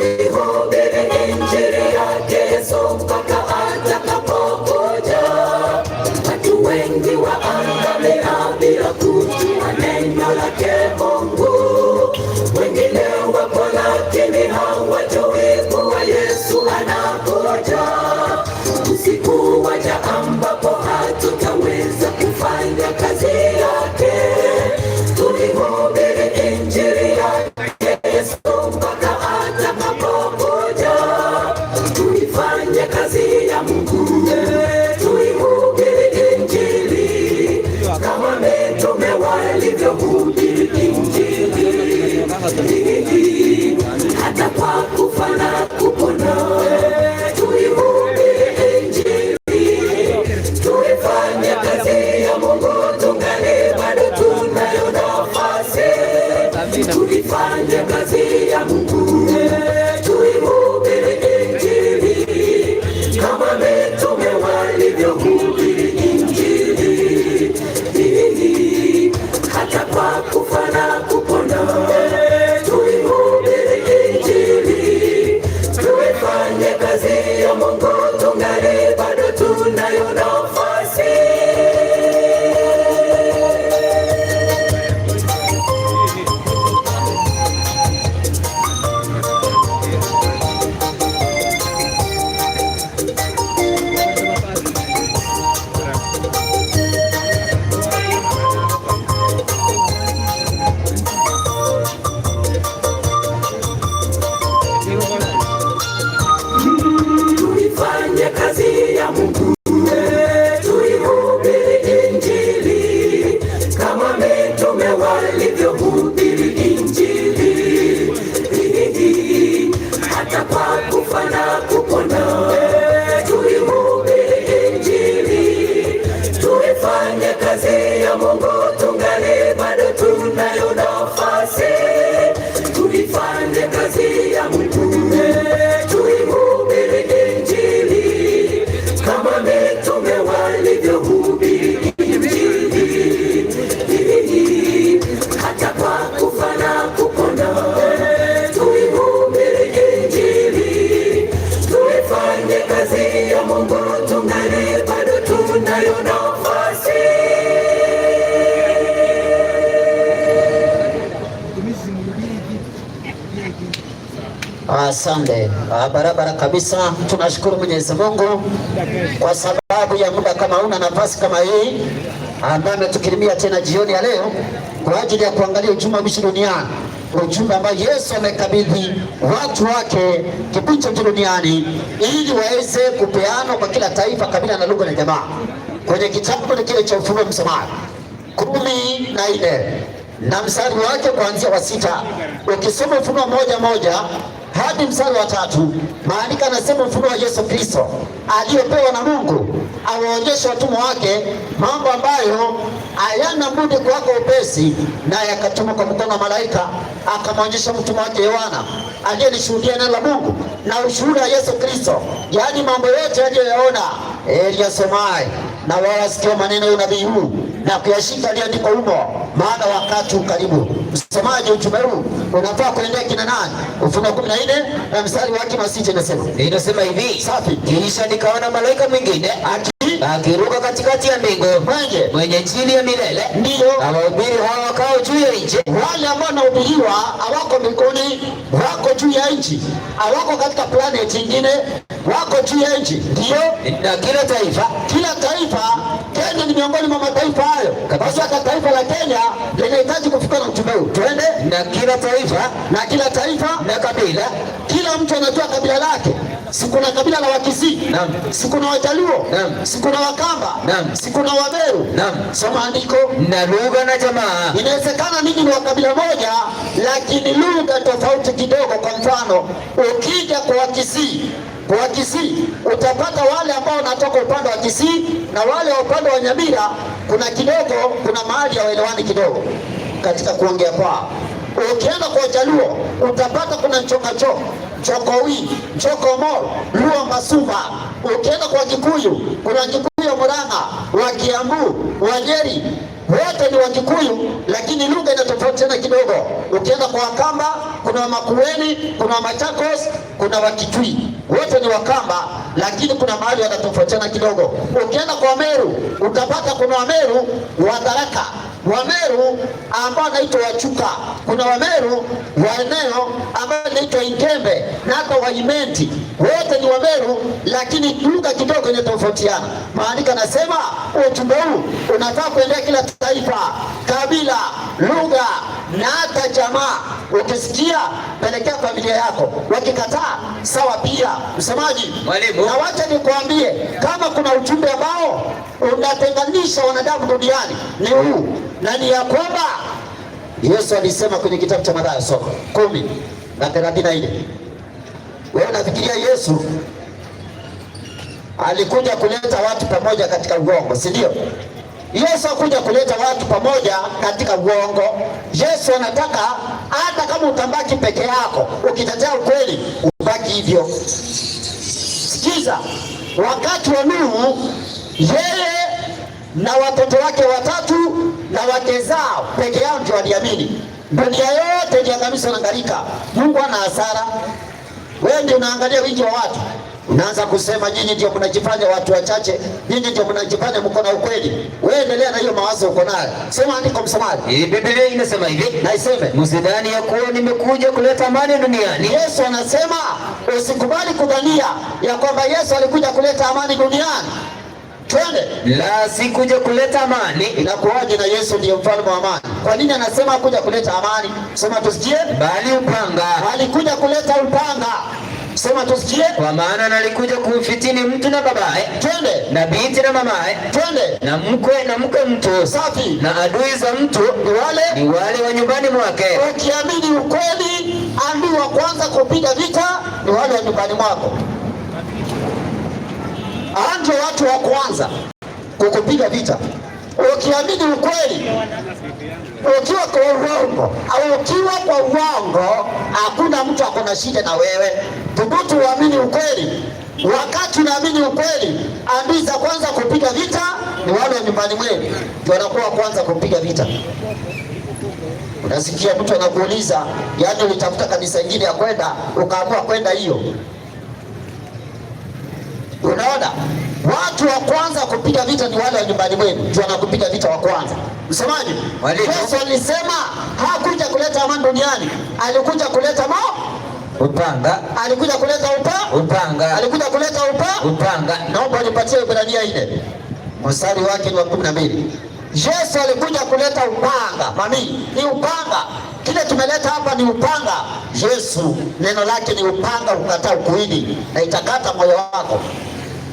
tuihubiri injili yake Yesu mpaka atakapokuja. Watu wengi waangamia bila kujua neno lake Mungu. Wengine wapo lakini hawajui kuwa Yesu anakuja. Usiku waja ambapo hatutaweza kufanya kazi yake. Tuihubiri injili yake Yesu mpaka atakapokuja. Tuifanye kazi ya Mungu, tuihubiri injili kama mitume walivyohubiri injili, hata kwa kufa na kupona. Tuihubiri injili, tuifanye kazi ya Mungu tungali bado tunayo nafasi. Tuifanye kazi ya Mungu, tuihubiri injili kama mitume walivyohubiri injili, hata kwa kufa na kupona. Tuihubiri injili, tuifanye kazi ya Mungu tungali bado tunayo nafasi. Tuifanye kazi ya Mungu, tuihubiri injili kama mitume walivyohubiri injili, hata kwa kufa na kupona. Tuihubiri injili, tuifanye kazi ya Mungu tungali bado tunayo nafasi. Tuifanye kazi ya Mungu, tuihubiri injili kama mitume walivyohubiri injili, hata kwa kufa na kupona. Tuihubiri injili, tuifanye kazi ya Mungu tungali bado tunayo nafasi. Asante, barabara kabisa. Tunashukuru Mwenyezi Mungu kwa sababu ya muda kama una nafasi kama hii ambaye ametukirimia tena jioni ya leo kwa ajili ya kuangalia ujumbe wa ubishi duniani, ujumbe ambao Yesu amekabidhi watu wake kipindi cha duniani ili waweze kupeana kwa kila taifa, kabila na lugha na jamaa. Kwenye kitabu kile cha Ufunuo msemaji 14 na mstari wake kuanzia wa 6, ukisoma Ufunuo 1:1 hadi mstari wa 3, maandiko anasema ufunuo wa Yesu Kristo aliyopewa na Mungu awaonyeshe watumwa wake mambo ambayo hayana budi kuwako upesi, naye akatuma kwa mkono wa malaika akamwonyesha mtumwa wake Yohana aliyelishuhudia neno la Mungu na ushuhuda wa Yesu Kristo, yaani mambo yote aliyoyaona aliyasomaye na wala sikio maneno ya unabii huu na kuyashika aliyoandikwa humo, maana wakati karibu. Msomaji, ujumbe huu unafaa kuendea kina nani? Ufunuo 14 na mstari wake wa 6 inasema hivi. Safi. Kisha nikaona malaika mwingine akiruka katikati ya mbingu mwenye injili ya milele, ndio awahubiri hao wakao juu ya nchi. Wale ambao wanahubiriwa hawako mbinguni, wako juu ya nchi, hawako katika planet nyingine, wako juu ya nchi. Ndio, na kila taifa Kenya ni miongoni mwa mataifa hayo. Basi hata taifa la Kenya linahitaji kufikia na ujumbe huu. Twende. Na kila taifa na kabila, kila mtu anatoa kabila lake. Sikuna kabila la Wakisii, sikuna Wajaluo, sikuna Wakamba, sikuna Wameru. Soma andiko. Na lugha na jamaa. Inawezekana ninyi ni wa kabila moja lakini lugha tofauti kidogo. Kwa mfano, ukija kwa Wakisii utapata wale ambao wanatoka upande wa Kisii na wale wa upande wa Nyamira, kuna mahali ya waelewani kidogo katika kuongea kwao. Ukienda kwa Jaluo utapata kuna Nchongacho, Chokowi, Chokomoro, Luo Masumba. Ukienda kwa Kikuyu kuna Kikuyu Murang'a, wa Kiambu, wa Nyeri, wote ni Wakikuyu, lakini lugha inatofautiana kidogo. Ukienda kwa Wakamba kuna Wamakueni, kuna Wamachakos, kuna Wakitui, wote ni Wakamba, lakini kuna mahali wanatofautiana kidogo. Ukienda kwa Wameru utapata kuna Wameru wa Tharaka, Wameru ambao naitwa Wachuka, kuna Wameru wa eneo ambao naitwa Inkembe na hata Waimenti, wote ni Wameru, lakini lugha kidogo inatofautiana. Maandiko yanasema ujumbe huu unafaa kuendea kila taifa, kabila, lugha na hata jamaa. Ukisikia pelekea familia yako, wakikataa sawa pia. Msemaji, mwalimu, na wacha nikwambie, kama kuna ujumbe ambao unatenganisha wanadamu duniani ni huu, na ni ya kwamba Yesu alisema kwenye kitabu cha Mathayo 10:34. Wewe unafikiria Yesu alikuja kuleta watu pamoja katika uongo, si ndio? Yesu hakuja kuleta watu pamoja katika uongo. Yesu anataka hata kama utambaki peke yako, ukitetea ukweli ubaki hivyo. Sikiza, wakati wa Nuhu, yeye na watoto wake watatu na wake zao peke yao ndio waliamini. Dunia yote iliangamizwa na gharika. Mungu ana hasara. Wewe ndio unaangalia wingi wa watu, unaanza kusema nyinyi ndio mnajifanya watu wachache, nyinyi ndio mnajifanya mko na ukweli. Wewe endelea na hiyo mawazo uko nayo. Sema andiko msomaji. Biblia inasema hivi, na iseme, msidhani ya kuwa nimekuja kuleta amani duniani. Yesu anasema usikubali kudhania ya kwamba Yesu alikuja kuleta amani duniani. Twende. La, sikuja kuleta amani. Inakuwaje na Yesu ndiye mfalme wa amani? Kwa nini anasema hakuja kuleta amani? Sema tusikie. Bali upanga. Alikuja kuleta upanga. Sema tusikie. Kwa maana nalikuja kumfitini mtu na babaye. Twende. Na binti na mamaye. Twende. Na mke mtu. Safi. Na adui za mtu ni wale wa nyumbani mwake. Ukiamini ukweli, adui wa kwanza kupiga vita ni wale wa nyumbani mwako. Ndio watu wa kwanza kukupiga vita. Ukiamini ukweli, ukiwa kwa uongo au ukiwa kwa uongo, hakuna mtu akona shida na wewe. Thubutu uamini ukweli. Wakati unaamini ukweli, adui za kwanza kupiga vita ni wale wa nyumbani mwenu, ndio wanakuwa kwanza kupiga vita. Unasikia mtu anakuuliza, yaani ulitafuta kanisa ingine ya kwenda ukaamua kwenda hiyo. Unaona? Watu wa kwanza kupiga vita ni wale wa nyumbani mwenu, ndio wanakupiga vita wa kwanza. Msemaji? Yesu alisema hakuja kuleta amani duniani, alikuja kuleta upanga. Alikuja kuleta upanga. Alikuja kuleta upanga. Naomba nipatie Ibrania 4 mstari wake ni wa 12. Yesu alikuja kuleta upanga. Mami, ni upanga. Kile tumeleta hapa ni upanga. Yesu neno lake ni upanga, ukataa ukuini na itakata moyo wako.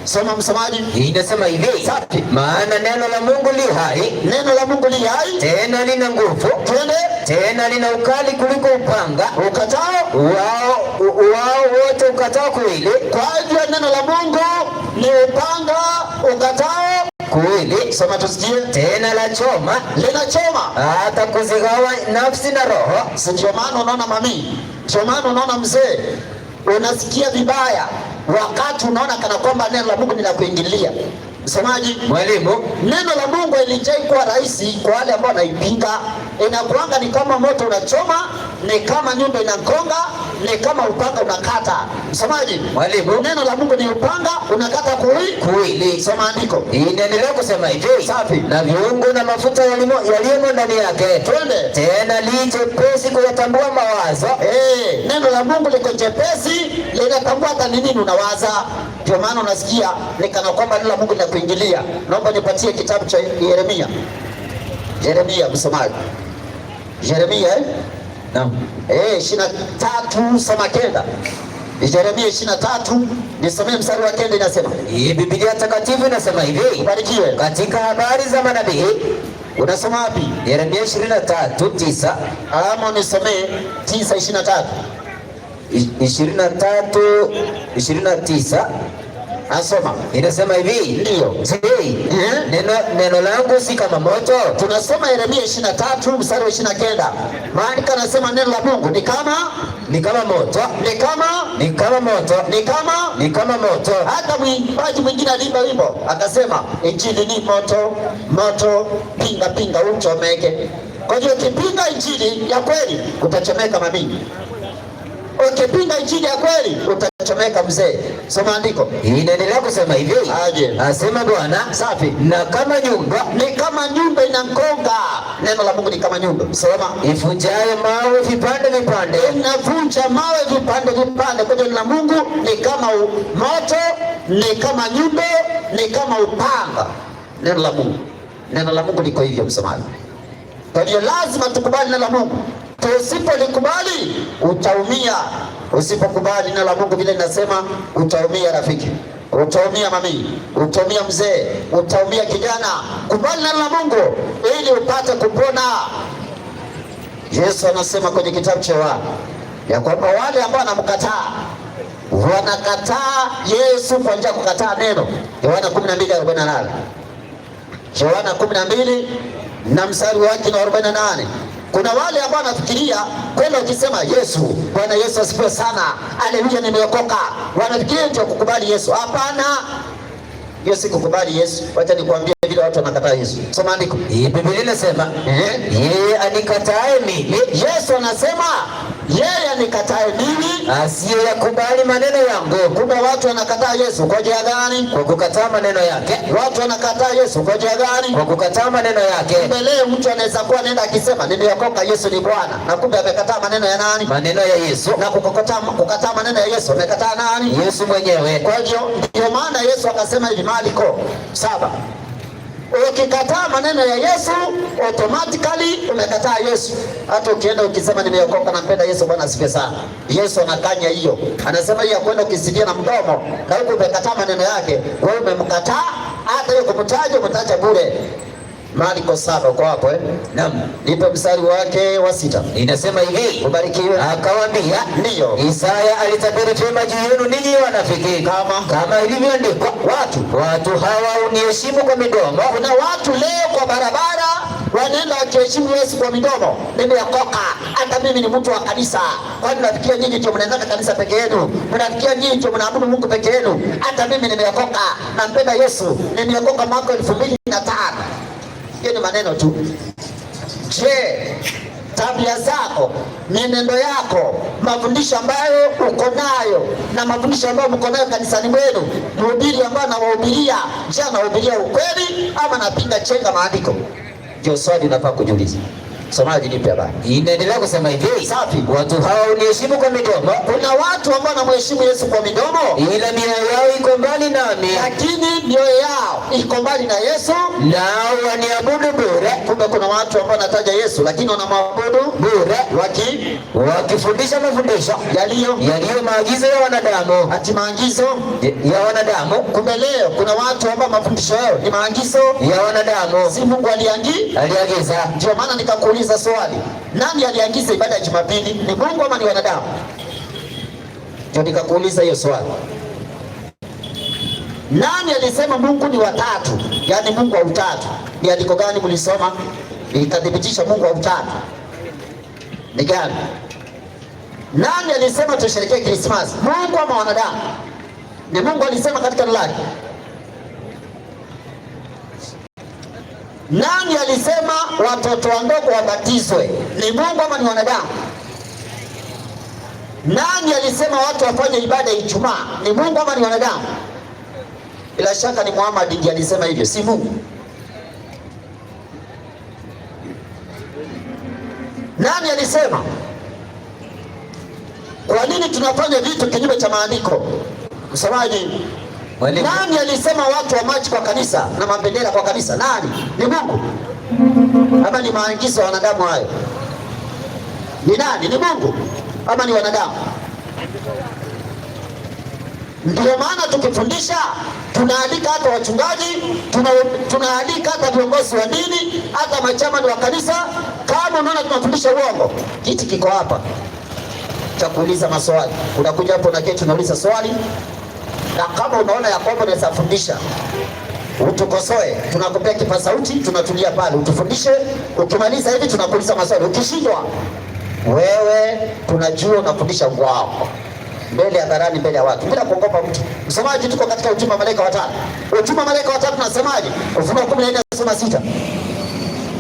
Soma msomaji. Inasema hivi. Safi. Maana neno la Mungu li hai. Neno la Mungu li hai. Tena lina nguvu. Twende. Tena lina ukali kuliko upanga. Ukatao. Wao wote ukatao kuwili. Kwa hiyo neno la Mungu ni upanga ukatao kuwili. Soma tusikie. Tena la choma. Linachoma hata kuzigawa nafsi na roho. Si ndio maana unaona mami? Ndio maana unaona mzee unasikia vibaya wakati unaona kana kwamba neno la Mungu linakuingilia. Msemaji? Mwalimu, neno la Mungu ilijai kuwa rahisi kwa wale ambao wanaipinga. Inakuanga ni kama moto unachoma, ni kama nyundo inakonga, ni kama upanga unakata. Msemaji? Mwalimu, neno la Mungu ni upanga unakata kuwili. Soma andiko. Inaendelea kusema hivi. Safi. Na viungo na mafuta yaliyomo ndani yake. Twende. Tena li jepesi kuyatambua mawazo. Neno la Mungu liko jepesi, linatambua hata nini unawaza. Ndio maana unasikia nikana kwamba neno la Mungu linakuingilia. Naomba nipatie kitabu cha Yeremia. Yeremia msomaji. Yeremia Naam. 23 soma kenda. Yeremia 23 nisomee mstari wa kenda. Inasema Biblia takatifu inasema hivi. Barikiwe. Katika habari za manabii. Unasoma wapi? Yeremia 23:9. Ama nisomee 9:23. 23:29. Asoma. Inasema hivi. Ndio. Neno langu si kama moto. Tunasoma Yeremia 23 mstari wa 29. Maandiko yanasema neno la Mungu ni kama moto. Ni kama moto. Hata mwimbaji mwingine aliimba wimbo akasema injili ni moto, moto, pinga pinga uchomeke. Kwa hiyo ukipinga injili ya kweli utachomeka mami. Ukipinga injili ya kweli utachomeka mzee. Soma andiko. Inaendelea kusema hivi. Aje. Asema Bwana. Safi. Na kama nyumba, ni kama nyumba inangonga. Neno la Mungu ni kama nyumba. Soma. Ivunjaye mawe vipande vipande. Inavunja mawe vipande vipande. Kwa neno la Mungu ni kama moto, ni kama nyumba, ni kama upanga. Neno la Mungu. Neno la Mungu liko hivyo msomaji. Kwa hiyo lazima tukubali neno la Mungu. Usipolikubali utaumia. Usipokubali neno la Mungu vile ninasema utaumia rafiki. Utaumia mami, utaumia mzee, utaumia kijana. Kubali neno la Mungu ili upate kupona. Yesu anasema kwenye kitabu cha Yohana ya kwamba wale ambao wanakataa Yesu kwa njia kukataa neno. Yohana 12:48. Yohana 12 na mstari wake na 48. Kuna wale ambao wanafikiria kwenda ukisema Yesu, Bwana Yesu asifiwe sana, haleluya nimeokoka, wanafikiria ndio kukubali Yesu. Hapana. Hiyo si kukubali Yesu. Wacha nikwambie vile watu wanakataa Yesu. Soma andiko. Biblia inasema, yeye anikatae mimi. Yesu anasema, yeye anikatae mimi, asiyekubali maneno yangu. Kuna watu wanakataa Yesu kwa njia gani? Kwa kukataa maneno yake. Watu wanakataa Yesu kwa njia gani? Kwa kukataa maneno yake. Leo mtu anaweza kuwa nenda akisema nimeokoka, Yesu ni Bwana, na kumbe amekataa maneno ya nani? Maneno ya Yesu. Na kukataa maneno ya Yesu amekataa nani? Yesu mwenyewe. Kwa hiyo ndio maana Yesu akasema hivi Marko 7. Ukikataa maneno ya Yesu automatically umekataa Yesu. Hata ukienda ukisema nimeokoka nampenda Yesu, Bwana asifiwe sana, Yesu anakanya hiyo. Anasema hiyo kwenda ukisidia na mdomo na huko umekataa maneno yake, wewe umemkataa. Hata hiyo kumtaja bure. Marko 7 kwa hapo Naam. Nipe mstari wake wa 6. Inasema hivi, ubarikiwe. Akawaambia, ndio Isaya alitabiri vyema juu yenu ninyi wanafiki, kama ilivyoandikwa, watu hawa uniheshimu kwa midomo. Kuna watu leo kwa barabara wanaenda wakiheshimu Yesu kwa midomo. Nimeokoka, hata mimi ni mtu wa kanisa. Kwani mnafikiria nyinyi ndio mnaenda kanisa peke yenu? Mnafikiria nyinyi ndio mnaabudu Mungu peke yenu? Hata mimi nimeokoka, nampenda Yesu, nimeokoka mwaka 2005. Hiyo ni maneno tu. Je, tabia zako, mienendo yako, mafundisho ambayo uko nayo na mafundisho ambayo mko nayo kanisani mwenu, mhubiri ambaye anawahubiria, je, anahubiria ukweli ama anapinga chenga maandiko? Ndio swali unafaa kujiuliza. Somaji nipe habari. Inaendelea kusema hivi. Safi. Watu hawa uniheshimu kwa midomo. Kuna watu ambao wanamheshimu Yesu kwa midomo, ila mioyo yao iko mbali nami. Lakini mioyo yao iko mbali na Yesu, nao waniabudu bure. Kumbe kuna watu ambao wanataja Yesu lakini wanamwabudu bure, wakifundisha mafundisho yaliyo maagizo ya wanadamu. Ati maagizo ya wanadamu. Kumbe leo kuna watu ambao mafundisho yao ni maagizo ya wanadamu. Si Mungu aliagiza. Ndio maana nikakuuliza swali, nani aliagiza ibada ya Jumapili? Ni Mungu ama ni wanadamu? Ndio nikakuuliza hiyo swali. Nani alisema Mungu ni watatu? Yaani Mungu wa utatu. Ni andiko gani mlisoma ikadhibitisha Mungu wa utatu? Ni gani? Nani alisema tusherehekee Krismasi? Mungu ama wanadamu? Ni Mungu alisema katika neno lake. Nani alisema watoto wadogo wabatizwe? Ni Mungu ama ni wanadamu? Nani alisema watu wafanye ibada ya Ijumaa? Ni Mungu ama ni wanadamu? Bila shaka ni Muhammad ndiye alisema hivyo, si Mungu. Nani alisema? Kwa nini tunafanya vitu kinyume cha maandiko? Msemaji, nani alisema watu wa machi kwa kanisa na mabendera kwa kanisa? Nani? Ni Mungu ama ni maagizo ya wanadamu hayo? Ni nani? Ni Mungu ama ni wanadamu? Ndio maana tukifundisha tunaalika hata wachungaji, tunaalika hata viongozi wa dini, hata machama wa kanisa. Kama unaona tunafundisha uongo, kiti kiko hapa cha kuuliza maswali. Unakuja hapo na keti unauliza swali, na kama unaona ya kwamba unaweza fundisha utukosoe, tunakupea kipaza sauti, tunatulia pale, utufundishe. Ukimaliza hivi tunakuuliza maswali. Ukishindwa wewe, tunajua unafundisha wao mbele ya hadharani, mbele ya watu, bila kuogopa mtu. Msomaji, tuko katika ujumbe wa malaika watatu. Ujumbe wa malaika watatu nasemaje? Ufunuo 14:6.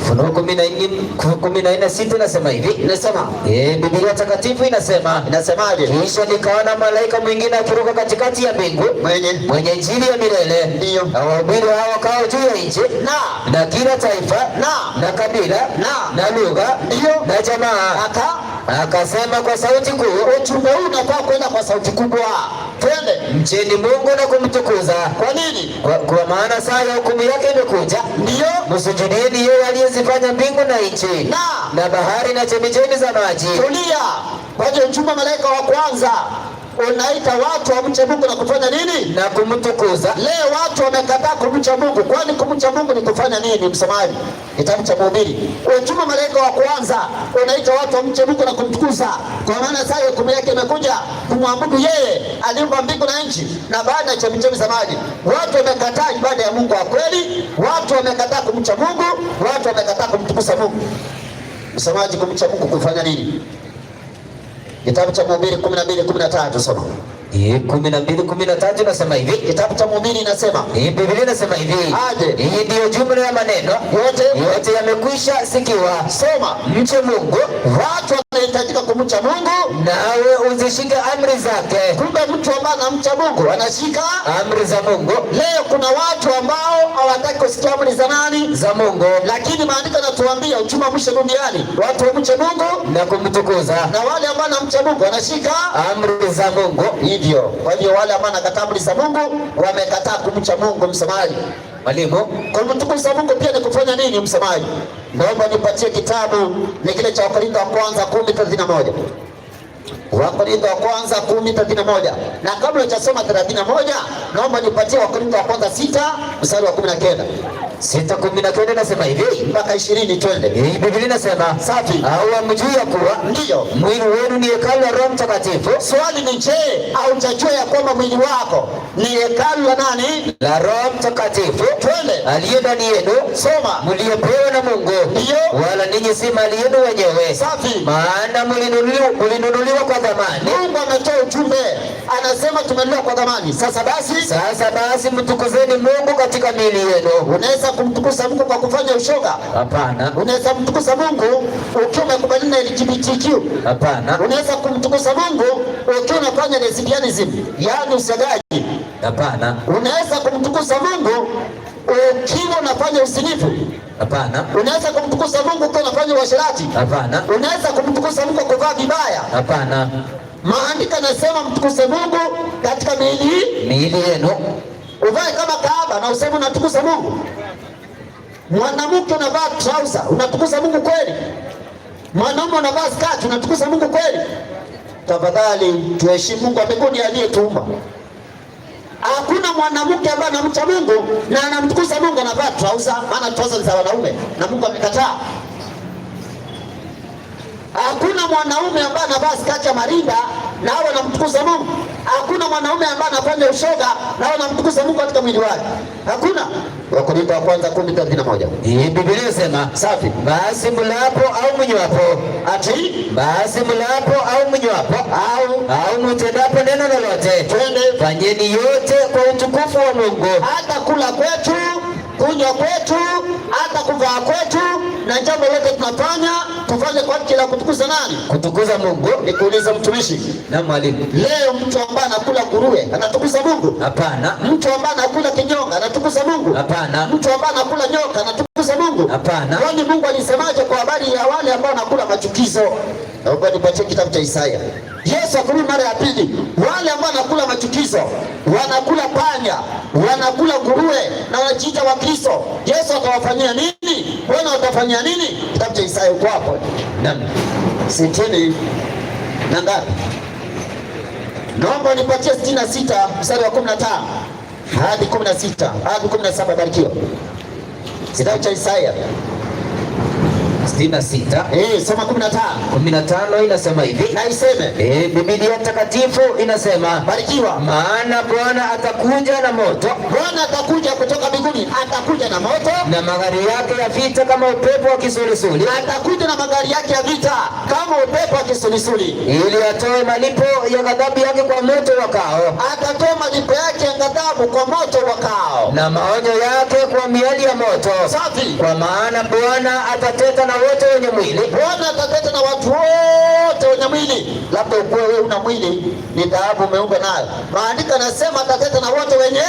Ufunuo 14:6 nasema hivi. Inasema Biblia takatifu inasemaje? Kisha nikaona malaika mwingine akiruka katikati ya mbingu, mwenye injili ya milele, ndio awahubiri hao wakao juu ya nchi, na kila taifa na kabila na lugha na jamaa. Akasema kwa sauti kuu, ujumbe huu unafaa kwenda kwa sauti kubwa. Twende, mcheni Mungu na kumtukuza. Kwa nini? Kwa maana saa ya hukumu yake imekuja. Ndio, msujudieni yeye aliyezifanya mbingu na nchi na bahari na chemchemi za maji. Tulia. Kwa hiyo ujumbe malaika wa kwanza unaita watu wamche Mungu na kufanya nini? Na kumtukuza. Leo watu wamekataa kumcha Mungu. Kwani kumcha Mungu ni kufanya nini? Msomaji, kitabu cha Mhubiri. Ujumbe malaika wa kwanza unaita watu wamche Mungu na kumtukuza, kwa maana saa hukumu yake imekuja, kumwabudu yeye aliumba mbingu na nchi na baada ya chemchemi za maji. Watu wamekataa ibada ya Mungu wa kweli, watu wamekataa kumcha Mungu, watu wamekataa kumtukuza Mungu. Msomaji, kumcha Mungu kufanya nini? Kitabu cha Mhubiri 12:13 soma. 12:13 nasema hivi. Kitabu cha Mhubiri inasema, Biblia inasema hivi. Aje. Hii ndio jumla ya maneno yote yamekwisha sikiwa. Soma. Mche Mungu. Watu wanahitajika kumcha Mungu, nawe uzishike amri zake. Kumbe mtu ambaye anamcha Mungu anashika amri za Mungu. Leo kuna watu ambao hawataki kusikia amri za nani? Za Mungu. Lakini maandiko yanatuambia uchuma mwisho duniani watu wamche Mungu na kumtukuza, na wale ambao wanamcha Mungu wanashika amri za Mungu. Hivyo kwa hivyo wale ambao wanakataa amri za Mungu wamekataa kumcha Mungu. Msemaji, mwalimu, kumtukuza Mungu pia ni kufanya nini? Msemaji, naomba nipatie kitabu, ni kile cha Wakorintho wa kwanza 10:31. Wakorintho wa kwanza 10:31. Na kabla hujasoma 31, naomba nipatie Wakorintho wa kwanza 6:19. 6:19 nasema hivi mpaka 20. Twende. Biblia inasema, safi, au hamjui ya kuwa ndio mwili wenu ni hekalu la Roho Mtakatifu? Swali ni je, au hujajua ya kwamba mwili wako ni hekalu la nani? La Roho Mtakatifu. Twende. Aliye ndani yenu. Soma. Mliopewa na Mungu. Ndio. Wala ninyi si mali yenu wenyewe. Safi. Maana mlinunuliwa kwa dhamani. Mungu ametoa ujumbe, anasema tumenunuliwa kwa dhamani. Sasa basi mtukuzeni Mungu katika miili yenu. Unaweza kumtukuza Mungu kwa kufanya ushoga? Hapana. Unaweza kumtukuza Mungu ukiwa umekubaliana na LGBTQ? Hapana. Unaweza kumtukuza Mungu ukiwa unafanya lesbianism, yaani usagaji? Hapana. Unaweza kumtukuza Mungu ukiwa unafanya usinifu? Hapana. Unaweza kumtukuza Mungu ukiwa unafanya uasherati? Hapana. Unaweza kumtukuza Mungu kwa kuvaa vibaya? Hapana. Maandiko yanasema mtukuze Mungu katika miili yenu. Uvae kama kahaba na useme unatukuza Mungu. Mwanamke unavaa trouser, unatukuza Mungu kweli? Mwanaume unavaa skati, unatukuza Mungu kweli? Tafadhali tuheshimu Mungu wa mbinguni aliyetuumba. Hakuna mwanamke ambaye anamcha Mungu na anamtukuza Mungu anavaa trouser, maana trouser ni za wanaume na Mungu amekataa. Hakuna mwanaume ambaye anavaa skati ya marinda na awe anamtukuza Mungu. Hakuna mwanaume ambaye anafanya ushoga na awe anamtukuza Mungu katika mwili wake. Hakuna. Wakorintho wa kwanza 10:31. Biblia inasema, safi, basi mlapo au mnywapo. Ati basi mlapo au mnywapo au mtendapo neno lolote, twende, fanyeni yote kwa utukufu wa Mungu. Hata kula kwetu, kunywa kwetu, hata kuvaa kwetu na jambo lote tunafanya tufanye kwa ajili ya kutukuza nani? Kutukuza Mungu. Nikuuliza mtumishi na mwalimu, leo mtu ambaye anakula nguruwe anatukuza Mungu? Hapana. Mtu ambaye anakula kinyonga anatukuza Mungu? Hapana. Mtu ambaye anakula nyoka anatukuza Mungu? Hapana. Kwani Mungu alisemaje kwa habari ya wale ambao wanakula machukizo? Naomba nipatie kitabu cha Isaya. Yesu akurudi mara ya pili, wale ambao wanakula machukizo, wanakula panya, wanakula nguruwe na wanajiita wa Kristo, Yesu atawafanyia nini? Bwana watafanyia nini? Kitabu cha Isaya uko hapo. Naam. 60 na ngapi? Naomba nipatie 66 mstari wa 15 hadi 16 hadi 17. Barikiwa. Kitabu cha Isaya 66. Soma 15. 15 inasema hivi. Na iseme. Biblia takatifu inasema, barikiwa. Maana Bwana atakuja na moto. Bwana atakuja kutoka mbinguni, atakuja na moto. Na magari yake ya vita kama upepo wa kisulisuli. Atakuja na magari yake ya vita kama upepo wa kisulisuli. Ili atoe malipo ya ghadhabu yake kwa moto wakao. Atatoa malipo yake ya ghadhabu kwa moto wakao. Na maonyo yake kwa miali ya moto. Safi. Kwa maana Bwana atateta na wote wenye mwili. Bwana atateta na watu wote wenye mwili. Labda ukuwe wewe una mwili, ni dhahabu umeungwa nayo. Maandiko yanasema atateta na wote wenye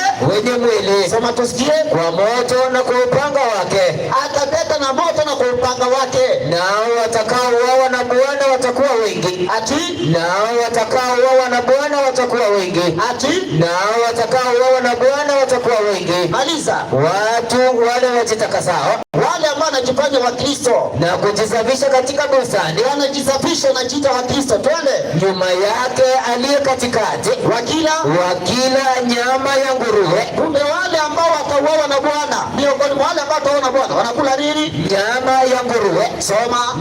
mwili. Soma tusikie. Kwa moto na kwa upanga wake. Atateta na moto na kwa upanga wake. Nao watakaouawa na Bwana watakuwa wengi. Ati. Nao watakaouawa na Bwana watakuwa wengi. Ati. Nao watakaouawa na Bwana watakuwa wengi. Maliza. Watu wale wajitakasao, wale ambao wanajifanya wa Kristo na kujisafisha katika bustani, wanajisafisha na jita wa Kristo. Twende. Nyuma yake aliye katikati wakila nyama ya nguruwe. Kumbe wale ambao watauawa na Bwana, miongoni mwa wale ambao watauawa na Bwana wanakula nini? Nyama ya nguruwe. Soma.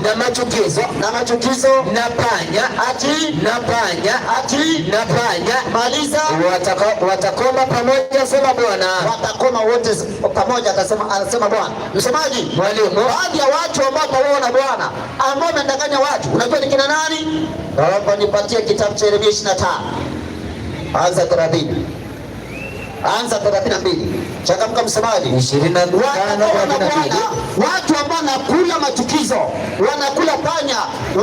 Na machukizo na panya. Ati. Na panya. Ati. Na panya. Maliza. Watakoma pamoja, sema Bwana. Watakoma wote pamoja, anasema Bwana. Msemaji, mwalimu, baadhi ya watu ambao watauawa na Bwana, ambao wamedanganya watu, unajua ni kina nani? Naomba nipatie kitabu cha Yeremia 25. Anza 30. Anza 32. Changamka msemaji. 25:32. Watu ambao wanakula machukizo, wanakula panya,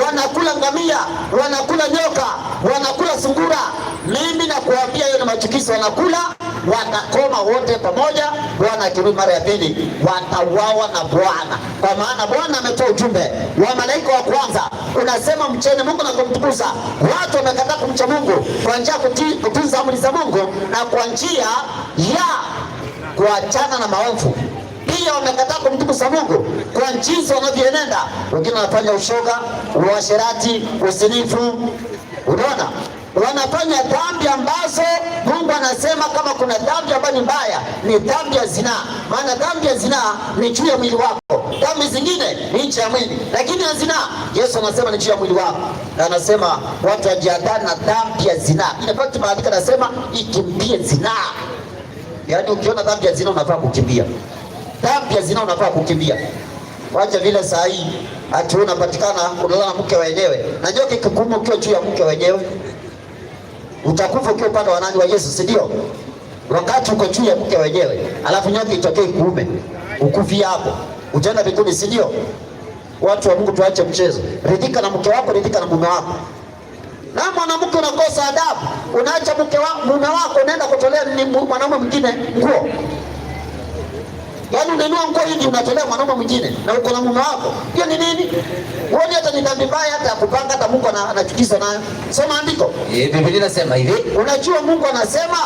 wanakula ngamia, wanakula nyoka, wanakula sungura. Mimi nakuambia hiyo ni machukizo wanakula, watakoma wote pamoja. Bwana akirudi mara ya pili watauawa na Bwana. Kwa maana Bwana ametoa ujumbe wa malaika wa kwanza unasema mcheni Mungu na kumtukuza. Watu wamekataa kumcha Mungu kwa njia ya kutunza amri za Mungu na kwa njia ya kuachana na maovu. Pia wamekataa kumtukuza Mungu kwa jinsi wanavyoenenda. Wengine wanafanya ushoga, uasherati, usinifu. Unaona? Wanafanya dhambi ambazo Mungu anasema kama kuna dhambi ambayo ni mbaya ni dhambi ya zinaa. Maana dhambi ya zinaa ni juu ya mwili wako. Dhambi zingine ni nje ya mwili, lakini ya zinaa Yesu anasema ni juu ya mwili wako. Na anasema watu wajiadhari na dhambi ya zinaa. Inapata maandiko anasema ikimbie zinaa. Yaani ukiona dhambi ya zinaa unafaa kukimbia. Dhambi ya zinaa unafaa kukimbia. Wacha vile saa hii ati unapatikana unalala mke wenyewe. Najua kikumu ukiwa juu ya mke wenyewe utakufa ukiwa upande wa nani? Wa Yesu, si ndio? Wakati uko juu ya mke wenyewe, alafu nyoka itokee kuume, ukufi hapo, utaenda mbinguni, si ndio? Watu wa Mungu tuache mchezo. Ridhika na mke wako, ridhika na mume wako. Na mwanamke unakosa adabu, unaacha mume wako unaenda kutolea mwanaume mwingine nguo. Yaani unanua nguo hivi unatolea mwanaume mwingine na uko na mume wako. Hiyo ni nini? Uone hata ni dhambi mbaya hata kupanga, hata Mungu anachukiza nayo. Soma andiko. Biblia inasema hivi. Unajua Mungu anasema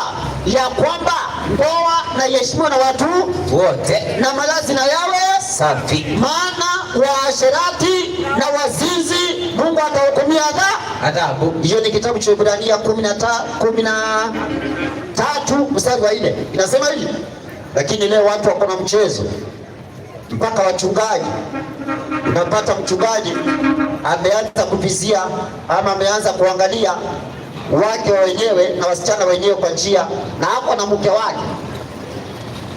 ya kwamba ndoa na iheshimiwa na watu wote na malazi na yawe safi. Maana waasherati na wazinzi Mungu atahukumia adhabu. Hiyo ni kitabu cha Ibrania 13 mstari wa 4. Inasema hivi. Lakini leo watu wako na mchezo mpaka wachungaji. Unapata mchungaji ameanza kuvizia ama ameanza kuangalia wake wenyewe na wasichana wenyewe kwa njia na hapo na mke wake.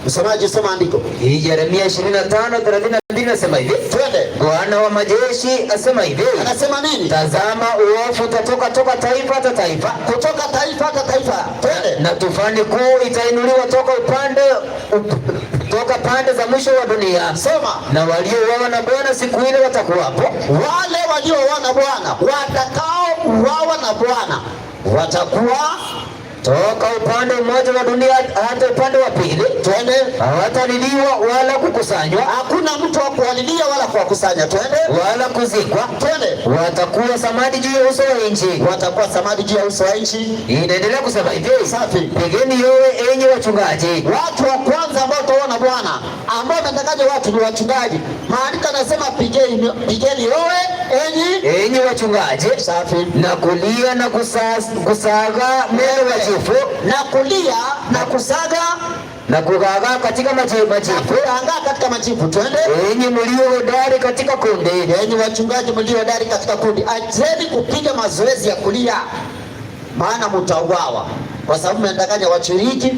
Msomaji, soma andiko. Yeremia 25:32 nasema hivi. Twende. Bwana wa majeshi asema hivi. Anasema nini? Tazama uovu utatoka toka taifa hata taifa. Kutoka taifa hata taifa. Twende. Na tufani kuu itainuliwa toka pande za mwisho wa dunia. Soma. Na waliouawa na Bwana siku ile watakuwapo. Wale waliouawa na Bwana, watakaouawa na Bwana watakuwa toka upande mmoja wa dunia hata upande wa pili. Twende. Hawataliliwa wala kukusanywa. Hakuna mtu wa kuwalilia wala kuwakusanya. Twende. Wala kuzikwa. Twende. Watakuwa samadi juu ya uso wa nchi. Watakuwa samadi juu ya uso wa nchi. Inaendelea kusema hivi. Safi. Pigeni yowe enyi wachungaji. Watu wa kwanza ambao utaona Bwana ambao wametakaje watu ni wachungaji. Maandiko yanasema pigeni yowe enyi wachungaji. Safi. Na kulia na kusaga meno machifu. Na kulia na kusaga na kugagaa katika majivu. Kugagaa katika majivu. Twende. Enyi mlio hodari katika kundi. Enyi wachungaji mlio hodari katika kundi, acheni kupiga mazoezi ya kulia, maana mtauawa. Kwa sababu mmedanganya washiriki,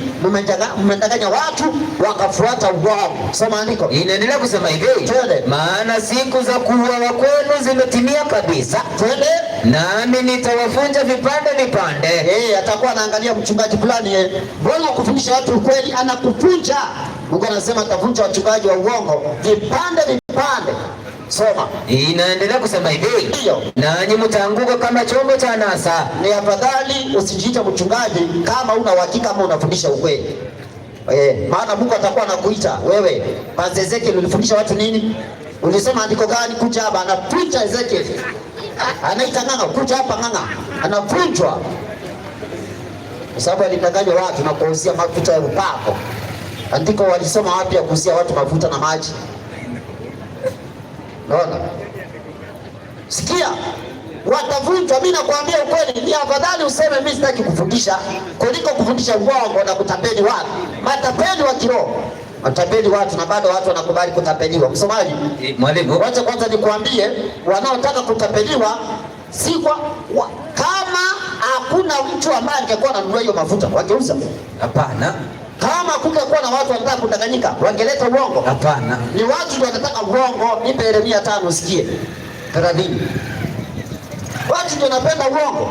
mmedanganya watu wakafuata uongo. Soma andiko. Inaendelea kusema hivi. Twende. Maana siku za kuuawa kwenu zimetimia kabisa. Twende. Nami nitawafunja vipande vipande. Atakuwa anaangalia mchungaji fulani, mbona kufundisha watu ukweli anakupunja. Mungu anasema atavunja wachungaji wa uongo vipande vipande. Soma. Inaendelea kusema hivi. Ndio. Nanyi mtaanguka kama chombo cha anasa. Ni afadhali usijiite mchungaji kama una uhakika kama unafundisha ukweli. Maana Mungu atakuwa anakuita wewe. Pastor Ezekiel ulifundisha watu nini? Ulisoma andiko gani? Kuja hapa anapunja Ezekiel. Anaita ng'ang'a, kuja hapa ng'ang'a. Anavunjwa. Kwa sababu alidanganya watu na kuuzia mafuta ya upako. Andiko walisoma wapi ya kuuzia watu mafuta na maji? Naona. Sikia, watavunjwa. Mimi nakwambia ukweli, ni afadhali useme mimi sitaki kufundisha kuliko kufundisha uongo na kutapeli watu. Matapeli wa kiroho, matapeli watu, na bado watu wanakubali kutapeliwa. Msomaji, mwalimu, wacha kwanza nikwambie, wanaotaka kutapeliwa si kama hakuna mtu ambaye angekuwa ananunua hiyo mafuta wangeuza. Hapana. Kama kungekuwa na watu wanataka kudanganyika, wangeleta uongo? Hapana. Ni watu ndio wanataka uongo. Nipe Yeremia 5 usikie 30. Watu ndio wanapenda uongo.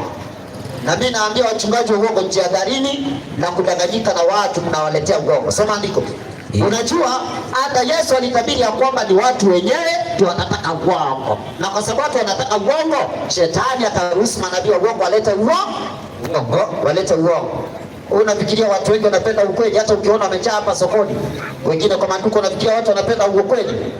Na mimi naambia wachungaji wa uongo, jihadharini na kudanganyika na watu mnawaletea uongo. Soma andiko. Unajua hata Yesu alitabiri ya kwamba ni watu wenyewe ndio wanataka uongo. Na kwa sababu watu wanataka uongo, shetani ataruhusu manabii wa uongo walete uongo, walete uongo. Unafikiria watu wengi wanapenda ukweli? Hata ukiona wamejaa hapa sokoni, wengine kwa maduka, unafikiria watu wanapenda ukweli?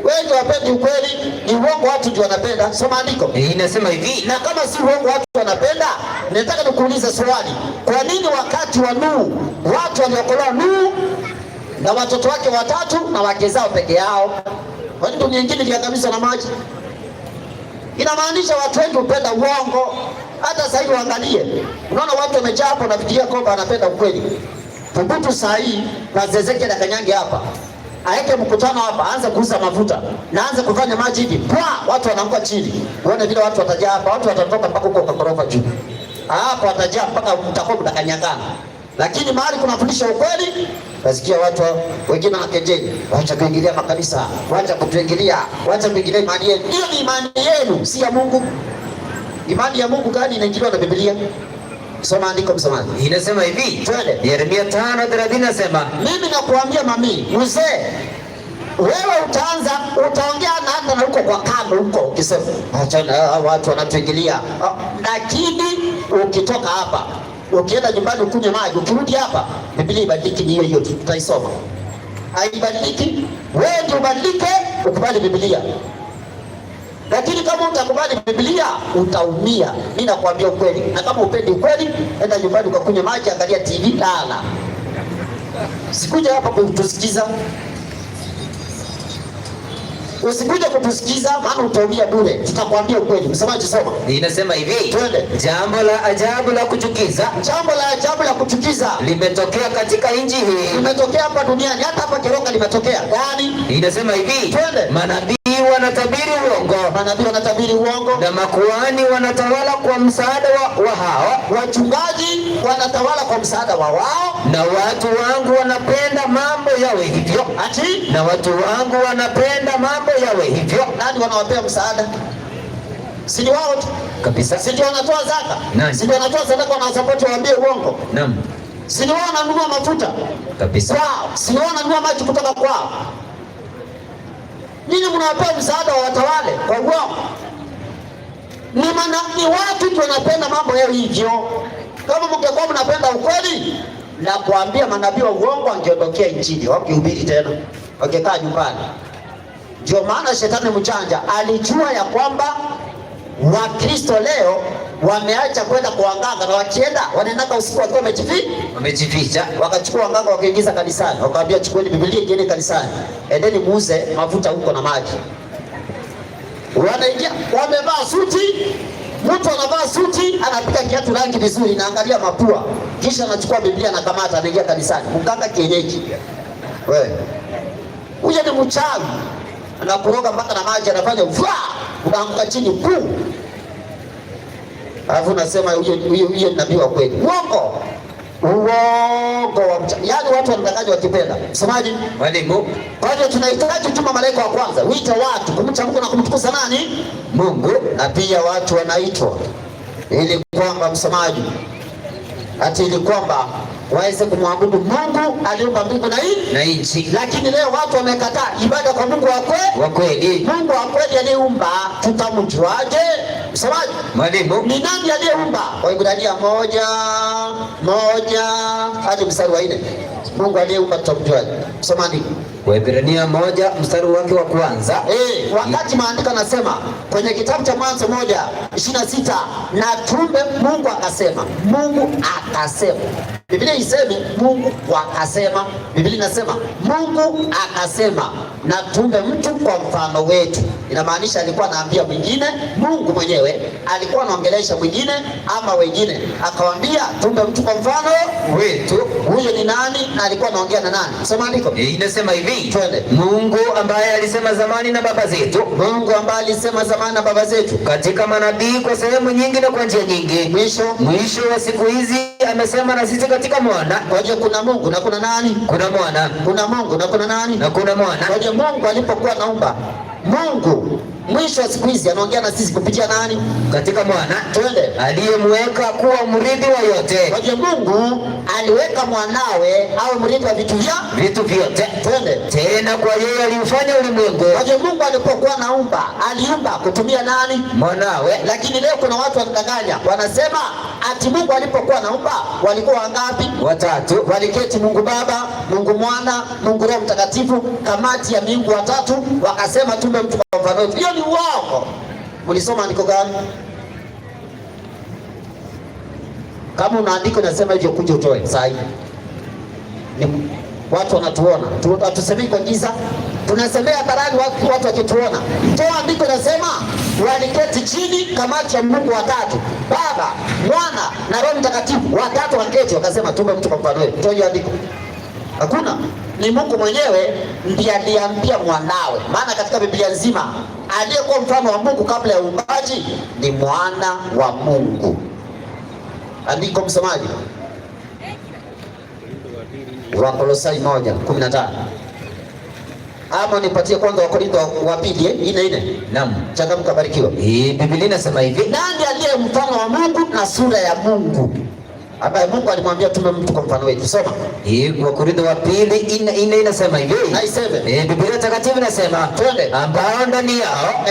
Wengi wapendi ukweli, ni uongo watu ndio wanapenda. Soma andiko. Inasema hivi. Na kama si uongo watu wanapenda, nataka nikuulize swali. Kwa nini wakati wa Nuhu watu waliokolewa Nuhu na watoto wake watatu na wake zao peke yao? Kwa nini dunia nyingine iliangamizwa na maji? Inamaanisha watu wengi hupenda uongo. Hata sasa hivi waangalie, unaona watu wamejaa hapo, nafikiria kwamba anapenda ukweli. Thubutu saa hii Pastor Ezekiel akanyange hapa, aeke mkutano hapa, aanze kuuza mafuta na aanze kufanya maji hivi, watu wanaanguka chini. Uone vile watu watajaa hapa, watu watatoka mpaka huko kwa ghorofa juu. Hapa watajaa mpaka mtakuwa mtakanyangana. Lakini mahali kunafundisha ukweli, nasikia watu wengine wanakejeli, wacha kuingilia makanisa, wacha kutuingilia, wacha kuingilia imani yenu. Hiyo ni imani yenu, si ya Mungu. Imani ya Mungu gani inaingiliwa na Biblia? Soma andiko msomaji. Inasema hivi. Twende. Yeremia 5:30 inasema, mimi nakuambia mami, mzee, wewe utaongea na hata na huko kwa kando huko ukisema acha watu wanatuingilia. Lakini ukitoka hapa, ukienda nyumbani ukunywe maji, ukirudi hapa, Biblia ibadiliki, ni hiyo hiyo tutaisoma. Haibadiliki. Wewe ndio ubadilike, ukubali Biblia. Lakini kama utakubali Biblia utaumia. Mimi nakwambia ukweli. Na kama upendi ukweli, enda nyumbani ukakunywa maji, angalia TV, lala. Sikuja hapa kutusikiza. Usikuja kutusikiza, maana utaumia bure. Tutakwambia ukweli. Msemaji, soma. Inasema hivi. Twende. Jambo la ajabu la kuchukiza. Jambo la ajabu la kuchukiza limetokea katika nchi hii. Limetokea hapa duniani, hata hapa Keroka limetokea. Yaani inasema hivi. Twende. Manabii wanatabiri uongo. Manabii wanatabiri uongo. Na makuhani wanatawala kwa msaada wa hao. Wachungaji wanatawala kwa msaada wa wao. Na watu wangu wanapenda mambo yawe hivyo. Ati? Na watu wangu wanapenda mambo yawe hivyo. Nani wanawapea msaada? Si ni wao tu kabisa. Si ndio wanatoa zaka? Nani? Si ndio wanatoa sadaka, wanasapoti waambie uongo? Naam. Si ndio wananunua mafuta? Kabisa. Wao. Si ndio wananunua maji kutoka kwao? Nini mnawapea msaada wa watawale kwa uongo? Ni watu tu wanapenda mambo yao hivyo. Kama mngekuwa mnapenda ukweli, na kuambia manabii wa uongo wangeondokea injili, wakihubiri tena, wangekaa nyumbani. Ndio maana shetani mchanja alijua ya kwamba Wakristo leo wameacha kwenda kwa waganga, na wakienda wanaenda usiku wakiwa wamejificha. Wakachukua waganga wakaingiza kanisani, wakawaambia chukueni Biblia ingieni kanisani, endeni muuze mafuta huko na maji. Wanaingia wamevaa suti, Mtu anavaa suti, anapiga kiatu rangi vizuri, naangalia mapua, kisha anachukua Biblia na kamata, anaingia kanisani. Mganga kienyeji. Wewe huyo ni mchawi, anakuroga mpaka na maji anafanya vwa, unaanguka chini puu. Alafu unasema huyo nabii wa kweli. Uongo. Uongo wa mchawi. Yaani watu wanadanganya wakipenda. Msemaji? Mwalimu. Kwa hiyo tunahitaji kutuma malaika wa kwanza, uite watu kumcha Mungu na kumtukuza nani? Mungu. Na pia watu wanaitwa ili kwamba msemaji, ati ili kwamba waweze kumwabudu Mungu aliumba mbingu na nchi. Lakini leo watu wamekataa ibada kwa Mungu wa kweli. Mungu wa kweli aliyeumba tutamjuaje? Msemaji? Mwalimu. Ni nani aliyeumba? Waibrania 1:1 hadi mstari wa 4. Mungu aliyeumba tutamjuaje? Msemaji? Waibrania 1 mstari wake wa kwanza. Wakati maandiko nasema kwenye kitabu cha Mwanzo 1:26, na tumbe Mungu akasema. Mungu akasema. Biblia iseme Mungu wakasema. Biblia inasema Mungu akasema na tumbe mtu kwa mfano wetu. Inamaanisha alikuwa anaambia mwingine, Mungu mwenyewe alikuwa anaongelesha mwingine ama wengine, akawaambia tumbe mtu kwa mfano wetu. Huyo ni nani? Alikuwa anaongea na nani? Soma andiko. Inasema hivi. Twende. Mungu ambaye alisema zamani na baba zetu. Mungu ambaye alisema zamani na baba zetu katika manabii kwa sehemu nyingi na kwa njia nyingi. Mwisho wa siku hizi amesema na sisi katika mwana. Kwa hiyo kuna Mungu na kuna nani? Kuna mwana. Kuna Mungu na kuna nani? Na kuna mwana. Kwa hiyo Mungu alipokuwa naumba, Mungu mwisho wa siku hizi anaongea na sisi kupitia nani? Katika mwana. Twende. Aliyemweka kuwa mrithi wa yote. Kwa hiyo Mungu aliweka mwanawe awe mrithi wa vitu vyote. Twende. Tena kwa yeye aliufanya ulimwengu. Kwa hiyo Mungu alipokuwa naumba, aliumba kutumia nani? Mwanawe. Lakini leo kuna watu wanadanganya, wanasema ati Mungu alipokuwa naumba walikuwa wangapi? Watatu. Waliketi Mungu Baba, Mungu Mwana, Mungu Roho Mtakatifu, kamati ya miungu watatu, wakasema tumbe mtu kwa mfano wetu. Hiyo ni uongo. Mlisoma andiko gani? Kama unaandiko nasema hivyo, kuja utoe saa hii. Watu wanatuona, hatusemei kwa giza, tunasemea hadharani, watu wakituona. Toa andiko nasema waliketi chini kamati ya Mungu watatu, Baba, Mwana na Roho Mtakatifu, watatu waketi wakasema tumbe mtu kwa mfano wetu. Toa hiyo andiko. Hakuna. Ni Mungu mwenyewe ndiye aliambia mwanawe. Maana katika Biblia nzima aliyekuwa mfano wa Mungu kabla ya uumbaji ni mwana wa Mungu. Andiko msomaji. Wakolosai 1:15. Ama nipatie kwanza Wakorintho wa pili 4:4. Naam. Changamka, barikiwa. Biblia inasema hivi. Nani aliye mfano wa Mungu na sura ya Mungu? Ambaye Mungu alimwambia tume mtu kwa mfano wetu. Soma. Wakorintho wa pili 4:4 inasema hivi. Biblia takatifu inasema, twende, ambao ndani yao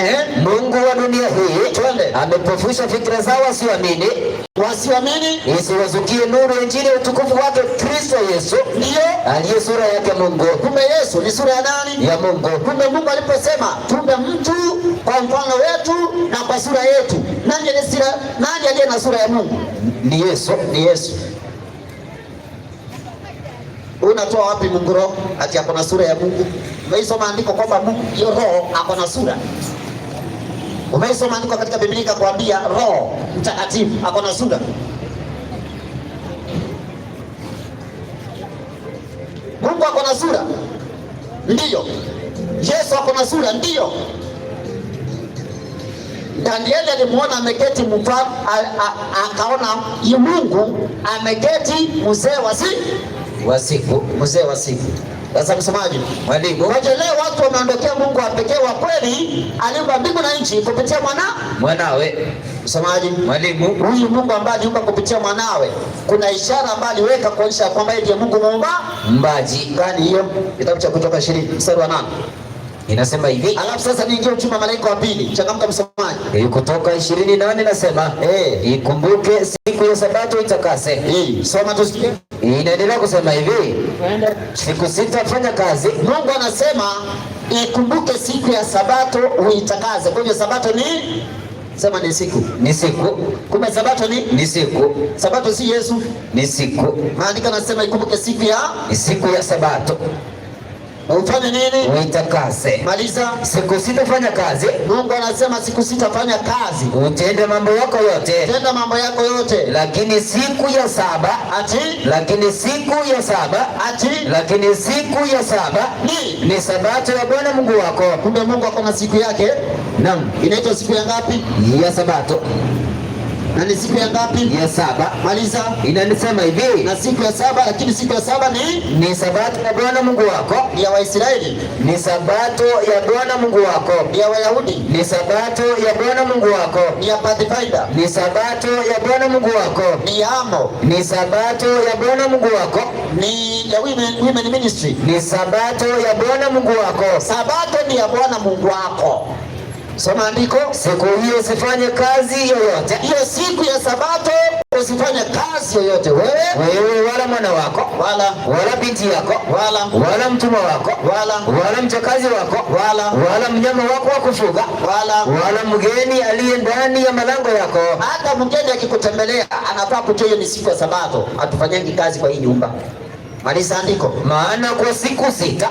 Mungu wa dunia hii, twende, amepofusha fikra zao wasiamini, isiwazukie nuru ya injili ya utukufu wake Kristo Yesu, ndiyo aliye sura yake Mungu. Kumbe Yesu ni sura ya nani? Ya Mungu. Kumbe Mungu aliposema tumbe mtu kwa mfano wetu na kwa sura yetu, nani aliye na sura ya Mungu? Ni Yesu. Ni Yesu. Unatoa wapi Mungu Roho ati ako na sura ya Mungu? Umeisoma andiko kwamba Mungu hiyo Roho ako na sura? Umeisoma andiko katika Biblia kuambia Roho Mtakatifu ako na sura? Mungu ako na sura? Ndiyo. Yesu ako na sura? Ndiyo. Danieli alimuona ameketi mfalme, akaona Mungu ameketi mzee wa siku. Sasa msomaji, mwalimu, kwa leo watu wameondokea Mungu wa pekee wa kweli aliumba mbingu na nchi kupitia mwanawe. Msomaji, mwalimu, huyu Mungu ambaye aliumba kupitia mwanawe, kuna ishara ambayo aliweka kuonyesha kwamba yeye ndiye Mungu muumbaji. Gani hiyo? Kitabu cha Kutoka 20 mstari wa 8. Inasema hivi. Alafu sasa niingie uchuma malaika wa pili. Changamka msomaji. Kutoka 28 nasema, ikumbuke siku ya Sabato itakase. Soma tusikie. Inaendelea kusema hivi. Siku sita fanya kazi. Mungu anasema ikumbuke siku ya Sabato uitakaze. Kwa hiyo Sabato ni sema ni siku. Ni siku. Kumbe Sabato ni siku. Sabato si Yesu. Ni siku. Maandiko yanasema ikumbuke siku ya Sabato. ufanye nini? Uitakase. Maliza. Siku sita fanya kazi. Mungu anasema siku sita fanya kazi. Utende mambo yako yote. Tenda mambo yako yote. Lakini siku ya saba. Ati? Lakini siku ya saba. Ati? Lakini siku ya saba ni sabato ya Bwana Mungu wako. Kumbe Mungu akona siku yake. Naam. Inaitwa siku ya ngapi? Ya sabato. Na ni siku ya ngapi? Ya saba. Maliza. Inanisema hivi. Na siku ya saba, lakini siku ya saba ni sabato ya Bwana Mungu wako. Ni ya Waisraeli. Ni sabato ya Bwana Mungu wako. Ni ya Wayahudi. Ni sabato ya Bwana Mungu wako. Ni ya Pathfinder. Ni sabato ya Bwana Mungu wako. Ni ya Amo. Ni sabato ya Bwana Mungu wako. Ni ya women ministry. Ni sabato ya Bwana Mungu wako. Sabato ni ya Bwana Mungu wako. Soma andiko. Siku hiyo usifanye kazi yoyote. Hiyo siku ya sabato usifanye kazi yoyote. Wewe wala mwana wako wala binti yako wala mtumwa wako wala mchakazi wako wala mnyama wako wa kufuga wala mgeni aliye ndani ya malango yako. Hata mgeni akikutembelea anafaa kujua hiyo ni siku ya sabato. Hatufanyangi kazi kwa hii nyumba. Maliza andiko. Maana kwa siku sita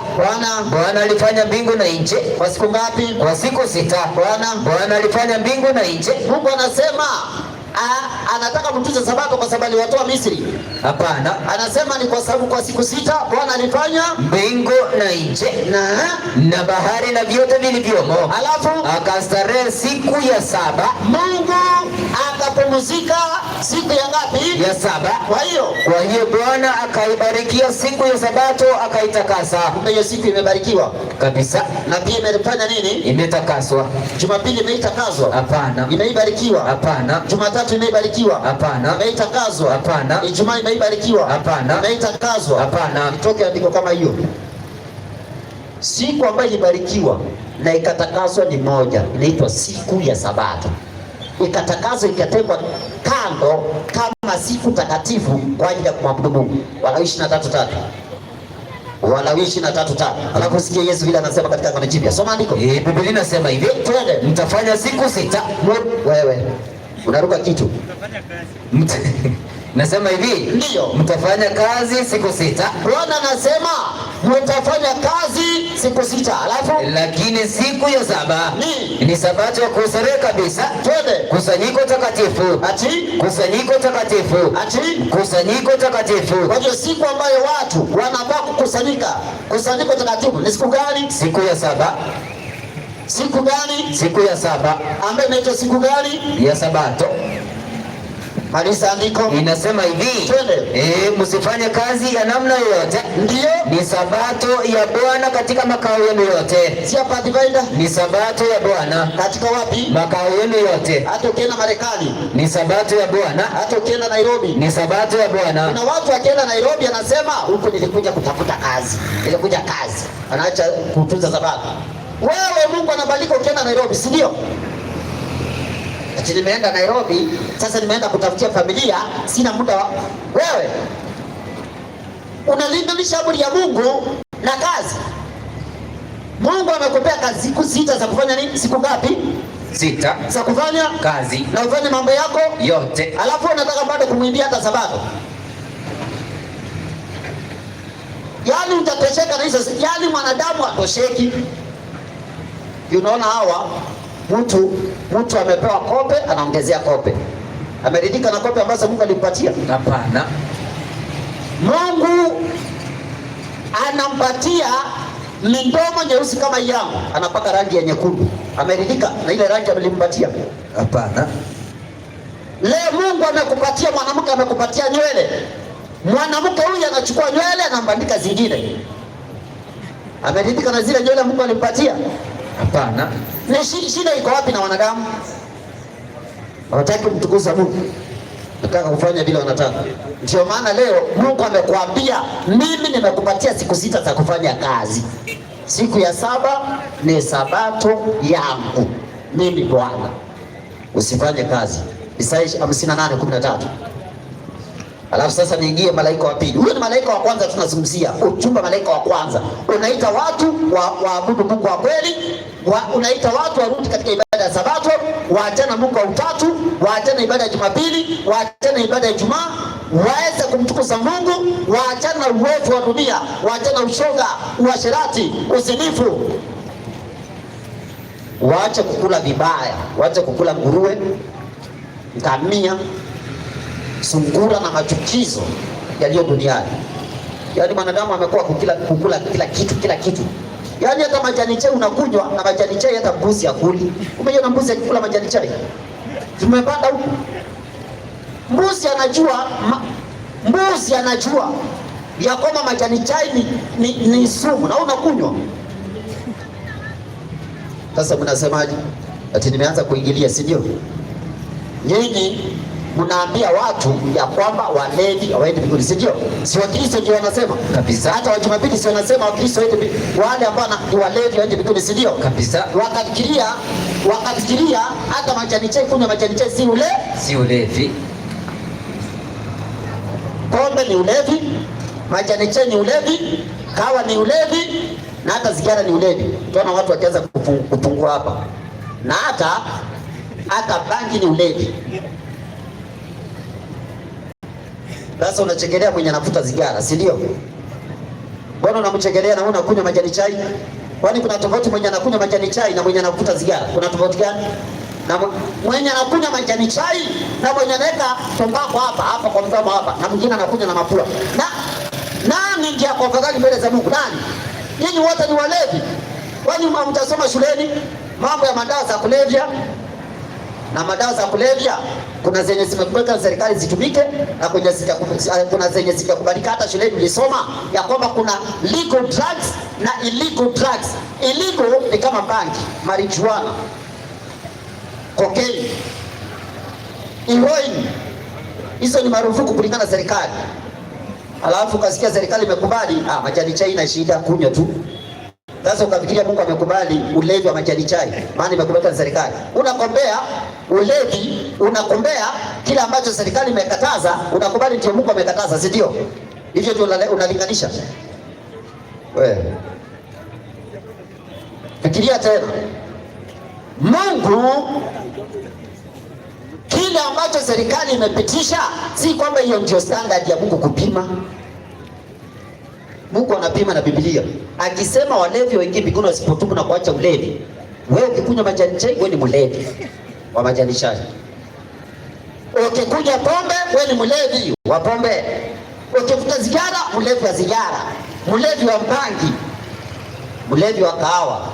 Bwana alifanya mbingu na nchi. Kwa siku ngapi? Kwa siku sita Bwana alifanya mbingu na nchi. Mungu anasema anataka mtuze sabato kwa sababu aliwatoa Misri. Hapana. Anasema ni kwa sababu kwa siku sita Bwana alifanya mbingu na nchi na bahari na vyote vilivyomo. Alafu akastarehe siku ya saba. Mungu akapumzika siku ya ngapi? Ya saba. Kwa hiyo Bwana akaibarikia siku ya sabato akaitakasa. Hiyo siku imebarikiwa kabisa. Na pia imefanya nini? Imetakaswa. Jumapili imeitakaswa? Hapana. Imeibarikiwa? Hapana. Jumatatu imebarikiwa? Hapana. Imeitakaswa? Hapana. Ijumaa imebarikiwa? Hapana. Imeitakaswa? Hapana. Itoke andiko kama hiyo. Siku ambayo ilibarikiwa na ikatakaswa ni moja, inaitwa siku ya sabato. Ikatakaswa ikatengwa kando kama siku takatifu kwa ajili ya kumwabudu Mungu. Walawi 23:3. Walawi 23:3. Alafu sikia Yesu vile anasema katika Agano Jipya. Soma andiko. Biblia inasema hivi, twende. Mtafanya siku sita. Wewe unaruka kitu. Nasema hivi, ndio mtafanya kazi siku sita. Bwana anasema mtafanya kazi siku sita. Alafu lakini siku ya saba ni sabato ya kustarehe kabisa. Twende. Kusanyiko takatifu. Ati? Kusanyiko takatifu. Ati? Kusanyiko takatifu. Kwa hiyo siku ambayo watu wanafaa kukusanyika, kusanyiko takatifu ni siku gani? Siku ya saba. Siku gani? Siku ya saba. Ambayo inaitwa siku gani? Ya sabato. Maliza andiko. Inasema hivi, msifanye kazi ya namna yoyote. Ndio. Ni sabato ya Bwana katika makao yenu yote. Si hapa Pathfinder? Ni sabato ya Bwana. Katika wapi? Makao yenu yote. Hata ukienda Marekani ni sabato ya Bwana. Hata ukienda Nairobi ni sabato ya Bwana. Kuna watu wakienda Nairobi anasema huko nilikuja kutafuta kazi. Nilikuja kazi. Anaacha kutunza sabato. Wewe Mungu anabariki ukienda Nairobi, si ndio? Ati nimeenda Nairobi, sasa nimeenda kutafutia familia, sina muda. Wewe unalinganisha amri ya Mungu na kazi. Mungu amekupea kazi siku sita za kufanya nini? Siku ngapi? Sita za kufanya kazi na ufanye mambo yako yote. Alafu unataka bado kumwimbia hata sabato. Yaani utatosheka na hizo, yaani mwanadamu atosheki. Unaona hawa mtu amepewa kope, anaongezea kope. Ameridhika na kope ambazo Mungu alimpatia? Hapana. Mungu anampatia mindomo nyeusi kama yangu, anapaka rangi ya nyekundu. Ameridhika na ile rangi alimpatia? Hapana. Leo Mungu amekupatia mwanamke, amekupatia nywele. Mwanamke huyu anachukua nywele anambandika zingine. Ameridhika na zile nywele Mungu alimpatia? Hapana. Na shida iko wapi na wanadamu? Hawataki kumtukuza Mungu. Nataka kufanya vile wanataka. Ndio maana leo Mungu amekuambia, mimi nimekupatia siku sita za kufanya kazi. Siku ya saba ni sabato yangu. Mimi Bwana. Usifanye kazi. Isaya 58:13. Alafu sasa niingie malaika wa pili. Huyo ni malaika wa kwanza tunazungumzia. Uchumba malaika wa kwanza. Unaita watu waabudu Mungu wa kweli, unaita watu warudi katika ibada ya Sabato, waachana Mungu wa utatu, waachana ibada ya Jumapili, waachana ibada ya Ijumaa, waweze kumtukuza Mungu waachane na uovu wa dunia, waachane na ushoga, uasherati, uzinifu. Waache kukula vibaya, waache kukula nguruwe, ngamia, sungura na machukizo yaliyo duniani. Yaani mwanadamu amekuwa kukula kila kitu. Yaani hata majani chai unakunywa na majani chai hata mbuzi akuli. Umeona mbuzi akikula majani chai? Tumepanda huko. Mbuzi anajua ya kwamba majani chai ni sumu na unakunywa. Sasa mnasemaje? Ati nimeanza kuingilia, si ndio? Nyinyi mnaambia watu ya kwamba walevi hawaendi mbinguni, si ndio? Si Wakristo ndio wanasema kabisa. Hata wa Jumapili si wanasema Wakristo waende, wale ambao ni walevi waende mbinguni, si ndio? Kabisa. Wakafikiria hata majani chai, kunywa majani chai si ulevi. Pombe ni ulevi, majani chai ni ulevi, kawa ni ulevi, na hata sigara ni ulevi. Tunaona watu wakianza kupungua hapa. Na hata bangi ni ulevi. Sasa unachekelea mwenye anavuta sigara, si ndio? Mbona unamchekelea na unakunywa majani chai? Kwani kuna tofauti mwenye anakunywa majani chai na mwenye anavuta sigara? Kuna tofauti gani? Na mwenye anakunywa majani chai na mwenye anaweka tombako hapa kwa mdomo hapa, na mwingine anakunywa na mapua. Nani ndiye kwa afadhali mbele za Mungu? Nani? Nyinyi wote ni walevi. Kwani mtasoma shuleni mambo ya madawa za kulevya? Na madawa za kulevya kuna zenye zimekubalika serikali zitumike na kuna zenye zikakubalika. Hata shuleni nilisoma ya kwamba kuna legal drugs na illegal drugs. Illegal ni kama bangi, marijuana, cocaine, heroin. Hizo ni marufuku kulingana na serikali. Alafu kasikia serikali imekubali, majani chai ina shida, kunywa tu. Sasa ukafikiria Mungu amekubali ulevi wa majani chai, maana imekubalika na serikali. Unakombea ulevi, unakombea kila ambacho serikali imekataza, unakubali ndio Mungu amekataza, si ndio? Hivyo ndio unalinganisha. Wewe fikiria tena. Mungu, kile ambacho serikali imepitisha, si kwamba hiyo ndio standard ya Mungu kupima. Mungu anapima na Biblia. Akisema walevi waingie mbinguni wasipotubu na kuacha ulevi, wewe ukikunywa majani chai wewe ni mlevi wa majani chai. Ukikunywa pombe wewe ni mlevi wa pombe. Ukivuta sigara, mlevi wa sigara, mlevi wa bangi, mlevi wa kahawa.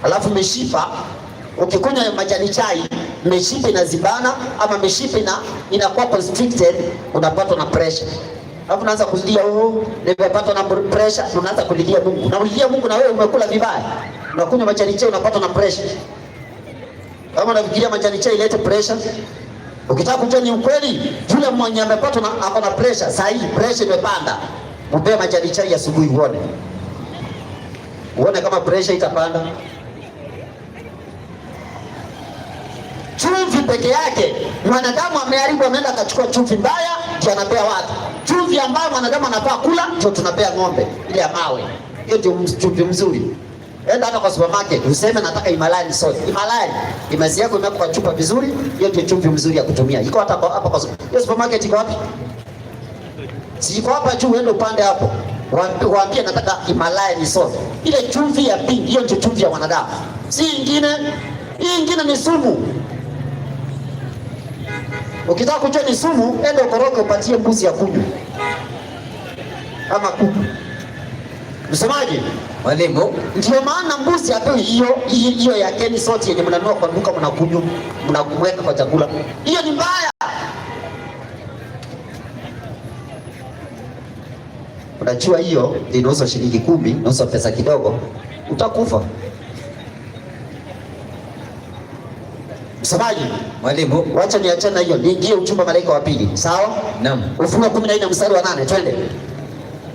Alafu mishipa, ukikunywa majani chai, mishipa inazibana ama mishipa inakuwa constricted, unapatwa na pressure. Alafu unaanza kulia, nimepatwa na pressure, unaanza kulilia Mungu. Unaulilia Mungu na wewe umekula vibaya. Unakunywa majani chai unapatwa na pressure. Kama unafikiria majani chai ilete pressure, ukitaka kujua ni ukweli, yule mwenye amepatwa na ako na pressure, saa hii pressure imepanda. Mpe majani chai asubuhi uone kama pressure itapanda. Chumvi peke yake, mwanadamu ameharibu, ameenda akachukua chumvi mbaya ndio anapea watu. Chumvi ambayo mwanadamu anafaa kula ndio tunapea ng'ombe, ile ya mawe. Hiyo ndio chumvi mzuri. Enda hata kwa supermarket useme nataka Himalayan salt. Himalayan imezi yako imewekwa kwa chupa vizuri, hiyo ndio chumvi mzuri ya kutumia. Iko hata hapa kwa hiyo supermarket iko wapi? Si iko hapa juu, uende upande hapo. Waambie nataka Himalayan salt. Ile chumvi ya pink, hiyo ndio chumvi ya wanadamu. Si ingine. Hii ingine ni sumu. Ukitaka kujua ni sumu, enda ukoroge upatie mbuzi ya kunywa. Ama kuku. Msemaji? Mwalimu, ndio maana mbuzi hapo hiyo ya Keni salt yenye mnanunua kwa duka mnakunywa, mnamweka kwa chakula. Hiyo ni mbaya. Unajua hiyo inauzwa shilingi 10, inauzwa pesa kidogo, utakufa. Msemaji? Mwalimu, wacha niachane hiyo. Niingie ujumbe malaika wa pili. Sawa? Naam. Ufunuo 14 mstari wa 8, twende.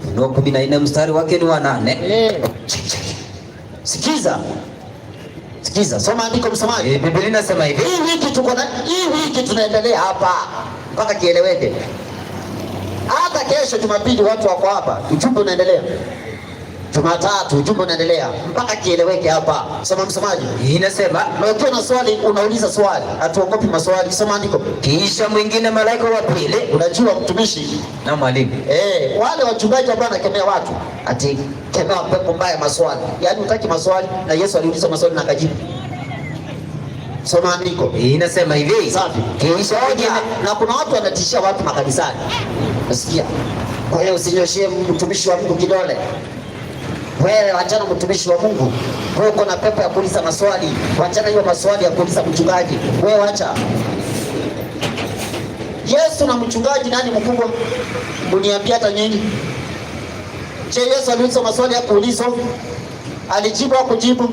Ufunuo 14 mstari wake ni wa 8. Sikiza, soma andiko msemaji. Biblia inasema hivi. Hii wiki tunaendelea hapa mpaka kieleweke. Hata kesho Jumapili watu wako hapa. Ujumbe unaendelea. Jumatatu ujumbe unaendelea mpaka kieleweke hapa. Soma msomaji. Inasema, na ukiwa na swali unauliza swali, hatuogopi maswali. Soma andiko. Kisha mwingine malaika wa pili. Unajua mtumishi na mwalimu, wale wachungaji ambao wanakemea watu ati kemea pepo mbaya maswali, yaani utaki maswali, na Yesu aliuliza maswali na akajibu. Soma andiko. Inasema hivi. Safi. Kisha na kuna watu wanatishia watu makanisani. Nasikia. Kwa hiyo usinyoshie mtumishi wa Mungu kidole. Wewe wachana mtumishi wa Mungu. Wewe uko na pepo ya kuuliza maswali. Wachana hiyo maswali ya kuuliza mchungaji. Wewe wacha. Yesu na mchungaji nani mkubwa? Mniambia hata nyinyi. Je, Yesu aliuliza maswali ya kuulizwa? Alijibu au kujibu?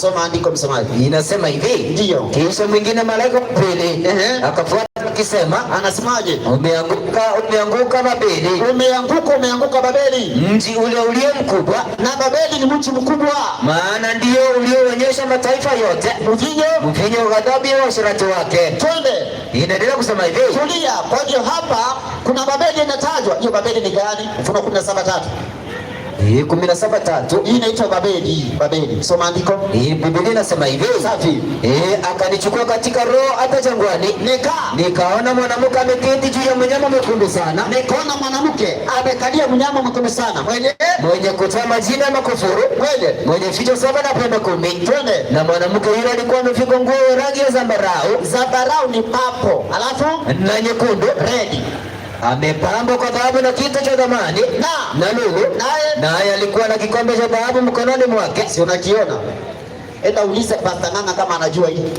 Soma andiko msomaji. Inasema hivi. Ndio. Kisha mwingine malaika wa pili akafuata akisema, anasemaje? Umeanguka Babeli. Umeanguka Babeli. Mji ule ulio mkubwa. Na Babeli ni mji mkubwa. Maana ndio ulioonyesha mataifa yote mvinyo ghadhabu ya uasherati wake. Twende. Inaendelea kusema hivi. Tulia. Kwa hiyo hapa kuna Babeli inatajwa. Hiyo Babeli ni gani? Ufunuo 17:3. 17:3. Hii inaitwa Babeli. Soma andiko. Biblia inasema hivi. Safi. Akanichukua katika roho hata jangwani. Nikaona mwanamke ameketi juu ya mnyama mwekundu sana. Nikaona mwanamke amekalia mnyama mwekundu sana. Mwenye kutoa majina ya makufuru. Mwenye ficho 7 na pembe 10. Twende. Na mwanamke yule alikuwa amevikwa nguo ya rangi ya zambarau. Zambarau ni papo. Alafu na nyekundu, red. Amepambwa kwa dhahabu na kito cha thamani na lulu. Naye alikuwa na kikombe cha dhahabu mkononi mwake. Si unakiona? Enda ulize Pastor Ng'ang'a kama anajua hii.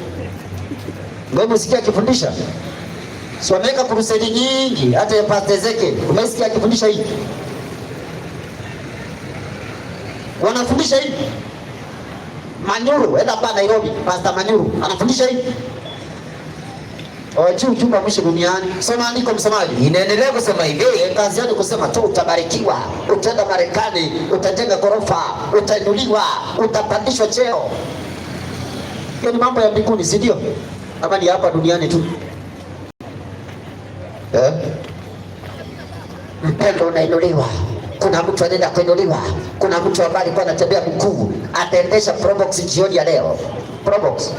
Wewe usikia akifundisha? Si wameka kurusedi nyingi, hata ya Pastor Ezekiel. Umesikia akifundisha hii? Wanafundisha hii? Manyuru, enda hapa Nairobi, Pastor Manyuru anafundisha hii. Ujumbe wa mwisho duniani. Soma andiko msomaji. Inaendelea kusema hivi. Kazi yako kusema tu utabarikiwa, utaenda Marekani, utajenga ghorofa, utainuliwa, utapandishwa cheo. Hiyo ni mambo ya mbinguni, si ndio? Ama ni hapa duniani tu? Mpendo unainuliwa. Kuna mtu anaenda kuinuliwa. Kuna mtu ambaye alikuwa anatembea mkuu, ataendesha Probox jioni ya leo. Probox.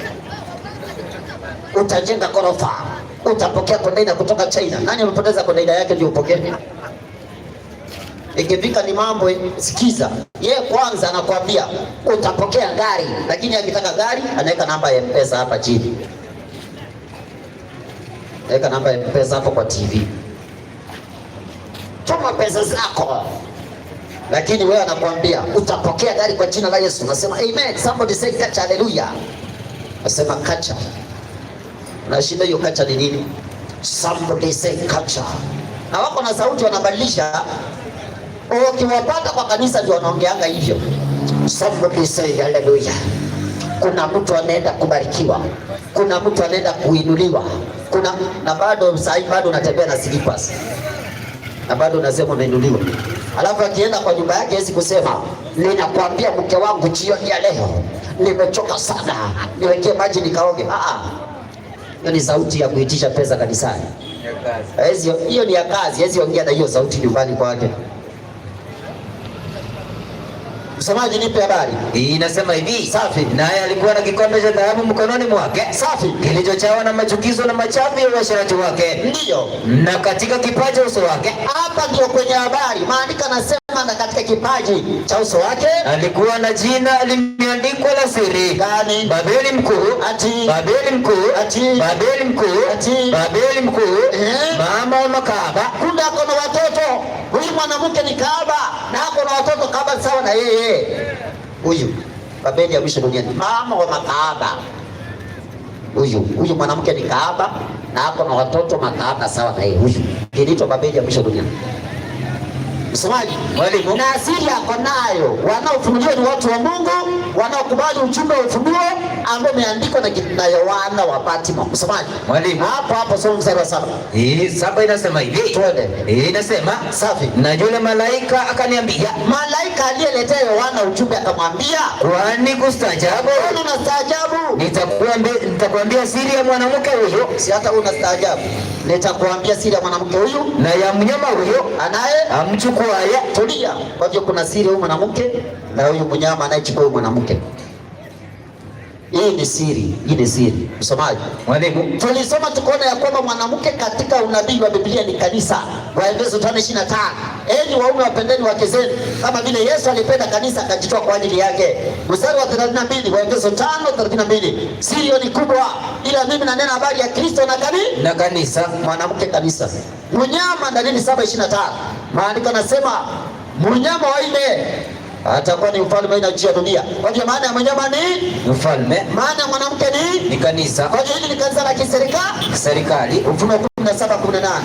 Utajenga ghorofa, utapokea kondaina kutoka China. Nani amepoteza kondaina yake ndio upokee? Ikifika ni mambo, sikiza. Yeye kwanza anakuambia utapokea gari, lakini akitaka gari anaweka namba ya M-Pesa hapa chini. Weka namba ya M-Pesa hapo kwa TV. Tuma pesa zako. Lakini wewe anakuambia utapokea gari kwa jina la Yesu. Nasema amen. Somebody say kacha, hallelujah. Nasema kacha. Na shida hiyo kacha ni nini? Somebody say kacha. Na wako na sauti wanabadilisha. Ukiwapata kwa kanisa ndio wanaongeanga hivyo. Somebody say hallelujah. Kuna mtu anaenda kubarikiwa. Kuna mtu anaenda kuinuliwa. Na bado bado unatembea na slippers. Na bado unasema umeinuliwa. Alafu akienda kwa nyumba yake hawezi kusema, ninakwambia mke wangu jioni ya leo nimechoka sana, niwekee maji nikaoge. Hiyo ni sauti ya kuitisha pesa kanisani. Hiyo ni ya kazi, hawezi ongea na hiyo sauti nyumbani kwake. Msemaji, nipe habari. Inasema hivi. Safi. Naye alikuwa na kikombe cha dhahabu mkononi mwake. Safi. Kilichojawa na machukizo na machafu ya uasherati wake. Ndio. Na katika kipaji cha uso wake. Hapa ndio kwenye habari. Maandiko nasema na katika kipaji cha uso wake alikuwa na jina limeandikwa la siri. Gani? Babeli mkuu. Ati. Babeli mkuu. Ati. Babeli mkuu. Ati. Babeli mkuu. Mama wa makahaba. Kumbe ako na watoto. Huyu mwanamke ni kahaba na ako na watoto kahaba sawa na yeye. Huyu Babeli ya mwisho duniani, mama wa makahaba. Huyu mwanamke ni kahaba na ako na watoto makahaba sawa na yeye. Huyu inaitwa Babeli ya mwisho duniani. Msomaji, mwalimu, na asili yako nayo. Wanaofunuliwa ni watu wa Mungu, wanaokubali ujumbe wa ufunuo ambao umeandikwa na Yohana wa Patmo. Msomaji, mwalimu, hapo soma mstari wa 7. 7 inasema hivi. Twende. Inasema safi. Na yule malaika akaniambia, malaika aliyeletea Yohana ujumbe akamwambia, kwani kustaajabu? Kwani unastaajabu? Nitakwambia siri ya mwanamke huyo. Si hata unastaajabu. Nitakwambia siri ya mwanamke huyu na ya mnyama huyo anaye amchukua kwaye. Tulia. Kwa hivyo kuna siri huyu mwanamke na huyu mnyama anayechukua huyu mwanamke. Hii ni siri, hii ni siri. Msomaji, mwalimu, tulisoma tukaona ya kwamba mwanamke katika unabii wa Biblia ni kanisa. Waefeso 5:25. Enyi waume wapendeni wake zenu kama vile Yesu alipenda kanisa akajitoa kwa ajili yake. Mstari wa 32 Waefeso 5:32. Siri ni kubwa, ila mimi nanena habari ya Kristo na kanisa. Mwanamke kanisa. Mnyama Danieli 7:25. Maandiko yanasema mnyama wa ile atakuwa ni mfalme na juu ya dunia. Kwa hivyo maana ya mnyama ni mfalme, maana ya mwanamke ni kanisa. Kwa hivyo hili ni kanisa la kiserikali. Ufunuo 17:18.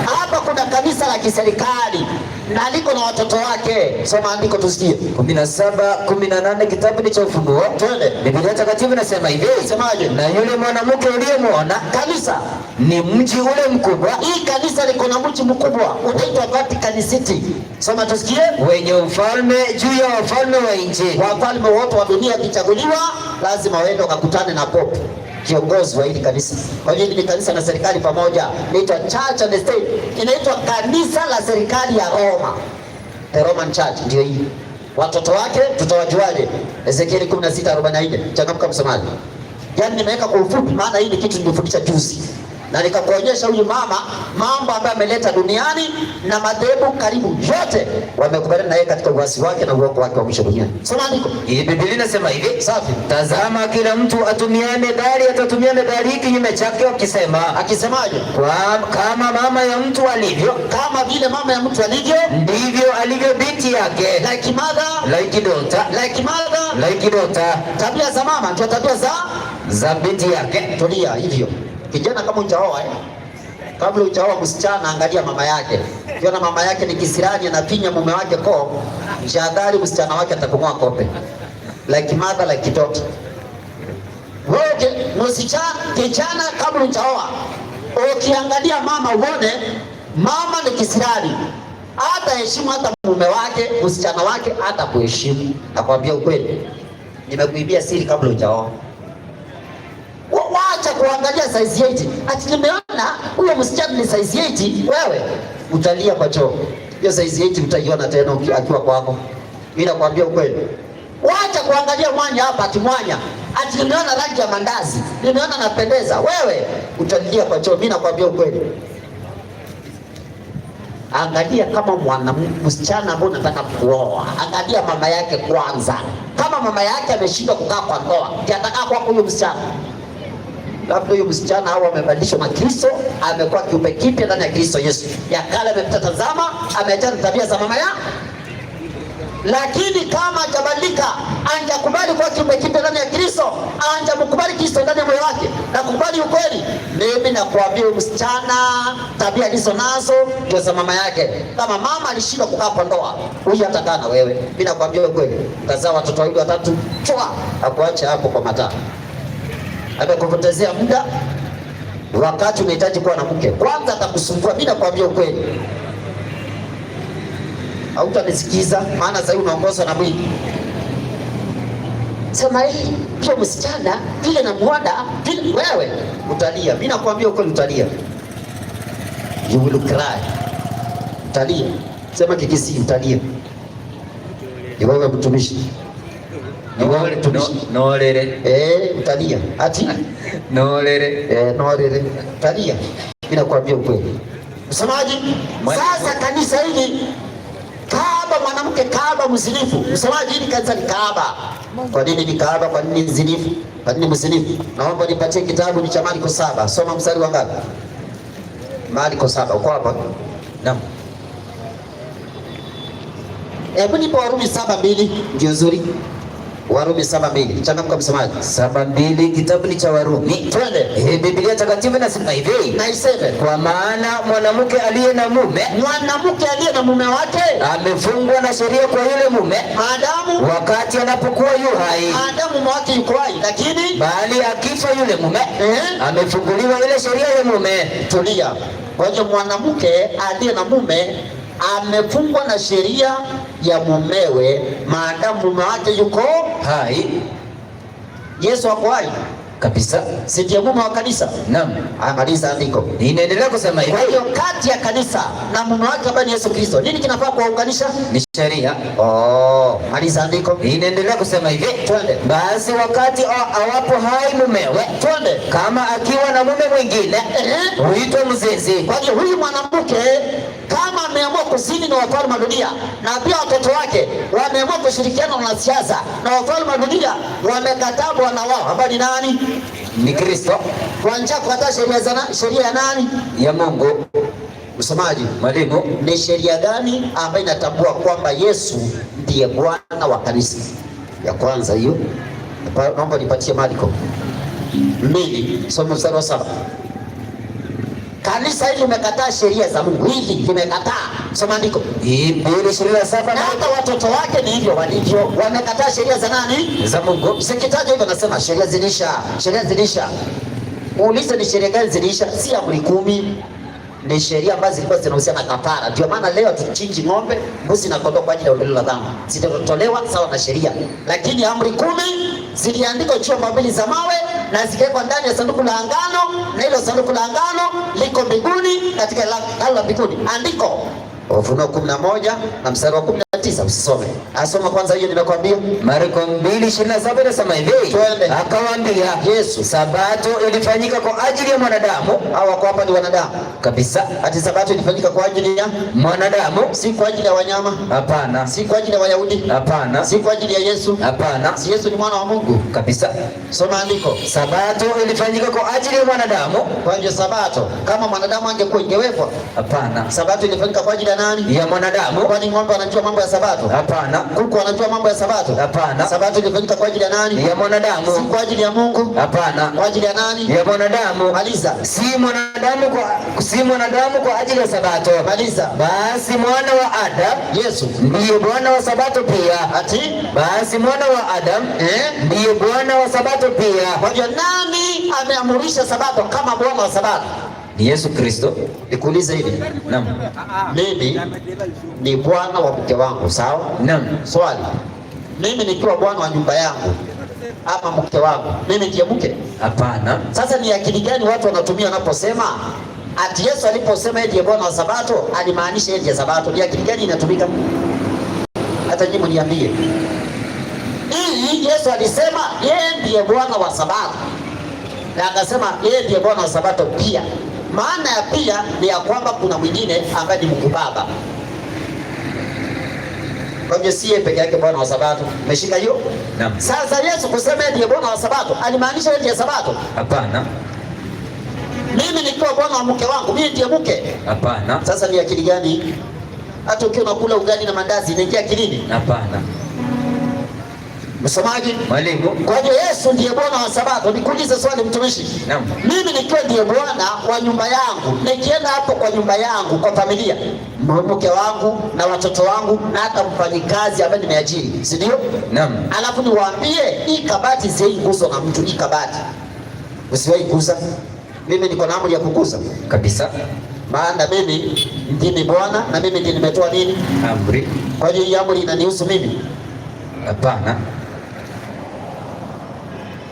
Hapa kuna kanisa la kiserikali na liko na watoto wake. Soma andiko tusikie. 17:18 kitabu ni cha Ufunuo. Twende. Biblia takatifu inasema hivi. Semaje? Na yule mwanamke uliyemwona kanisa ni mji ule mkubwa. Hii kanisa liko na mji mkubwa unaitwa Vatican City. Soma tusikie. Wenye ufalme juu ya wafalme wa nchi. Wafalme wote wa dunia wakichaguliwa lazima waende wakakutane na pope, kiongozi wa hili kanisa. Kwa hiyo hili ni kanisa na serikali pamoja. Inaitwa Church and State. Inaitwa kanisa la serikali ya Roma. The Roman Church ndio hii. Watoto wake tutawajuaje? Ezekiel 16:44. Changamka msomaji. Yaani nimeweka kwa ufupi maana hii ni kitu nilifundisha juzi. Na nikakuonyesha huyu mama mambo ambayo ameleta duniani na madhehebu karibu yote wamekubaliana na yeye katika uasi wake na uongo wake wa mwisho duniani. Soma andiko. Hii Biblia inasema hivi. Safi. Tazama kila mtu atumia medali atatumia medali hiki kinyume chake akisemaje? Kama mama ya mtu alivyo, kama vile mama ya mtu alivyo ndivyo alivyo binti yake. Like mother, like daughter. Like mother, like daughter. Tabia za mama ndio tabia za binti yake. Tulia hivyo. Kijana kama hujaoa kabla hujaoa msichana angalia mama yake. Ukiona mama yake ni kisirani anapinya mume wake koo, jihadhari msichana wake atakumwa kope. Like mother, like daughter. Wewe msichana kijana kabla hujaoa ukiangalia mama uone mama ni kisirani. Hata heshimu hata mume wake, msichana wake hata kuheshimu. Nakwambia ukweli. Nimekuibia siri kabla hujaoa. Wacha kuangalia size 8. Ati nimeona huyo msichana ni size 8, wewe utalia kwa choo. Hiyo size 8 utaiona tena akiwa kwako. Mimi nakwambia ukweli. Wacha kuangalia mwanya hapa ati mwanya. Ati nimeona rangi ya mandazi, nimeona napendeza. Wewe utalia kwa choo. Mimi nakwambia ukweli. Angalia kama msichana ambaye unataka kuoa, angalia mama yake kwanza. Kama mama yake ameshindwa kukaa kwa ndoa, atakaa kwa huyo msichana. Labda huyo msichana au amebadilishwa na Kristo, amekuwa kiumbe kipya ndani ya Kristo Yesu. Ya kale amepita, tazama, ameacha tabia za mama yake. Lakini kama hajabadilika, anjakubali kuwa kiumbe kipya ndani ya Kristo, anjamkubali Kristo ndani ya moyo wake na kukubali ukweli, mimi nakuambia msichana tabia hizo nazo ndio za mama yake. Kama mama alishindwa kukaa kwa ndoa, huyu atakaa na wewe. Mimi nakuambia ukweli, utazaa watoto wawili watatu, chwa akuache hapo kwa mataa. Amekupotezea muda wakati unahitaji kuwa na mke. Kwanza atakusumbua. Mimi nakwambia ukweli. Hautanisikiza maana sasa unaongozwa na mwili. Sema hii pia msichana vile na muada vile wewe utalia. Mimi nakwambia ukweli utalia. You will cry. Utalia. Sema kikisi utalia. Ni wewe mtumishi. Norere. Utalia. Ati? Norere. Norere. Utalia. Mimi nakwambia ukweli. Msemaji? Sasa kanisa hili Kaaba, mwanamke Kaaba mzinifu. Msemaji, hili kanisa ni Kaaba. Kwa nini ni Kaaba? Kwa nini mzinifu? Kwa nini mzinifu? Naomba nipatie kitabu ni cha Marko 7. Soma mstari wa ngapi? Marko 7. Uko hapa? Naam. Hebu nipo Warumi 7:2 ndio nzuri. Warumi 7:2. Changamka msomaji. 7:2 kitabu ni cha Warumi. Twende. Biblia takatifu inasema hivi. Na iseme, kwa maana mwanamke aliye na mume wake amefungwa na sheria kwa yule mume Adamu wakati anapokuwa yu hai. Adamu mume wake yuko hai, lakini bali akifa yule mume amefunguliwa ile sheria ya mume. Tulia. Kwa hiyo mwanamke aliye na mume amefungwa na sheria ya mumewe maadamu mume wake yuko hai. Yesu ako hai. kabisa, si ndiye mume wa kanisa? Naam. Amaliza andiko. Inaendelea kusema hivi. Kwa hiyo kati ya kanisa na mume wake ambaye ni Yesu Kristo, nini kinafaa kuwaunganisha? Ni sheria. Maliza andiko. Inaendelea kusema hivi. Twende. Basi wakati awapo hai mumewe, twende, kama akiwa na mume mwingine, huitwa mzinzi. Kwa hiyo huyu mwanamke kama ameamua kuzini na wafalme wa dunia, na pia watoto wake wameamua kushirikiana na siasa na wafalme wa dunia, wamekataa bwana wao ambao ni nani? Ni Kristo. Kwa njia kukataa sheria ya nani? Ya Mungu. Msomaji, mwalimu, ni sheria gani ambayo inatambua kwamba Yesu ndiye Bwana wa kanisa? Ya kwanza hiyo. Naomba nipatie Marko 2 somo mstari wa 7. Kanisa hili limekataa sheria za Mungu, hili limekataa. Soma andiko. Hii 2:27. Na hata watoto wake ni hivyo walivyo, wamekataa sheria za nani? Za Mungu. Sikitaje hivyo, nasema sheria zilisha, sheria zilisha. Uulize ni sheria gani zilisha? Si amri 10. Ni sheria ambazo zilikuwa zinahusiana na kafara. Ndio maana leo tuchinji ng'ombe, mbuzi na kondoo kwa ajili ya ondoleo la dhambi. Zitatolewa sawa na sheria. Lakini amri 10 ziliandikwa juu ya mabili za mawe na zikawekwa ndani ya sanduku la agano, na hilo sanduku la agano liko mbinguni katika hekalu la mbinguni. Andiko Ufunuo 11 na mstari wa 19, usisome. Asoma kwanza hiyo nimekwambia. Marko 2:27 inasema hivi. Akawaambia Yesu, Sabato ilifanyika kwa ajili ya mwanadamu. Hawa kwa hapa ni wanadamu kabisa. Ati Sabato ilifanyika kwa ajili ya mwanadamu, si kwa ajili ya wanyama. Hapana. Si kwa ajili ya Wayahudi. Hapana. Si kwa ajili ya Yesu. Hapana. Si Yesu ni mwana wa Mungu kabisa. Soma andiko. Sabato ilifanyika kwa ajili ya mwanadamu. Kwa hiyo Sabato kama mwanadamu angekuwa ingewekwa? Hapana. Sabato ilifanyika kwa ajili ya nani? Ya mwanadamu. Kwani ng'ombe anajua mambo ya Sabato? Hapana. Kuku anajua mambo ya Sabato? Hapana. Sabato ilifanyika kwa ajili ya nani? Ya mwanadamu. Si kwa ajili ya Mungu? Hapana. Kwa ajili ya nani? Ya mwanadamu. Maliza. Si mwanadamu kwa ajili ya Sabato. Maliza. Basi mwana wa Adam, Yesu, ndiye Bwana wa Sabato pia. Ati basi mwana wa Adam ndiye Bwana wa Sabato pia. Kwa hiyo nani ameamurisha Sabato kama Bwana wa Sabato? Ni Yesu Kristo. Nikuulize hivi. Naam. Mimi ni bwana wa mke wangu, sawa? Naam. Swali. Mimi nikiwa bwana wa nyumba yangu ama mke wangu, mimi ndiye mke? Hapana. Sasa ni akili gani watu wanatumia wanaposema ati Yesu aliposema yeye ndiye Bwana wa Sabato alimaanisha yeye ndiye Sabato? Ni akili gani inatumika? Hata nyinyi mniambie. Hii Yesu alisema yeye ndiye Bwana wa Sabato. Na akasema yeye ndiye Bwana wa Sabato pia. Maana ya pia ni ya kwamba kuna mwingine ambaye ni mkubaba. Kwa hiyo si yeye peke yake Bwana wa Sabato. Umeshika hiyo? Naam. Sasa Yesu kusema yeye ndiye Bwana wa Sabato alimaanisha yeye ndiye Sabato? Hapana. Mimi nikiwa bwana wa mke wangu, mimi ndiye mke? Hapana. Sasa ni akili gani? Hata ukiwa unakula ugali na mandazi inaingia akilini? Hapana. Msomaji, mwalimu. Kwa hiyo Yesu ndiye Bwana wa Sabato. Nikuulize swali mtumishi. Naam. Mimi nikiwa ndiye bwana wa nyumba yangu, nikienda hapo kwa nyumba yangu, kwa familia, mke wangu na watoto wangu na hata mfanyikazi ambaye nimeajiri, si ndio? Naam. Alafu niwaambie hii kabati isiiguswe na mtu, hii kabati usiwahi gusa. Mimi niko na amri ya kugusa kabisa. Maana mimi ndimi Bwana na mimi ndiye nimetoa nini? Amri. Kwa hiyo hii amri inanihusu mimi? Hapana.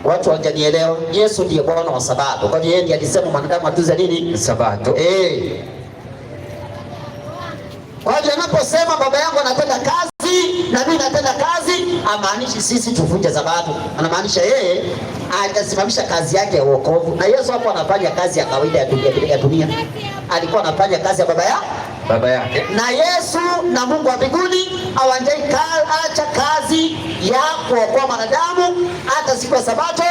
Watu wangenielewa. Yesu ndiye Bwana wa Sabato. Kwa hiyo yeye ndiye alisema mwanadamu atuze nini? Sabato. Kwa hiyo anaposema baba yangu anatenda kazi na mimi natenda kazi, amaanishi sisi tuvunje Sabato. Anamaanisha yeye atasimamisha kazi yake ya wokovu. Na Yesu hapo anafanya kazi ya kawaida ya dunia. Alikuwa anafanya kazi ya baba yake. Na Yesu na Mungu wa mbinguni hawajai acha kazi ya kuokoa wanadamu. Hata siku ya Sabato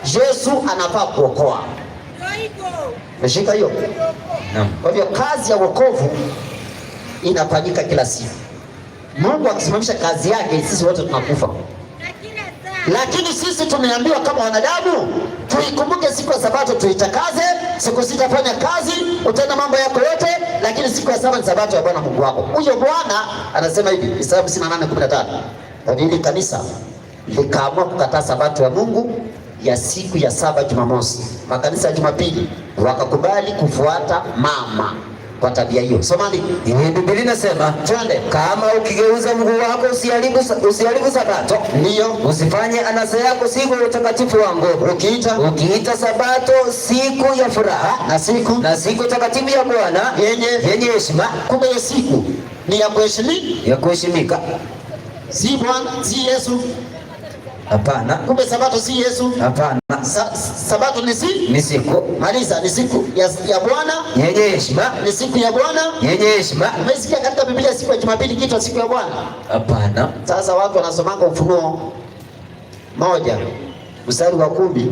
Yesu anafaa kuokoa. Umeshika hiyo? Naam. Kwa hivyo kazi ya wokovu inafanyika kila siku. Mungu akisimamisha kazi yake, sisi wote tunakufa. Lakini sisi tumeambiwa kama wanadamu tuikumbuke siku ya Sabato, tuitakaze. Siku sita fanya kazi, utenda mambo yako yote, lakini siku ya saba ni Sabato ya Bwana Mungu wako. Huyo Bwana anasema hivi, Isaya 58:15. Kwa hili kanisa likaamua kukataa Sabato ya Mungu ya siku ya saba Jumamosi. Makanisa ya Jumapili wakakubali kufuata mama kwa tabia hiyo. Somali. Biblia inasema twende, kama ukigeuza mguu wako usiharibu sabato, ndio usifanye anasa yako siku ya utakatifu wangu, ukiita sabato siku ya furaha na siku takatifu ya Bwana yenye heshima. Kumbe hiyo siku ni ya kuheshimika. Si Bwana, si Yesu. Hapana. Kumbe sabato si Yesu. Hapana. Sabato ni siku. Maliza, ni siku ya Bwana yenye heshima. Ni siku ya Bwana yenye heshima. Umesikia katika Biblia siku ya Jumapili kiitwa siku ya Bwana? Hapana. Sasa watu wanasomanga Ufunuo 1:10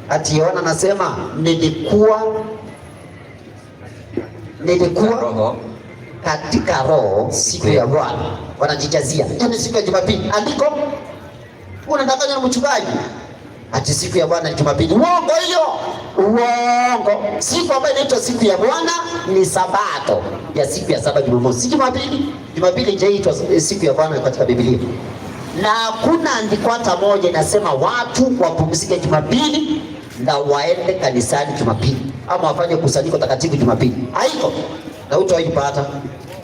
ati Yohana anasema nilikuwa katika roho siku ya Bwana. Wanajijazia ni siku ya Jumapili. Andiko unadanganya na mchungaji ati siku ya Bwana ni Jumapili. Uongo hiyo, uongo. Siku ambayo inaitwa siku ya Bwana ni sabato ya siku ya saba, Jumamosi, si Jumapili. Jumapili haijaitwa siku ya Bwana katika Biblia, na hakuna andiko hata moja inasema watu wapumzike Jumapili na waende kanisani Jumapili ama wafanye kusanyiko takatifu Jumapili. Haiko na utaipata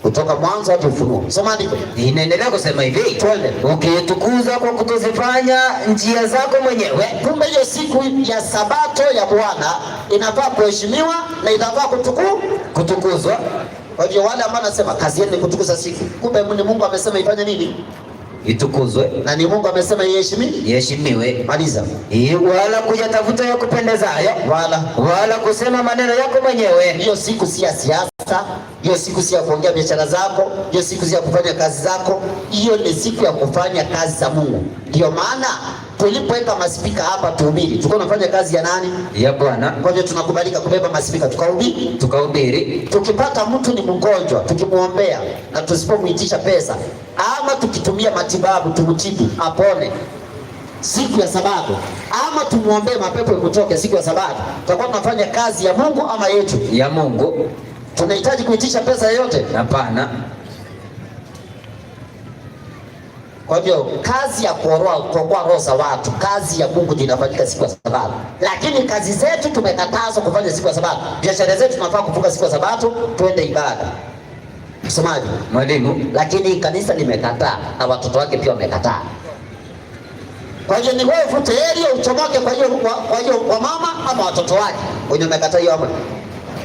kutoka Mwanzo hadi Ufunuo. Soma andiko. Inaendelea kusema hivi, twende, ukitukuza kwa kutozifanya njia zako mwenyewe. Kumbe hiyo siku ya sabato ya Bwana inafaa kuheshimiwa na inafaa kutukuzwa. Kwa hiyo wale ambao nasema kazi yenu ni kutukuza siku, kumbe ni Mungu amesema ifanye nini? Itukuzwe. Na ni Mungu amesema iheshimiwe. Maliza. Wala kujitafuta ya kupendezayo, wala kusema maneno yako mwenyewe. Hiyo siku si ya siasa, hiyo siku si ya kuongea biashara zako, hiyo siku si ya kufanya kazi zako, hiyo ni siku ya kufanya kazi za Mungu. Ndio maana tulipoweka maspika hapa tuhubiri, tulikuwa tunafanya kazi ya nani? Ya Bwana. Kwa hiyo tunakubalika kubeba maspika tukahubiri. Tukipata mtu ni mgonjwa, tukimuombea na tusipomuitisha pesa ama tukitumia matibabu tumtibu apone siku ya Sabato, ama tumuombee mapepo kutoke siku ya Sabato, tutakuwa tunafanya kazi ya Mungu ama yetu? Ya Mungu. Tunahitaji kuitisha pesa yoyote? Hapana. Kwa hivyo kazi ya kuokoa roho za watu, kazi ya Mungu ndio inafanyika siku ya Sabato. Lakini kazi zetu tumekatazwa kufanya siku ya Sabato. Biashara zetu tunafaa kufunga siku ya Sabato, twende ibada. Msomaji, mwalimu, lakini kanisa limekataa na watoto wake pia wamekataa. Kwa hiyo ni wewe vute heri uchomoke kwa hiyo kwa mama ama watoto wake wenye wamekataa hiyo amri.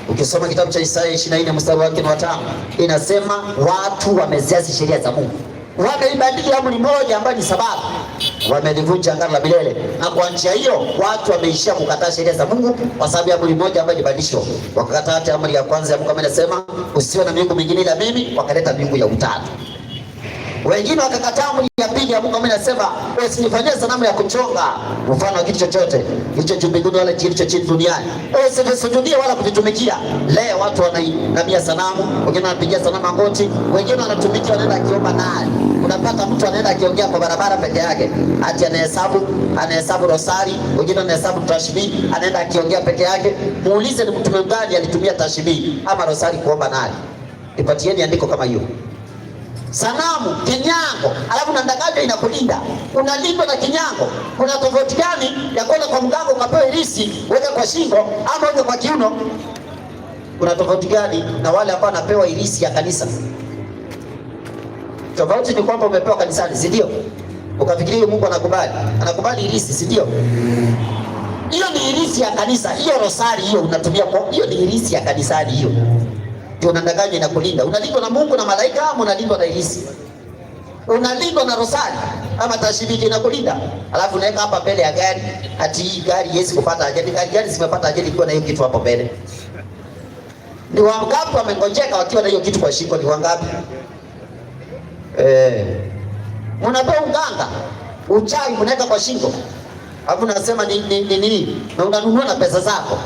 Ukisoma kitabu cha Isaya 24 mstari wake wa 5 inasema watu wameziasi sheria za Mungu. Wameibadili amri moja ambayo ni Sabato, wamelivunja agano la milele, na kwa njia hiyo watu wameishia kukataa sheria za Mungu kwa sababu ya amri moja ambayo ilibadilishwa. Wakakataa hata amri ya kwanza ya Mungu ambayo inasema usiwe na miungu mingine ila mimi, wakaleta miungu ya utatu. Wengine wakakataa amri ya pili ya Mungu ambayo inasema usinifanyie sanamu ya kuchonga mfano wa kitu chochote kilicho juu mbinguni wala kilicho chini duniani, usinisujudie wala kunitumikia. Leo watu wanainamia sanamu, wengine wanapigia sanamu magoti, wengine wanatumikia, wanaenda akiomba naye. Unapata mtu anaenda akiongea kwa barabara peke yake, ati anahesabu rosari, wengine anahesabu tashbihi, anaenda akiongea peke yake. Muulize ni mtume gani alitumia tashbihi ama rosari kuomba naye? Nipatieni andiko kama hiyo. Sanamu, kinyango, alafu unadanganya inakulinda. Unalindwa na kinyango. Kuna tofauti gani ya kwenda kwa mganga ukapewa irisi weka kwa shingo ama weka kwa kiuno? Kuna tofauti gani na wale ambao wanapewa irisi ya kanisa? Tofauti ni kwamba umepewa kanisani, si ndio? Ukafikiria Mungu anakubali irisi, si ndio? Hiyo ni irisi ya kanisa. Hiyo rosari hiyo unatumia kwa hiyo ni irisi ya kanisani hiyo. Ndio unadanganya inakulinda. Unalindwa na Mungu na malaika ama unalindwa na irisi? Unalindwa na rosari ama tashibiki inakulinda. Alafu unaweka hapa mbele ya gari ati hii gari haiwezi kupata ajali. Gari zimepata ajali ikiwa na hiyo kitu hapo mbele. Ni wangapi wamengojeka wakiwa na hiyo kitu kwa shingo? Ni wangapi? Unapewa uganga, uchawi unaweka kwa shingo. Alafu unasema ni nini? Na unanunua na pesa zako.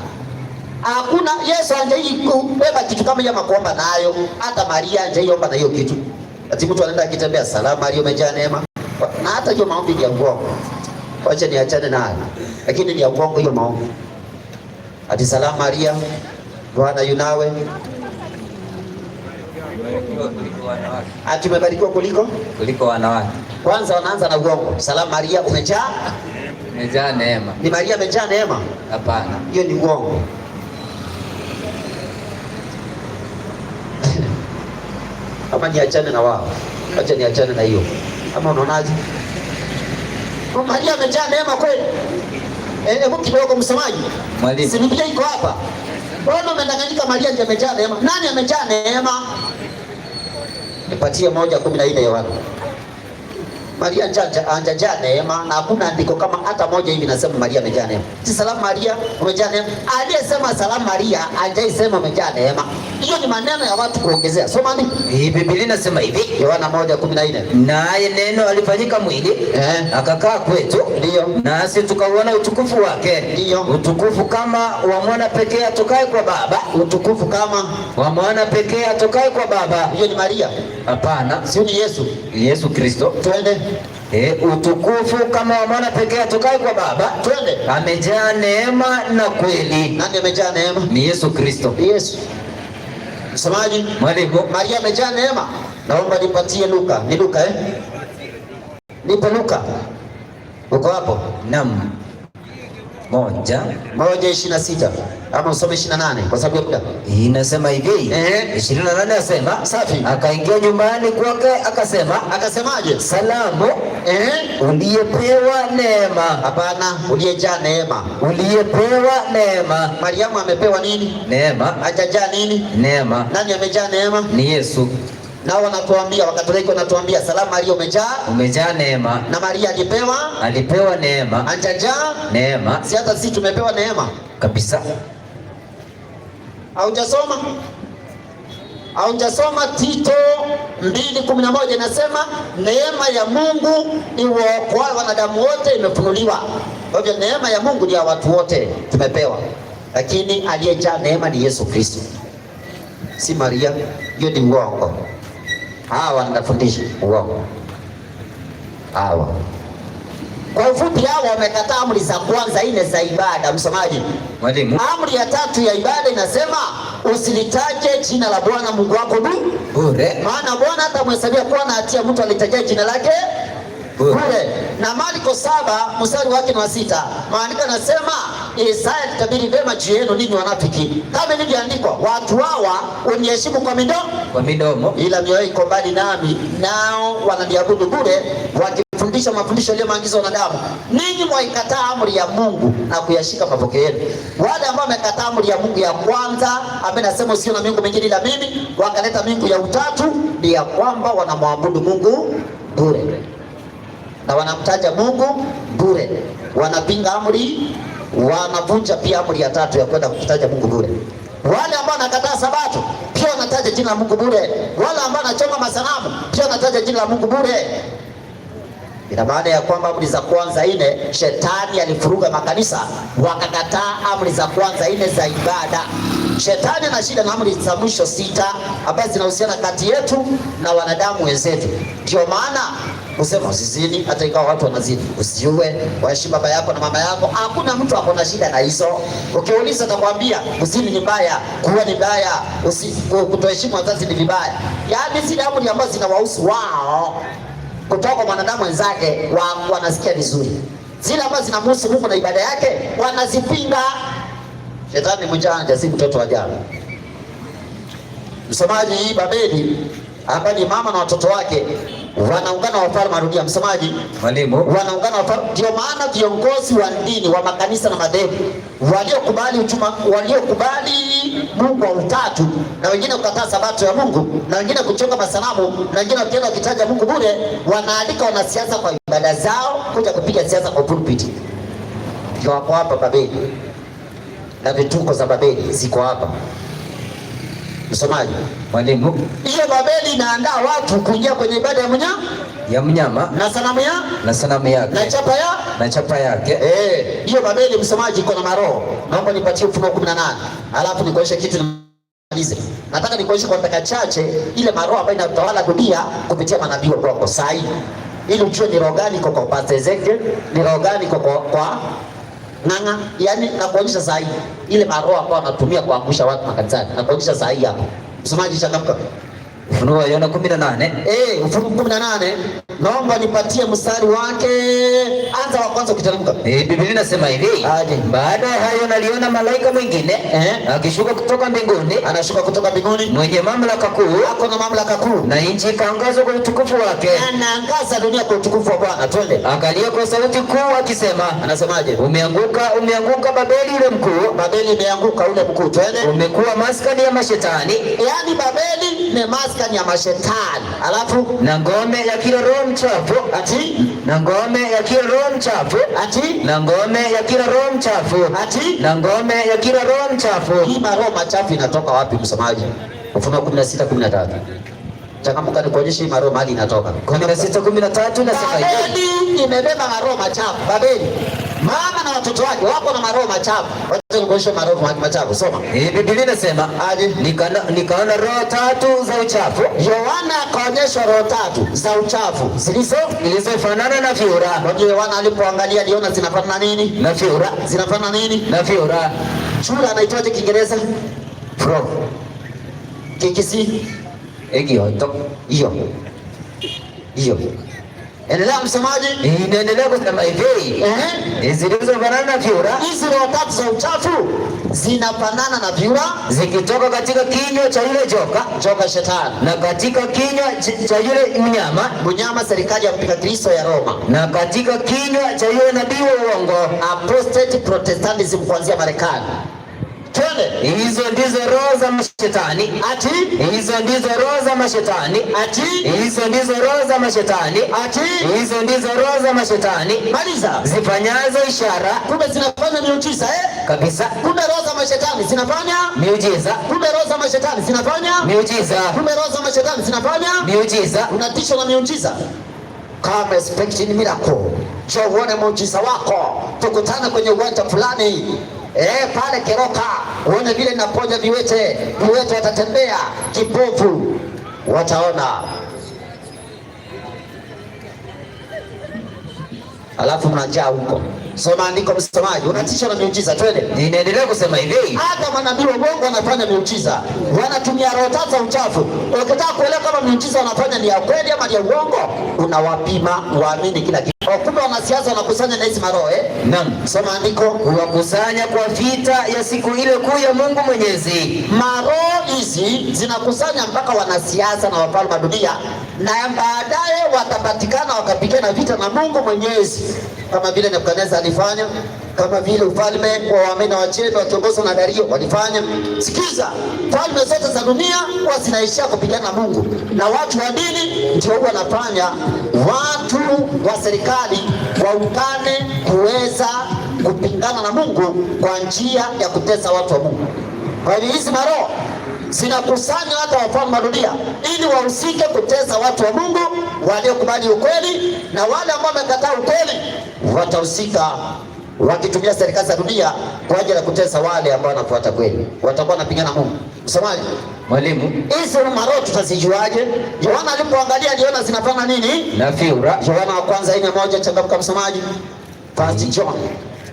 Hakuna. Yesu anjei kubeba kitu kama hiyo makuomba nayo. Hata Maria anjei omba na hiyo kitu. Ati mtu anaenda akitembea salamu Maria umejaa neema. Na hata hiyo maombi ni ya uongo. Wacha niachane nayo. Lakini ni ya uongo hiyo maombi. Ati salamu Maria, Bwana yu nawe. Ati umebarikiwa kuliko wanawake. Kwanza wanaanza na uongo. Salamu Maria umejaa neema. Ni Maria amejaa neema? Hapana. Hiyo ni uongo. ama niachane na wao, acha niachane na hiyo. Ama unaonaje? Maria amejaa neema kweli. Hebu kidogo msemaji. Mwalimu. Si Biblia iko hapa. Mbona umedanganyika Maria ndiye amejaa neema? Nani amejaa neema? Nipatie 1:14 ya watu. Maria anajaa neema na hakuna andiko kama hata moja hivi nasema Maria amejaa neema. Si salamu Maria umejaa neema. Aliyesema salamu Maria hajaisema umejaa neema. Hiyo ni maneno ya watu kuongezea. Soma ndiko. Biblia inasema hivi, Yohana 1:14. naye neno alifanyika mwili akakaa kwetu, ndio, nasi tukauona utukufu wake, ndio, utukufu kama wa mwana pekee atokaye kwa Baba, utukufu kama wa mwana pekee atokaye kwa Baba. Hiyo ni Maria? Hapana, sio, ni Yesu. Yesu Kristo. Twende. Utukufu kama wa mwana pekee atokaye kwa Baba. Twende. Amejaa neema na kweli. Nani amejaa neema? Ni Yesu Kristo. Yesu. Msemaji? Mwalimu. Maria amejaa neema. Naomba nipatie Luka. Ni Luka Nipe Luka. Uko hapo? Naam. 1:26 ama usome 28 kwa sababu ya muda. Inasema hivi, 28 nasema, safi. Akaingia nyumbani kwake akasemaje? Salamu, uliyepewa neema. Hapana, uliyejaa neema. Uliyepewa neema. Mariamu amepewa nini? Neema. Hajajaa nini? Neema. Nani amejaa neema? Ni Yesu. Nao wanatuambia, Wakatoliki wanatuambia salamu Maria umejaa neema. Na Maria alipewa neema. Hajajaa neema. Si hata sisi tumepewa neema kabisa. Haujasoma Tito 2:11 inasema neema ya Mungu iwaokoa wanadamu wote imefunuliwa. Kwa hivyo neema ya Mungu ni ya watu wote tumepewa. Lakini aliyejaa neema ni Yesu Kristo. Si Maria. Hiyo ni uongo. Hawa wanafundisha uongo. Hawa. Kwa ufupi hawa wamekataa amri za kwanza 4 za ibada. Msomaji. Mwalimu. Amri ya 3 ya ibada inasema usilitaje jina la Bwana Mungu wako bure. Maana Bwana hatamhesabia kuwa na hatia mtu alitaja jina lake bure. Na Marko 7 mstari wake ni wa 6. Maandiko yanasema Isaya alitabiri vema juu yenu ninyi wanafiki. Kama ilivyoandikwa, watu hawa uniheshimu kwa midomo ila mioyo iko mbali nami, nao wananiabudu bure, wakifundisha mafundisho yaliyo maagizo ya wanadamu. Ninyi mwaikataa amri ya Mungu na kuyashika mapokeo yenu. Wale ambao wamekataa amri ya Mungu ya kwanza, ambaye nasema usio na miungu mingine ila mimi, wakaleta miungu ya utatu, ni ya kwamba wanamwabudu Mungu bure na wanamtaja Mungu bure. Wanapinga amri, wanavunja pia amri ya 3 ya kwenda kutaja Mungu bure. Wale ambao wanakataa sabato pia wanataja jina la Mungu bure. Wale ambao wanachoma masanamu pia wanataja jina la Mungu bure. Ina maana ya kwamba amri za kwanza 4 shetani alifuruga makanisa, wakakataa amri za kwanza 4 za ibada. Shetani ana shida na amri za mwisho 6 ambazo zinahusiana kati yetu na wanadamu wenzetu. Ndio maana usema usizini, hata ikawa watu wanazini. Usiue, waheshimu baba yako na mama yako. Hakuna mtu akona shida na hizo. Ukiuliza atakwambia usini ni mbaya, kuua ni mbaya, kutoheshimu wazazi ni vibaya. Yaani zile amri ambazo zinawahusu wao kutoka kwa mwanadamu wenzake wanasikia vizuri. Zile ambazo zinamhusu Mungu na ibada yake wanazipinga. Shetani mjanja, si mtoto wa jana. Msomaji, hii Babeli ambaye ni mama na watoto wake wanaungana wafalme. Arudia msomaji. Mwalimu. Wanaungana wafalme. Ndio maana viongozi wa dini wa makanisa na madhehebu waliokubali Mungu wa utatu, na wengine kukataa sabato ya Mungu, na wengine kuchonga masanamu, na wengine wakienda wakitaja Mungu bure, wanaalika wanasiasa kwa ibada zao kuja kupiga siasa kwa pulpit. Ndio hapo hapa Babeli. Na vituko za Babeli ziko hapa. Msomaji. Mwalimu. Hiyo Babeli inaandaa watu kuingia kwenye ibada ya mnyama na sanamu yake na chapa yake. Hiyo Babeli msomaji iko na maroho. Naomba nipatie Ufunuo 18. Alafu nikuonyeshe kitu nimalize. Nataka nikuonyeshe kwa dakika chache ile maroho ambayo inatawala dunia kupitia manabii wako sahi. Ili ujue ni roho gani iko kwa Pastor Ezekiel, ni roho gani iko kwa Ng'ang'a. Yaani nakuonyesha sahi ile maroho ambayo anatumia kuangusha watu makanisani. Nakuonyesha sahi hapo. Msomaji changamka. Ufunuo Yohana 18. Ufunuo 18 Naomba nipatie mstari wake. Anza wa kwanza ukiteremka. Biblia inasema hivi. Baada ya hayo naliona malaika mwingine akishuka kutoka mbinguni. Anashuka kutoka mbinguni. Mwenye mamlaka kuu. Ako na mamlaka kuu. Na nchi ikaangazwa kwa utukufu wake. Anaangaza dunia kwa utukufu wa Bwana. Twende. Akalia kwa sauti kuu akisema. Anasemaje? Umeanguka Babeli ule mkuu. Babeli imeanguka ule mkuu. Twende. Umekuwa maskani ya mashetani. Yaani Babeli ni maskani ya mashetani. Alafu na ngome ya kila roho mchafu. Ati na ngome ya kila roho mchafu. Ati na ngome ya kila roho mchafu. Ati na ngome ya kila roho mchafu. Hii roho machafu inatoka wapi msomaji? Ufunuo 16:13. Changamuka ni kuonyesha hii roho mahali inatoka. 16:13 nasema Babeli imebeba roho machafu. Babeli mama na watoto wake wako na roho machafu. Wacha nikuonyeshe roho machafu. Soma. Biblia inasema nikaona roho tatu za uchafu. Yohana akaonyeshwa roho tatu za uchafu zilizofanana na vyura. Unajua Yohana alipoangalia aliona zinafanana nini? Na vyura. Zinafanana nini? Na vyura. Chura anaitwaje Kiingereza? Frog. Kikisi hiyo. Endelea msomaji. Inaendelea kusema hivi. Zilizofanana na vyura. Hizi roho tatu za uchafu zinafanana na vyura zikitoka katika kinywa cha yule joka shetani, na katika kinywa cha yule mnyama serikali ya mpinga Kristo ya Roma, na katika kinywa cha yule nabii wa uongo apostate Protestantism kuanzia Marekani. Twende. Hizo ndizo roho za mashetani. Ati hizo ndizo roho za mashetani. Ati hizo ndizo roho za mashetani. Ati hizo ndizo roho za mashetani. Maliza. Zifanyazo ishara. Kumbe zinafanya miujiza kabisa. Kumbe roho za mashetani zinafanya miujiza. Kumbe roho za mashetani zinafanya miujiza. Kumbe roho za mashetani zinafanya miujiza. Unatisha na miujiza. Come expecting miracle. Jo uone muujiza wako. Tukutane kwenye uwanja fulani. Pale Keroka uone vile naponya viwete watatembea, kipofu wataona. Alafu mnajaa huko. Soma andiko msemaji, unatisha na miujiza. Twende. Ninaendelea kusema hivi. Hata manabii wa Mungu wanafanya miujiza. Wanatumia roho tatu za uchafu. Ukitaka kuelewa kama miujiza wanafanya ni ya kweli ama ni ya uongo, unawapima uamini kila kitu. Kumbe wanasiasa wanakusanya na hizi maroho Naam. Soma andiko. Kuwakusanya kwa vita ya siku ile kuu ya Mungu Mwenyezi. Maroho hizi zinakusanya mpaka wanasiasa na wafalme wa dunia, na baadaye watapatikana wakapigana vita na Mungu Mwenyezi, kama vile Nebukadneza alifanya, kama vile ufalme wa Wamedi na Wachedi wakiongozwa na Dario walifanya. Sikiza, falme zote za dunia huwa zinaishia kupigana na Mungu, na watu wa dini ndio huwa wanafanya watu wa serikali waungane kuweza kupingana na Mungu kwa njia ya kutesa watu wa Mungu. Kwa hivyo hizi maroho zinakusanya hata wafalme wa dunia ili wahusike kutesa watu wa Mungu waliokubali ukweli, na wale ambao wamekataa ukweli watahusika wakitumia serikali za dunia kwa ajili ya kutesa wale ambao wanafuata kweli, watakuwa wanapigana na Mungu. Msomaji, mwalimu, hizi maroho tutazijuaje? Yohana alipoangalia aliona zinafanya nini? Na vyura. Yohana wa kwanza 4:1, changamka msomaji.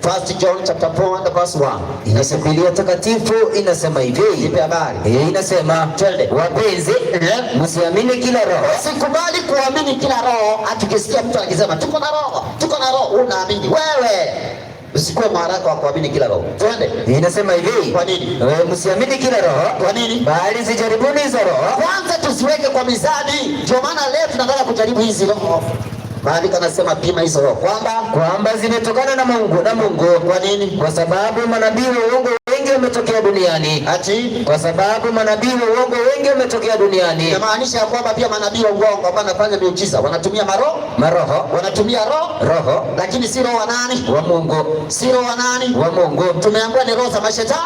First John chapter 4 verse 1. Biblia takatifu inasema hivi. Ipe habari. Inasema, twende. Wapenzi, msiamini kila roho. Usikubali kuamini kila roho. Atukisikia mtu akisema tuko na roho, unaamini wewe. Usikuwe mharaka wa kuamini kila roho. Twende. Inasema hivi. Kwa nini? Msiamini kila roho. Kwa nini? Bali zijaribuni hizo roho. Kwanza tusiweke kwa mizani. Ndio maana leo tunataka kujaribu hizi roho. Maandiko yanasema pima hizo roho kwamba zimetokana na Mungu. Kwa nini? Kwa sababu manabii wa uongo wengi wametokea duniani. Ati kwa sababu manabii wa uongo wengi wametokea duniani. Inamaanisha kwamba pia manabii wa uongo ambao wanafanya miujiza wanatumia maroho, wanatumia roho, lakini si roho wa nani? Wa Mungu. Si roho wa nani? Wa Mungu. Tumeambiwa ni roho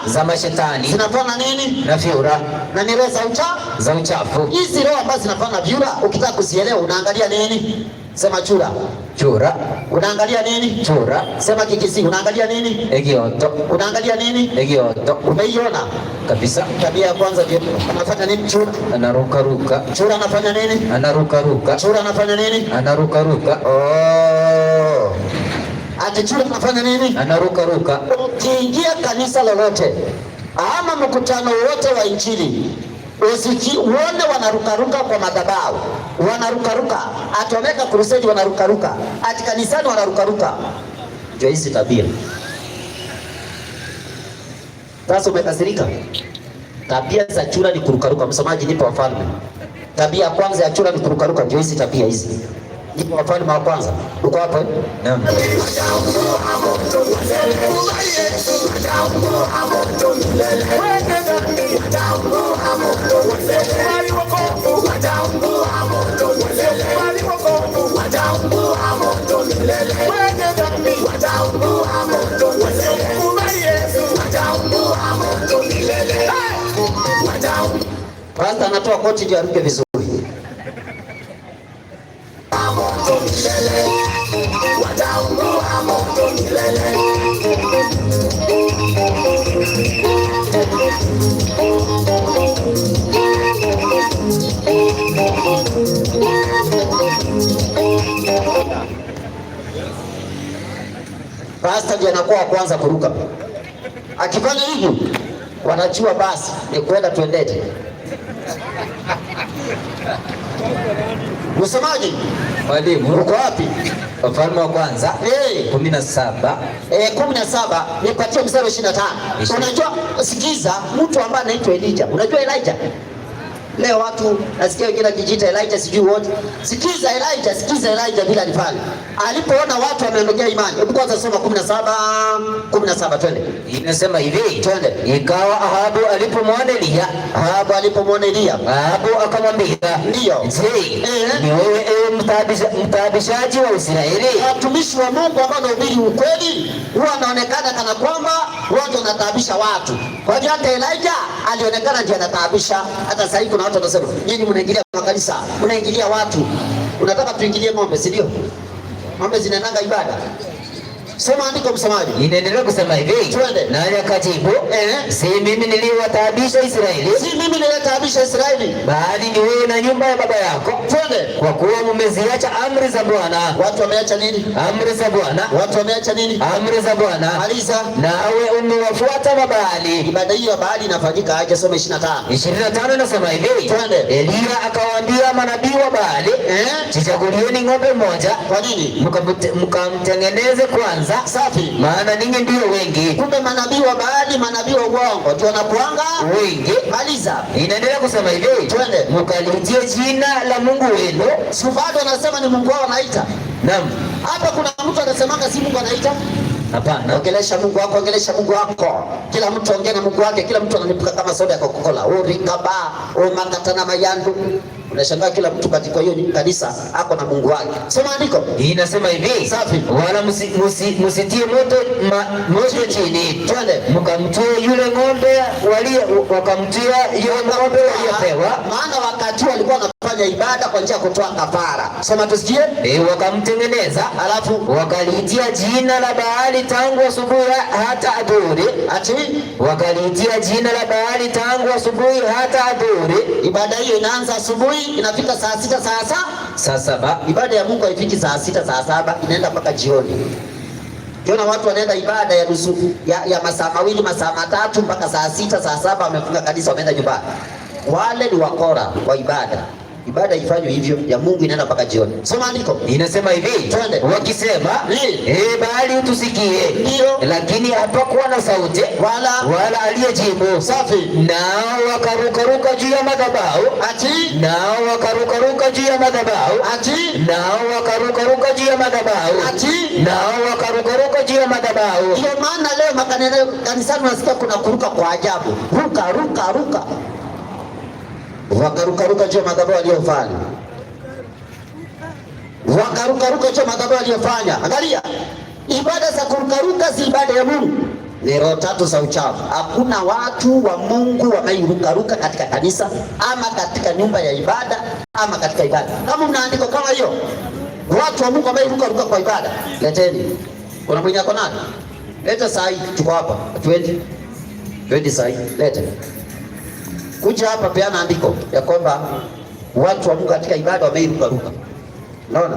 za mashetani. Zinafanya nini? Na vyura. Na ni roho za uchafu. Hizi roho ambazo zinafanya vyura, ukitaka kuzielewa unaangalia nini? Sema chura. Unaangalia nini? Chura. Sema kikisi. Unaangalia nini? Egioto. Unaangalia nini? Egioto. Umeiona kabisa. Tabia ya kwanza ndio anafanya nini? Chura anaruka. Chura anafanya nini? Anaruka. Chura anafanya nini? Anaruka. Ati chura anafanya nini? Anaruka. Ukiingia kanisa lolote ama mkutano wote wa Injili, Uone wanarukaruka kwa madhabahu, wanarukaruka atomeka crusade, wanarukaruka ati kanisani, wanarukaruka. Ndio hizi tabia. Sasa umekasirika? Tabia za chura ni kurukaruka. Msamaji, nipo Wafalme. Tabia ya kwanza ya chura ni kurukaruka. Ndio hizi tabia hizi. Nipo Wafalme wa kwanza. Uko hapo eh? Naam. Pastor anatoa koti ndio aruke vizuri. Pastor ndiye anakuwa wa kwanza kuruka. Akifanya hivyo wanajua basi ni kwenda tuendete. Msemaji, mwalimu uko wapi? Wafalme wa kwanza 17. 17 nipatie mstari 25. Unajua, sikiza, mtu ambaye anaitwa Elijah. Unajua Elijah? Leo watu nasikia wengine kijita Elijah sijui wote. Sikiza Elijah bila nifanye. Alipoona watu wameondokea imani. Hebu kwanza soma 17 twende. Inasema hivi, twende. Ikawa Ahabu alipomwona Elia, Ahabu akamwambia, ndio. Je, ni wewe mtaabishaji wa Israeli? Watumishi wa Mungu ambao wanahubiri ukweli huwa wanaonekana kana kwamba watu wanataabisha watu. Kwa hiyo hata Elijah alionekana ndiye anataabisha. Hata sasa hivi kuna watu wanasema, nyinyi mnaingilia makanisa, mnaingilia watu. Unataka tuingilie ng'ombe, si ndio? Ng'ombe zinaendanga ibada. Sema andiko msemaji. Inaendelea kusema hivi. Twende. Naye akajibu, si mimi niliwataabisha Israeli. Si mimi niliwataabisha Israeli, bali ni wewe na nyumba ya baba yako. Twende. Kwa kuwa mmeziacha amri za Bwana. Watu wameacha nini? Amri za Bwana. Watu wameacha nini? Amri za Bwana. Maliza. Nawe umewafuata Mabaali. Ibada hiyo ya Baali inafanyika aje? Soma 25. 25 inasema hivi. Twende. Elia akawaambia manabii wa Baali, jichagulieni ng'ombe mmoja. Kwa nini? Mkamtengeneze kwanza. Safi. Maana ninyi ndio wengi. Kumbe manabii wa Baali, manabii wa uongo ndio wanakuanga wengi. Maliza. Inaendelea kusema hivi. Twende. Mkalitie jina la Mungu wenu. Si bado anasema ni Mungu wao anaita. Naam. Hapa kuna mtu anasemanga si Mungu anaita? Hapana. Ongelesha Mungu wako, ongelesha Mungu wako. Kila mtu ongea na Mungu wake, kila mtu ananipuka kama soda ya Coca-Cola. Urikaba, makatana mayandu. Unashangaa kila mtu katika hiyo kanisa ako na Mungu wake. Soma andiko. Inasema hivi. Safi. Wala msitie moto chini. Twende. Mkamtoe yule ng'ombe wakamtia yule ng'ombe waliopewa. Maana wakati walikuwa wanafanya ibada kwa njia ya kutoa kafara. Soma tusikie. Wakamtengeneza, alafu wakaliitia jina la Baali tangu asubuhi hata adhuhuri. Ati wakaliitia jina la Baali tangu asubuhi hata adhuhuri. Ibada hiyo inaanza asubuhi, inafika saa 6 saa 7. Ibada ya Mungu haifiki saa 6 saa 7, inaenda mpaka jioni. Kiona watu wanaenda ibada ya nusu ya masaa mawili, masaa matatu mpaka saa 6 saa 7 wamefunga kanisa, wameenda nyumbani. Wale ni wakora wa ibada. Ibada ifanywe hivyo ya Mungu inaenda mpaka jioni. Soma andiko. Inasema hivi. Twende. Wakisema, Baali utusikie. Ndio. Lakini hapakuwa na sauti wala aliyejibu. Safi. Nao wakarukaruka juu ya madhabahu. Ati. Nao wakarukaruka juu ya madhabahu. Ati. Nao wakarukaruka juu ya madhabahu. Ati. Nao wakarukaruka juu ya madhabahu. Ndio maana leo kanisani unasikia kuna kuruka kwa ajabu. Ruka. Wakarukaruka juu ya madhabahu aliyofanya. Wakarukaruka juu ya madhabahu aliyofanya. Angalia. Ibada za kurukaruka si ibada ya Mungu. Ni roho tatu za uchafu. Hakuna watu wa Mungu wameirukaruka katika kanisa ama katika nyumba ya ibada ama katika ibada. Kama mnaandiko kama hiyo, watu wa Mungu wameirukaruka kwa ibada, leteni. Kuna mwenye ako nani? Leta saa hii, tuko hapa. Twende saa hii. Leta. Kuja hapa peana andiko ya kwamba watu wa Mungu katika ibada wameirukaruka. Unaona?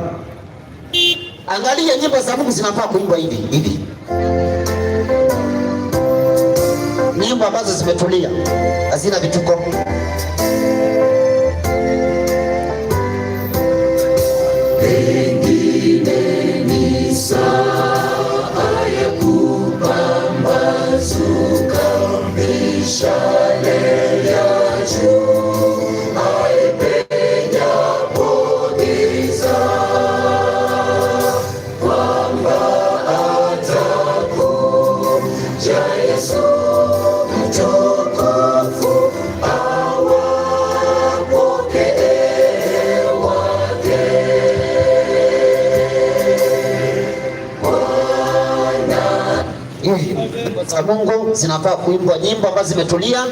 Angalia nyimbo za Mungu zinafaa kuimbwa hivi. nyimbo ambazo zimetulia, hazina vituko. Pengine ni saa ya kupambazuka, mishale ya juu haipenyapo giza, kwamba atakuja Yesu mtukufu awapokee wake. Nyimbo za Mungu zinafaa kuimbwa, nyimbo ambazo zimetulia,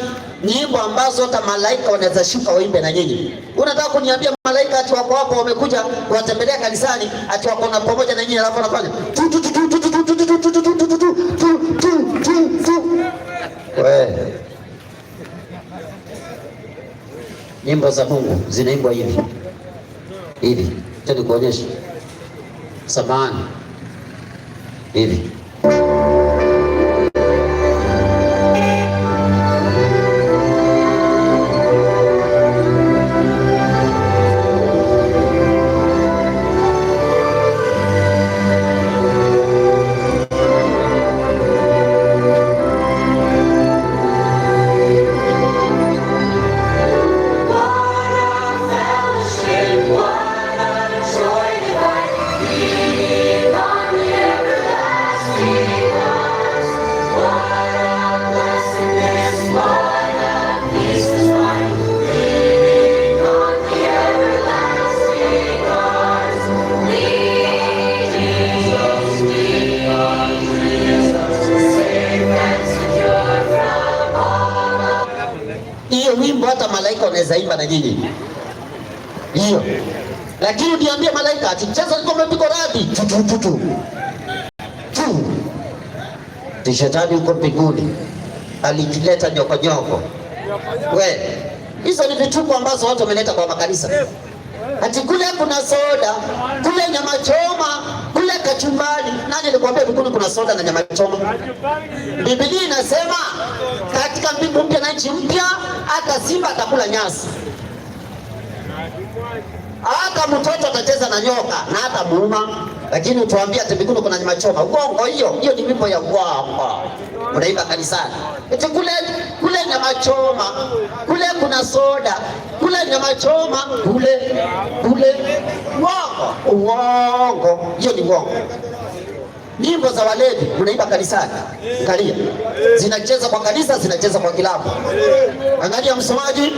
nyimbo ambazo hata malaika wanaweza shuka waimbe na nyinyi. Unataka kuniambia malaika ati wako hapo wamekuja kuwatembelea kanisani ati wako na pamoja na nyinyi alafu wanafanya wewe? Nyimbo za Mungu zinaimbwa hivi hivi, tena kuonyesha samani hivi. Wimbo hata malaika wanaweza imba na nyinyi hiyo, lakini uniambie malaika ati cheza liko umepigwa radi tu shetani huko mbinguni alijileta nyokonyoko. We, hizo ni vituko ambazo watu wameleta kwa makanisa. Ati kule kuna soda, kule nyama choma, kule kachumbari. Nani alikwambia mbinguni kuna soda na nyama choma? Biblia inasema katika mbingu mpya na nchi mpya hata simba atakula nyasi, hata mtoto atacheza na nyoka na hata muuma. Lakini utuambia ati mbinguni kuna nyama choma. Uongo hiyo. Hiyo ni wimbo ya uongo unaimba kanisani. Eti kule nyama choma, kule kuna soda, kule nyama choma, kule uongo. Hiyo ni uongo. Nyimbo za walevi unaimba kanisani, angalia, zinacheza kwa kanisa, zinacheza kwa kilabu. Angalia msomaji,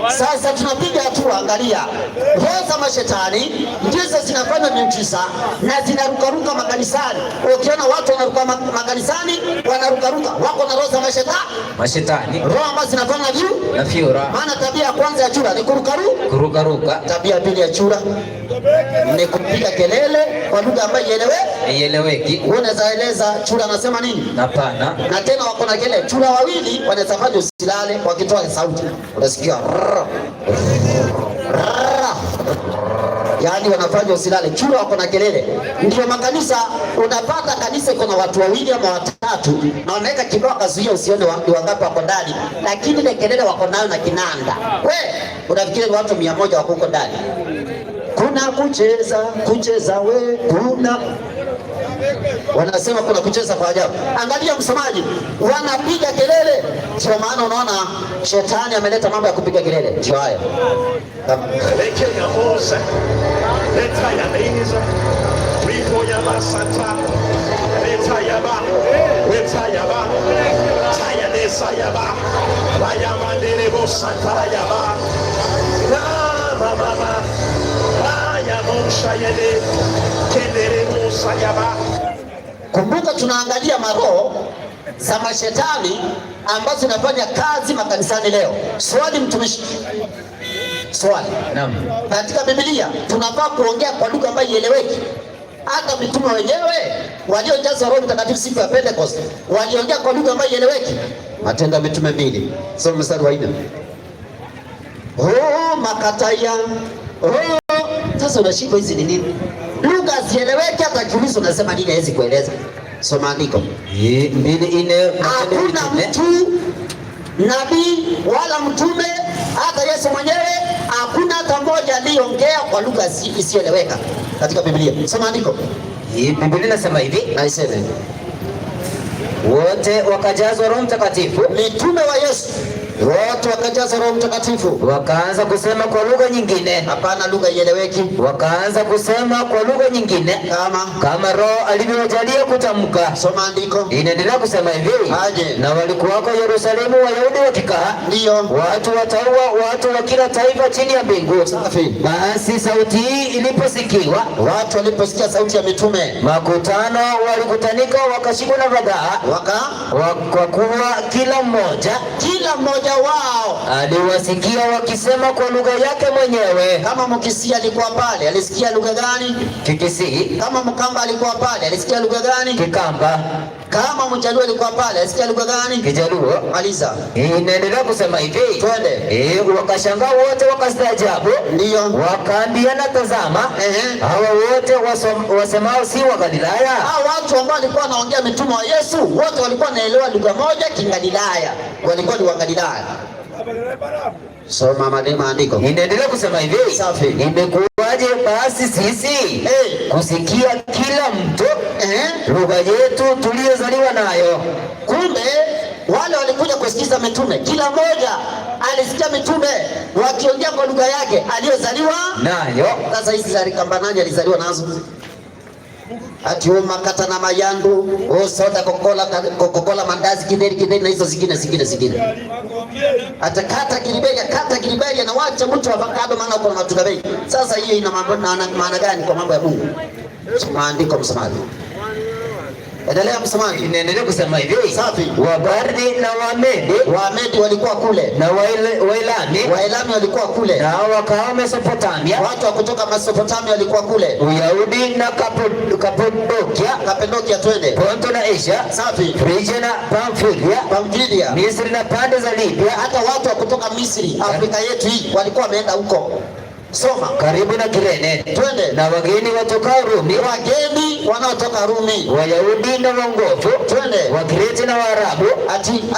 sasa tunapiga hatua. Angalia, roho za mashetani ndizo zinafanya miujiza na zinarukaruka makanisani. Ukiona watu wanaruka makanisani, wanarukaruka, wako na roho za mashetani, roho ambazo zinafanya juu na fiora. Maana tabia ya kwanza ya chura ni kurukaruka. Tabia ya pili ya chura ni kupiga kelele kwa lugha ambayo ieleweki. Unaweza eleza chura anasema nini? Hapana. Na tena wako na kelele. Chura wawili wanaweza fanya usilale wakitoa sauti. Unasikia? Yaani wanafanya usilale. Chura wako na kelele. Ndio makanisa unapata kanisa iko na watu wawili ama watatu na wanaweka kibao kazuia usione wangapi wako ndani. Lakini ile kelele wako nayo na kinanda. We, unafikiri watu 100 wako huko ndani? Kuna kucheza we, kuna wanasema kuna kucheza kwa ajabu. Angalia msomaji, wanapiga kelele. Ndio maana unaona shetani ameleta mambo ya kupiga kelele. Ndio haya. Kumbuka tunaangalia maroho za mashetani ambazo zinafanya kazi makanisani leo. Swali mtumishi. Swali. Naam. Katika Biblia tunafaa kuongea kwa lugha ambayo ieleweki. Hata mitume wenyewe waliojazwa Roho Mtakatifu siku ya Pentecost waliongea kwa lugha ambayo ieleweki. Matendo ya Mitume 2. Soma mstari wa 4. Oh, makataya. Oh, sasa unashika hizi ni nini? Lugha zieleweke, hata kiulizo unasema nini hawezi kueleza. Soma andiko. 2:4. Hakuna mtu nabii wala mtume, hata Yesu mwenyewe hakuna hata mmoja aliyeongea kwa lugha isiyoeleweka katika Biblia. Soma andiko. Biblia inasema hivi, naiseme wote wakajazwa Roho Mtakatifu. Mitume wa Yesu wote wakajazwa Roho Mtakatifu, wakaanza kusema kwa lugha nyingine. Hapana lugha ieleweki. Wakaanza kusema kwa lugha nyingine kama Roho alivyowajalia kutamka. Soma andiko. Inaendelea kusema hivi, aje, na walikuwako Yerusalemu Wayahudi wakikaa, ndio watu wataua, watu wa kila taifa chini ya mbingu. Safi. Basi sauti hii iliposikiwa, watu waliposikia sauti ya mitume, makutano walikutanika, wakashikwa na fadhaa, kwa kuwa kila mmoja wao aliwasikia wakisema kwa lugha yake mwenyewe. Kama Mkisii alikuwa pale, alisikia lugha gani? Kikisii. Kama Mkamba alikuwa pale, alisikia lugha gani? Kikamba. Kama Mjaluo alikuwa pale, alisikia lugha gani? Kijaluo. Maliza. Inaendelea kusema hivi, twende. Wakashangaa wote, wakastaajabu, ndio wakaambiana, tazama, hawa wote wasemao si wa Galilaya? Hao watu ambao walikuwa wanaongea mitume wa Yesu wote walikuwa wanaelewa lugha moja, Kigalilaya, walikuwa ni wa Galilaya. Soma maandiko. Inaendelea kusema hivi, safi. Imekuwaje basi sisi kusikia kila mtu lugha yetu tuliyozaliwa nayo? Kumbe wale walikuja kusikiza mitume, kila mmoja alisikia mitume wakiongea kwa lugha yake aliyozaliwa nayo. Sasa hizi za Kambanaji alizaliwa nazo, ati makata na mayandu, soda, kokola, mandazi, kideri na hizo zingine. Atakata kiliberia na wacha mtu avocado, maana uko na matunda bei. Sasa hiyo ina maana gani kwa mambo ya Mungu? Maandiko, msomaji. Endelea msomaji. Inaendelea kusema hivi, safi. Wabardi na Wamedi walikuwa kule, na Waelami walikuwa kule, na wakao Mesopotamia, watu wa kutoka Mesopotamia walikuwa kule, Uyahudi na Kapadokia, twende, Ponto na Asia, safi, Frigia na Pamfilia, Misri na pande za Libya. Hata watu wa kutoka Misri, Afrika yetu hii, walikuwa wameenda huko. Soma. Karibu na Kirene, twende, na wageni watoka Rumi, wageni wanaotoka Rumi, Wayahudi na Wangofu, twende, Wakirete na Waarabu.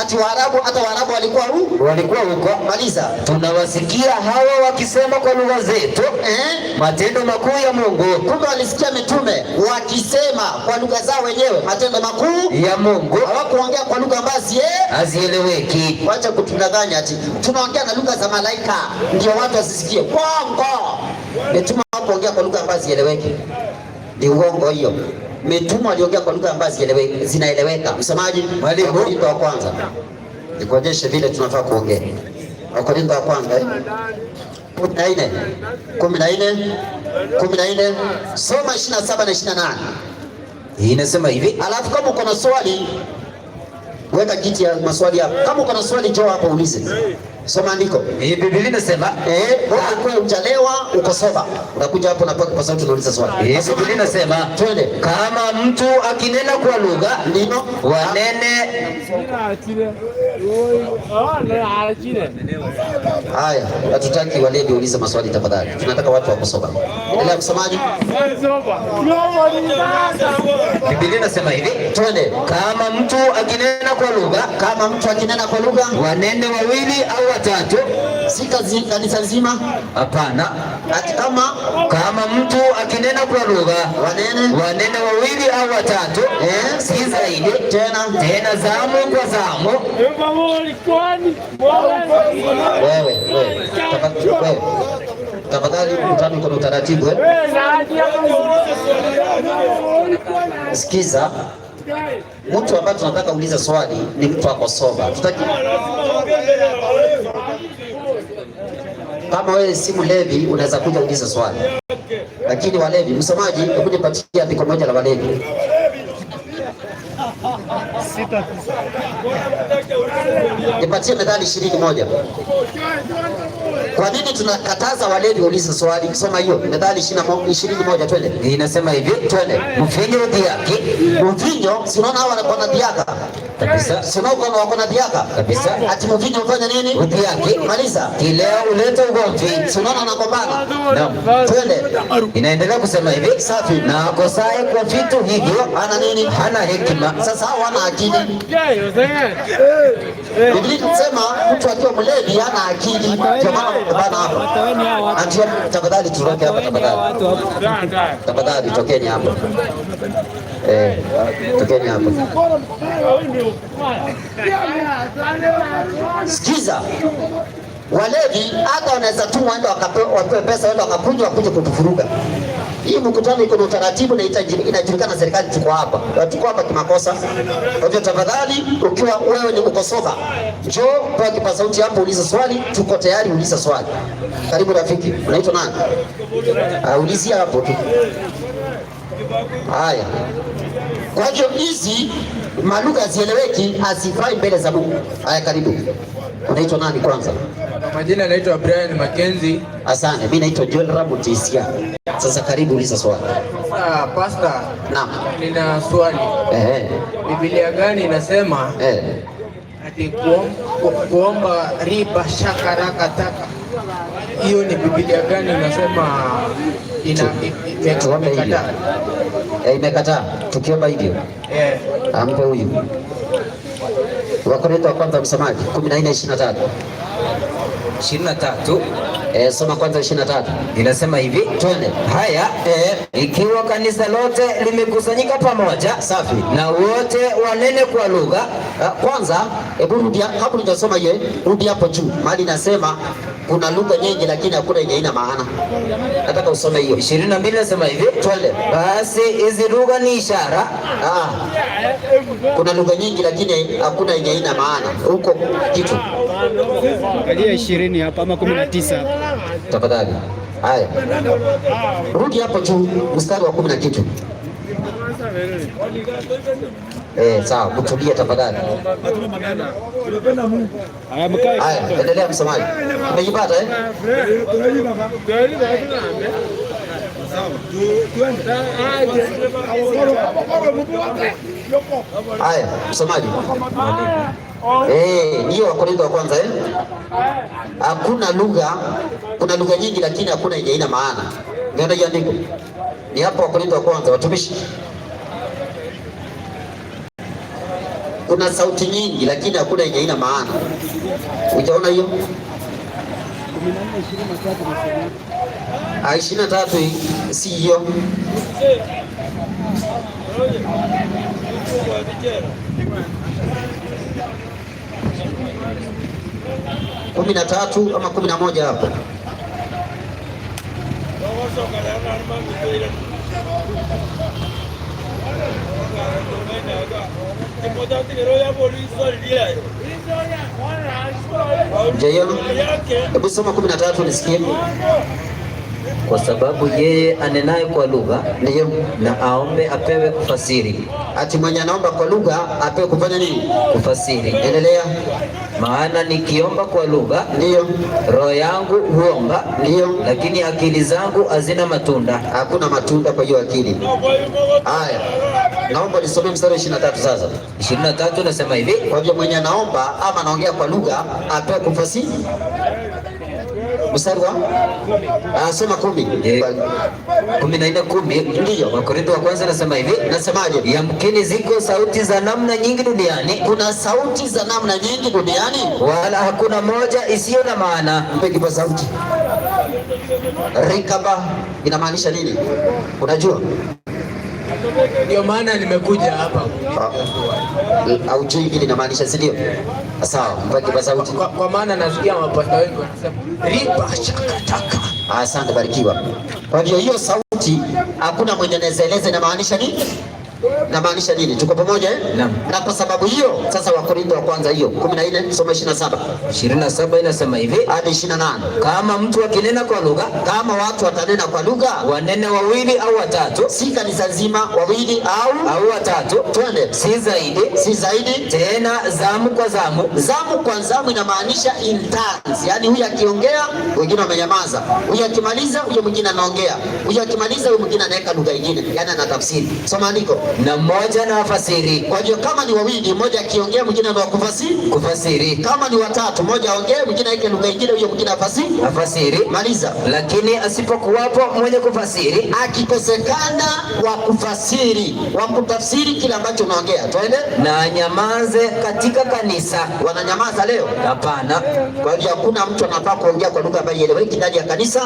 Ati Waarabu, hata Waarabu walikuwa huko. Maliza. Tunawasikia hawa wakisema kwa lugha zetu matendo makuu ya Mungu. Kumbe walisikia mitume wakisema kwa lugha zao wenyewe matendo makuu ya Mungu. Hawakuongea kwa lugha ambazo hazieleweki. Wacha kutudanganya ati tunaongea na lugha za malaika ndio watu wasisikie. Uongo. Mitume hawakuongea kwa lugha ambazo hazieleweki. Ni uongo hiyo. Mitume waliongea kwa lugha ambazo zinaeleweka. Msemaji, Wakorintho wa kwanza. Nikuonyeshe vile tunafaa kuongea. Wakorintho wa kwanza 14. Soma 27 na 28. Inasema hivi. Alafu kama uko na swali weka kiti ya maswali hapo. Kama uko na swali njoo hapo uulize. Soma andiko. Biblia inasema kwa uchalewa uko soba. Unakuja hapo na kwa sauti unauliza swali. Biblia inasema twende. Kama mtu akinena kwa lugha ndio wanene. Haya, hatutaki walevi ulize maswali tafadhali. Tunataka watu wako soba. Endelea msomaji. Biblia inasema hivi, twende. Kama mtu akinena kwa lugha, wanene wawili au watatu. Si kanisa nzima? Hapana. Ati kama mtu akinena kwa lugha, wanene wawili au watatu, si zaidi. Tena zamu kwa zamu. Wewe. Tafadhali mkutano uko na utaratibu. Sikiza. Mtu ambaye tunataka uliza swali ni mtu ako soba. Tutaki kama wewe si mlevi unaweza kuja uliza swali. Lakini walevi, msomaji, hebu nipatie andiko moja la walevi. Nipatie Methali 20:1. Kwa nini tunakataza walevi? Uliza swali. Soma hiyo Methali 20:1 twende. Inasema hivi, twende. Mvinyo dhiaki. Mvinyo, si unaona hawa wako na dhiaka kabisa. Si unaona wako na dhiaka kabisa. Ati mvinyo ufanya nini? Dhiaki. Maliza. Kileo uleta ugomvi. Si unaona anagombana? Naam. Twende. Inaendelea kusema hivi, safi. Na akosaye kwa vitu hivyo ana nini? Hana hekima. Sasa hao wana akili. Biblia inasema mtu akiwa mlevi hana akili. Ndio maana bana hapa. Ndio tafadhali turoke hapa tafadhali. Tafadhali tokeni hapa. Tokeni hapa. Sikiza. Walevi hata wanaweza tu waende wapewe pesa waende wakakunywa wakuje kutufuruga. Hii mkutano iko na utaratibu na inajulikana serikali, tuko hapa kimakosa. Kwa hivyo tafadhali, ukiwa wewe ni mkosoka, njoo kwa kipaza sauti hapo, uliza swali, tuko tayari, uliza swali. Karibu rafiki, unaitwa nani? Ulizia hapo tu. Haya. Kwa hivyo hizi malugha zieleweki, asifai mbele za Mungu. Haya, karibu. Unaitwa nani kwanza? Majina naitwa Brian Mackenzie. Asante. Mimi naitwa Joel Ramutisia. Sasa karibu, uliza swali. Pastor. Naam. Nina swali. Biblia gani inasema ati kuomba riba shaka raka taka? Hiyo ni Biblia gani inasema imekataa? Imekataa. Tukiomba hivyo. Ampe huyu. Wakorintho wa kwanza msemaji 14:23. 23. Soma kwanza 23. Inasema hivi, twende. Haya, ikiwa kanisa lote limekusanyika pamoja, safi, na wote wanene kwa lugha. Kwanza hebu rudi hapo, nitasoma hiyo. Rudi hapo juu. Mahali nasema kuna lugha nyingi lakini hakuna yenye ina maana. Nataka usome hiyo. 22 nasema hivi, twende. Basi hizi lugha ni ishara. Kuna lugha nyingi lakini hakuna yenye ina maana. Huko kitu. Angalia 20 hapa ama 19 hapa. Tafadhali. Haya. Rudi hapo juu mstari wa 10 na kitu. Sawa, kutulia tafadhali. Haya, endelea msomaji. Umejipata Haya, msomaji. Hiyo Wakorintho wa kwanza hakuna lugha, kuna lugha nyingi lakini hakuna yenye ina maana. Ndio andiko. Ni hapo Wakorintho wa kwanza, watumishi. Kuna sauti nyingi lakini hakuna yenye ina maana. Unaona hiyo? 23 si hiyo. Kumi na tatu ama 11 hapo. Hebu soma 13 nisikie. Kwa sababu yeye anenaye kwa lugha ndio na aombe apewe kufasiri. Ati mwenye anaomba kwa lugha apewe kufanya nini? Kufasiri. Endelea. Maana nikiomba kwa lugha ndio roho yangu huomba, ndio, lakini akili zangu hazina matunda. Hakuna matunda kwa hiyo akili. Haya, naomba nisome mstari 23 sasa. 23 nasema hivi, kwa hivyo mwenye anaomba ama anaongea kwa lugha apewe kufasiri. Mstari wa soma 10. 14:10 ndio. Wakorintho wa kwanza nasema hivi, nasemaje? Yamkini ziko sauti za namna nyingi duniani. Kuna sauti za namna nyingi duniani, wala hakuna moja isiyo na maana. Mpe kipaza sauti. Rikaba inamaanisha nini? Unajua? Ndio maana nimekuja hapa. Au jui hili inamaanisha, si ndio? Sawa, mpe kipaza sauti. Kwa maana nasikia mapasta wengi wanasema riba chakataka. Asante, barikiwa. Kwa hivyo hiyo sauti hakuna mwenye anaeleza inamaanisha nini? Namaanisha nini? Tuko pamoja eh? Naam. Na kwa sababu hiyo sasa Wakorintho wa kwanza hiyo 14 soma 27. 27 inasema hivi hadi 28. Kama mtu akinena kwa lugha, kama watu watanena kwa lugha, wanene wawili au watatu, si kanisa nzima, wawili au watatu, twende, si zaidi, tena zamu kwa zamu. Zamu kwa zamu inamaanisha in turns, yani huyu akiongea wengine wamenyamaza, huyu akimaliza huyu mwingine anaongea, huyu akimaliza huyu mwingine anaweka lugha nyingine, yani anatafsiri. Soma andiko. Na mmoja na afasiri. Kwa hiyo kama ni wawili, mmoja akiongea mwingine ndo kufasiri. Kama ni watatu, mmoja aongee mwingine aweke lugha nyingine, huyo mwingine afasiri. Maliza. Lakini asipokuwapo mwenye kufasiri, akikosekana wa kufasiri, wa kutafsiri kile ambacho unaongea, twende, na nyamaze katika kanisa. Wananyamaza leo? Hapana. Kwa hiyo hakuna mtu anafaa kuongea kwa lugha ambayo ieleweki ndani ya kanisa,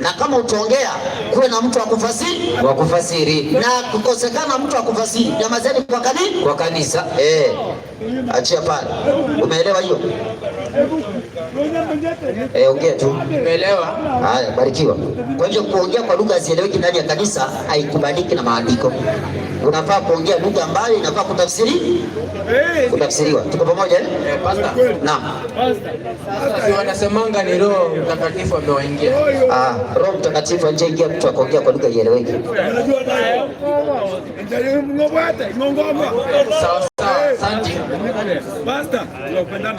na kama utaongea kuwe na mtu wa kufasiri, na kukosekana mtu wa kufasiri, nyamazeni kwa kanisa. Achia pale. Umeelewa hiyo? Ongea tu. Umeelewa? Haya, barikiwa. Kwa hiyo kuongea kwa lugha zieleweki ndani ya kanisa haikubaliki na maandiko. Unafaa kuongea lugha ambayo inafaa kutafsiriwa. Tuko pamoja eh? Pastor. Naam. Si wanasemanga ni Roho Mtakatifu amewaingia. Roho Mtakatifu anaingia mtu akaongea kwa lugha ieleweke. Sawa. Asante.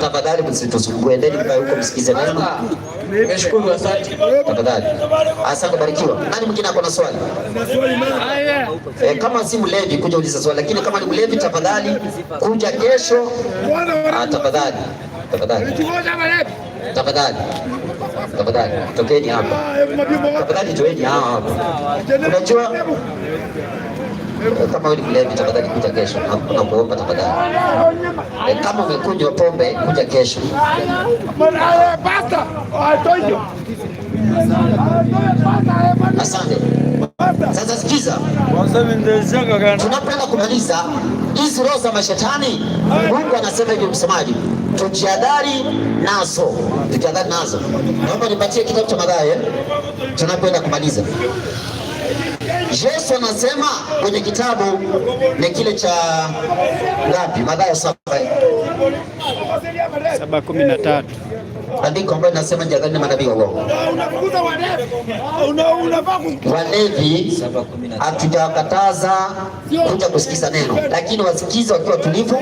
Tafadhali msitusumbue, endeni huko msikize neno. Nimeshukuru, asante. Tafadhali. Asante, barikiwa. Nani mwingine ako na swali? Kama si mlevi kuja uliza swali, lakini kama ni mlevi tafadhali kuja kesho. Tafadhali. Tokeni hapa. Tafadhali toeni hapa. Unajua kama wewe ni mlevi tafadhali kuja kesho. Hakuna kuomba tafadhali. Kama umekunywa pombe kuja kesho. Asante. Sasa sikiza. Tunapenda kumaliza hizi roho za mashetani. Mungu anasema hivi, msemaji, tujihadhari nazo. Naomba nipatie kitabu cha Mathayo tunapoenda kumaliza. Yesu anasema kwenye kitabu ni kile cha ngapi? Mathayo 7:13. Andiko ambayo nasema jihadharini manabii wa uongo. Walevi hatujawakataza kuja kusikiza neno, lakini wasikize wakiwa tulivu,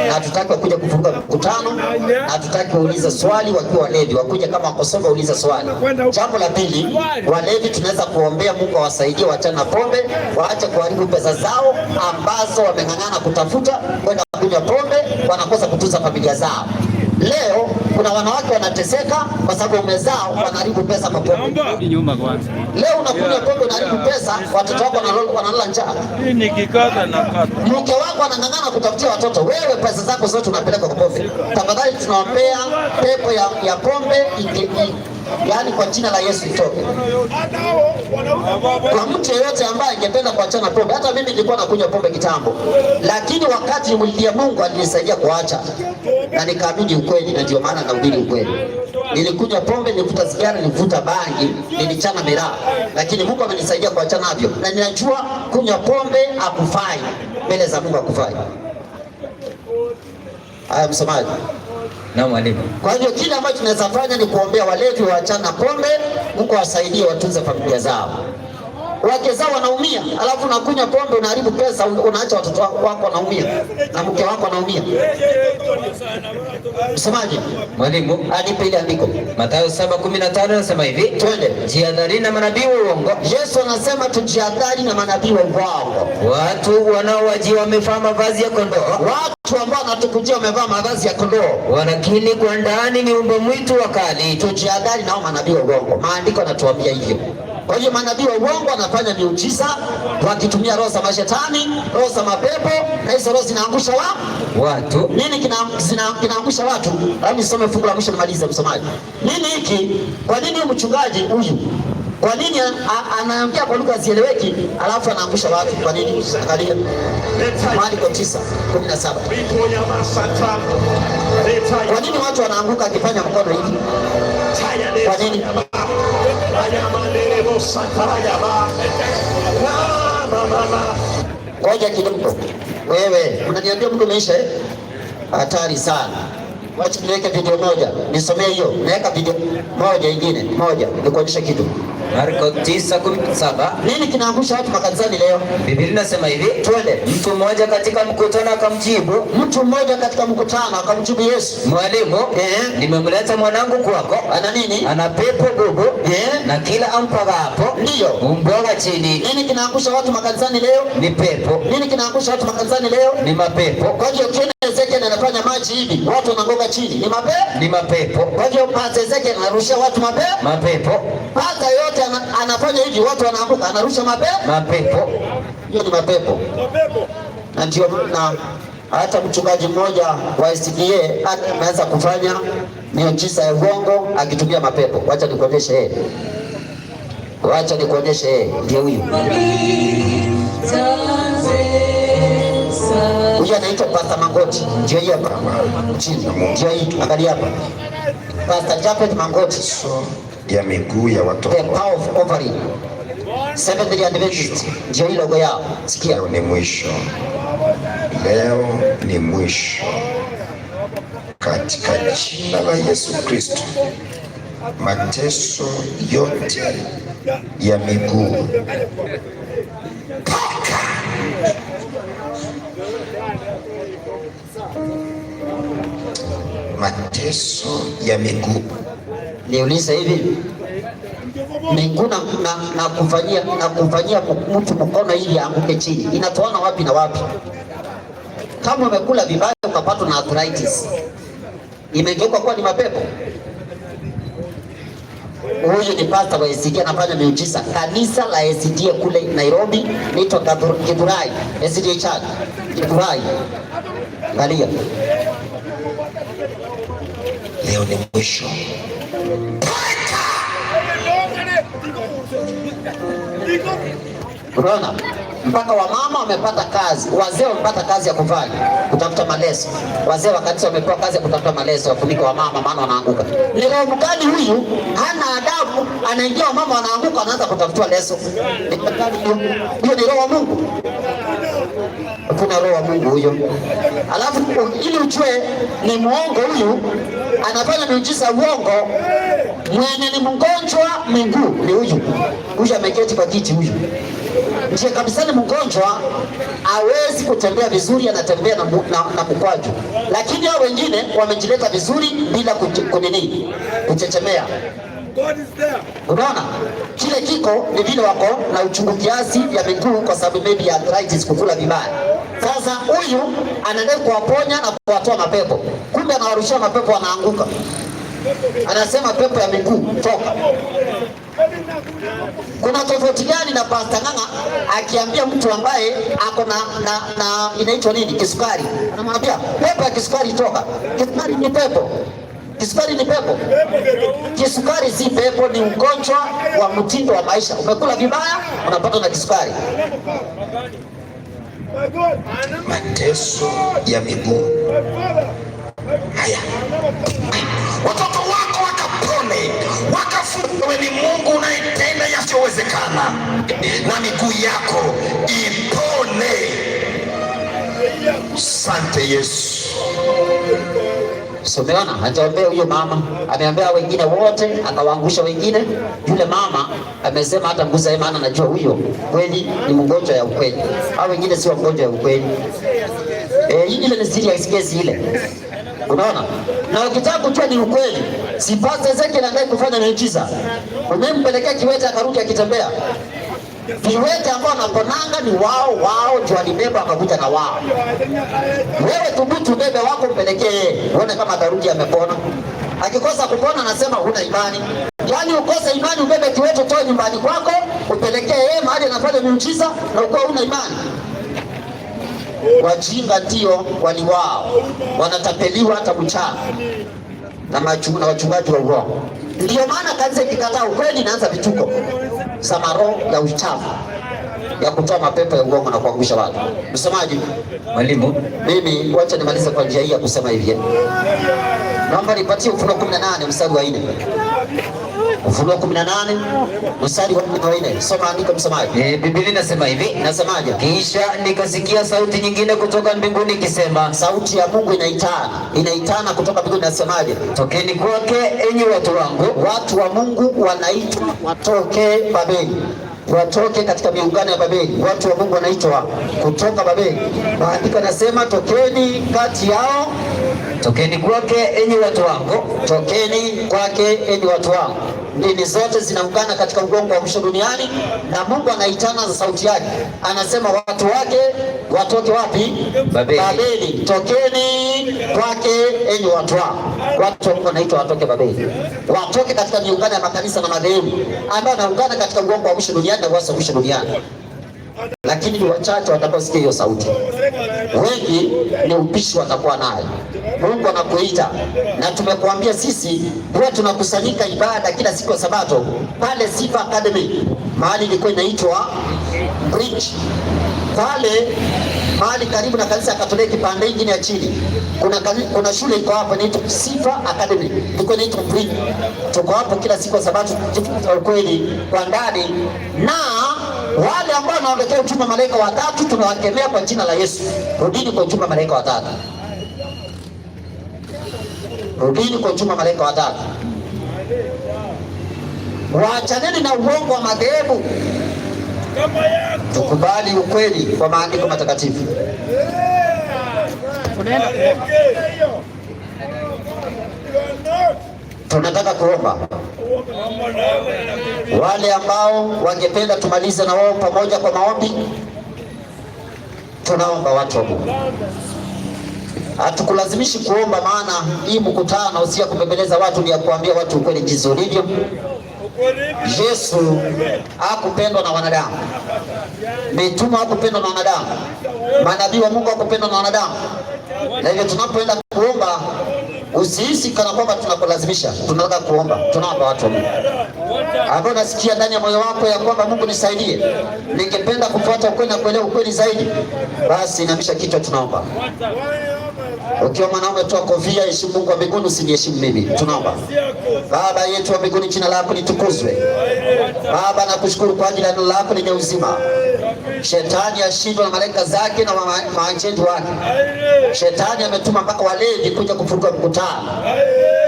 na hatutaki wakuja kufunga mkutano, na hatutaki wauliza swali wakiwa walevi, wakuja kama wakosoma uliza swali. Jambo la pili, walevi tunaweza kuombea Mungu awasaidie waachane na pombe, waache kuharibu pesa zao ambazo wameng'ang'ana kutafuta kwenda kunywa pombe, wanakosa kutunza familia zao. Leo kuna wanawake wanateseka kwa sababu umezao wanaharibu pesa kwa pombe. Leo unakunywa pombe unaharibu pesa, watoto wako wanalala njaa. Mke wako anang'ang'ana kutafutia watoto, wewe pesa zako zote unapeleka kwa pombe. Tafadhali tunaombea pepo ya pombe yaani kwa jina la Yesu itoke. Kwa mtu yeyote ambaye angependa kuachana pombe, hata mimi nilikuwa nakunywa pombe kitambo, lakini wakati nilimlilia Mungu alinisaidia kuacha, na nikaamini ukweli, na ndio maana nahubiri ukweli. Nilikunywa pombe, nilivuta sigara, nilivuta bangi, nilichana miraa, lakini Mungu amenisaidia kuachana navyo, na ninajua kunywa pombe hakufai mbele za Mungu, hakufai. Haya, msomaji. Na mwalimu. Kwa hiyo kile ambacho tunaweza fanya ni kuombea walevi waachane na pombe, Mungu awasaidie watunze familia zao. Wake zao wanaumia, alafu unakunywa pombe unaharibu pesa, unaacha watoto wako wanaumia na mke wako anaumia. Msemaji? Mwalimu, anipe ile andiko. Mathayo 7:15 anasema hivi, twende. Jihadharini na manabii wa uongo. Yesu anasema tujihadhari na manabii wa uongo. Watu wanaowajia wamevaa mavazi ya kondoo. Watu ambao wanatukujia wamevaa mavazi ya kondoo, walakini kwa ndani ni mbwa mwitu wakali. Tujihadhari nao manabii wa uongo. Maandiko yanatuambia hivyo. Kwa hiyo manabii wa uongo wanafanya miujiza wakitumia roho za mashetani, roho za mapepo, na hizo roho zinaangusha watu. Nini kinaangusha watu? Hebu nisome fungu la mwisho nimalize, msomaji. Nini hiki? Kwa nini mchungaji huyu? Kwa nini anaongea kwa lugha zieleweki alafu anaangusha watu? Kwa nini? Angalia Marko 9:17. Kwa nini watu wanaanguka akifanya mkono hivi? Kwa nini? Ngoja kidogo. Wewe unaniambia muda umeisha eh? Hatari sana. Wacha niweke video moja. Nisomee hiyo. Naweka video moja nyingine. Moja. Nikuonyesha kitu. Marko 9:17. Nini kinaangusha watu makanisani leo? Biblia inasema hivi, twende. Mtu mmoja katika mkutano akamjibu Yesu, Mwalimu, nimemleta mwanangu kwako. Ana nini? Ana pepo bubu, na kila ampaga hapo ndio umboga chini. Nini kinaangusha watu makanisani leo? Ni pepo. Nini kinaangusha watu makanisani leo? Ni mapepo. Kwa hiyo Ezekiel anafanya maji hivi, watu wanangoga chini. Ni mapepo. Kwa hiyo Pastor Ezekiel anarushia watu mapepo. Pastor yote anafanya hivi, watu wanaanguka, anarusha mapepo. Hiyo ni mapepo. Na ndio na hata mchungaji mmoja wa SDA anaweza kufanya miujiza ya uongo akitumia mapepo. Wacha nikuonyeshe yeye. Ndio huyu. Huyu anaitwa Pastor Mangoti. Ndio hiyo hapa. Ndio hii. Angalia hapa. Pastor Japhet Mangoti. Ya miguu ya watoto. The power of ovary. Seventh-day Adventist. Ndio hilo logo yao. Sikia. Leo ni mwisho. Leo ni mwisho. Katika jina la Yesu Kristo. Mateso yote ya miguu. Toka. Mateso ya miguu. Niulize hivi, miguu na kufanyia mtu mkono ili aanguke chini, inatoana wapi na wapi? Kama umekula vibaya ukapatwa na arthritis, imegeuka kuwa ni mapepo. Huyu ni pastor wa SDA anafanya miujiza. Kanisa la SDA kule Nairobi naitwa Githurai SDA Church. Githurai. Angalia. Leo ni mwisho. Unaona? Mpaka wamama wamepata kazi, wazee wamepata kazi ya kufanya, kutafuta maleso. Wazee wa kanisa wamepewa kazi ya kutafuta maleso, wafunike wamama maana wanaanguka. Ni roho gani huyu? Hana adabu, anaingia wamama wanaanguka, anaanza kutafuta leso. Hiyo ni roho wa Mungu. Kuna roho wa Mungu huyo. Alafu ili ujue ni muongo huyu, anafanya miujiza uongo. Mwenye ni mgonjwa miguu ni huyu. Huyu ameketi kwa kiti huyu. Ndiye kabisa ni mgonjwa, hawezi kutembea vizuri, anatembea na mkwaju. Lakini hao wengine wamejileta vizuri bila kuchechemea. Unaona? Kile kiko ni vile wako na uchungu kiasi ya miguu kwa sababu maybe ya arthritis, kukula vibaya. Sasa huyu anaendelea kuwaponya na kuwatoa mapepo. Kumbe anawarushia mapepo, wanaanguka. Anasema pepo ya miguu toka. Kuna tofauti gani na Pastor Ng'ang'a akiambia mtu ambaye ako na inaitwa nini, kisukari? Anamwambia pepo ya kisukari toka. Kisukari ni pepo. Kisukari ni pepo. Kisukari si pepo, ni ugonjwa wa mtindo wa maisha. Umekula vibaya, unapata na kisukari. Mateso ya miguu. Haya. Watoto wako wakapone, wakafungue. Ni Mungu unayetenda yasiyowezekana, na miguu yako ipone. Asante Yesu. So umeona, hajaombea huyo mama, ameombea wengine wote, akawaangusha wengine. Yule mama amesema hata nguza yeye, maana anajua huyo kweli ni mgonjwa ya ukweli. Hao wengine si wagonjwa ya ukweli. Ile ni serious case ile. Unaona? Na ukitaka kujua ni ukweli, si Pastor Ezekiel anataka kufanya miujiza. Umempelekea kiwete akarudi akitembea. Viwete ambao wanaponanga ni wao ndio walibeba akakuja na wao. Wewe thubutu bebe wako mpelekee yeye, uone kama atarudi amepona. Akikosa kupona anasema huna imani. Yaani ukose imani ubebe kiwete toa nyumbani kwako, upelekee yeye mahali anafanya miujiza na uko huna imani. Wajinga ndio waliwao, wanatapeliwa hata mchana na wachungaji wa uongo. Ndio maana kanisa ikikataa ukweli inaanza vituko za maroho ya uchafu ya kutoa mapepo ya uongo na kuangusha watu. Msemaji, Mwalimu, mimi wacha nimalize kwa njia hii ya kusema hivi. Naomba nipatie Ufunuo 18 mstari wa 4. Ufunuo 18 mstari wa 4. Soma andiko msemaji. Biblia inasema hivi, nasemaje? Kisha nikasikia sauti nyingine kutoka mbinguni ikisema. Sauti ya Mungu inaitana kutoka mbinguni, nasemaje? Tokeni kwake enyi watu wangu. Watu wa Mungu wanaitwa watoke Babeli, watoke katika miungano ya Babeli. Watu wa Mungu wanaitwa kutoka Babeli. Maandiko yanasema tokeni kati yao, tokeni kwake enyi watu wangu, tokeni kwake enyi watu wangu. Dini zote zinaungana katika ugongo wa mwisho duniani, na Mungu anaitana za sauti yake, anasema watu wake watoke wapi? Babeli. Tokeni kwake enyi watu wangu. Watu wa Mungu wanaitwa watoke Babeli, watoke katika miungano ya makanisa na madhehebu ambayo yanaungana katika ugongo wa mwisho duniani na uasi wa mwisho duniani. Lakini ni wachache watakaosikia hiyo sauti, wengi ni upishi watakuwa naye. Mungu anakuita, na tumekuambia sisi huwa tunakusanyika ibada kila siku ya Sabato pale Sifa Academy, mahali ilikuwa inaitwa Bridge, pale mahali karibu na kanisa ya Katoliki pande nyingine ya chini. Kuna shule iko hapo inaitwa Sifa Academy, ilikuwa inaitwa Bridge. Tuko hapo kila siku ya Sabato tukifunza ukweli kwa ndani, na wale ambao wanaondokea uchuma malaika watatu tunawakemea kwa jina la Yesu. Rudini kwa uchuma malaika watatu, rudini kwa uchuma malaika watatu. Waachaneni na uongo wa madhehebu, tukubali ukweli kwa maandiko matakatifu. Tunataka kuomba wale ambao wangependa tumalize na wao pamoja kwa maombi. Tunaomba watu wa Mungu, hatukulazimishi kuomba, maana hii mkutano si ya kubembeleza watu, ni ya kuambia watu ukweli jinsi ulivyo. Yesu hakupendwa na wanadamu, mitume hakupendwa na wanadamu, manabii wa Mungu hakupendwa na wanadamu. Na hivyo tunapoenda kuomba, usihisi kana kwamba tunakulazimisha. Tunataka kuomba, tunaomba watu wa Mungu ambao nasikia ndani ya moyo wako ya kwamba Mungu nisaidie, ningependa kufuata ukweli na kuelewa ukweli zaidi, basi inamisha kichwa, tunaomba. Ukiwa mwanaume toa kofia, heshimu Mungu wa mbinguni, usiniheshimu mimi. Tunaomba. Baba yetu wa mbinguni, jina lako litukuzwe. Baba, nakushukuru kwa ajili ya neno lako lenye uzima. Shetani ashindwe na malaika zake na maajenti wake. Shetani ametuma mpaka walevi kuja kufuruga mkutano.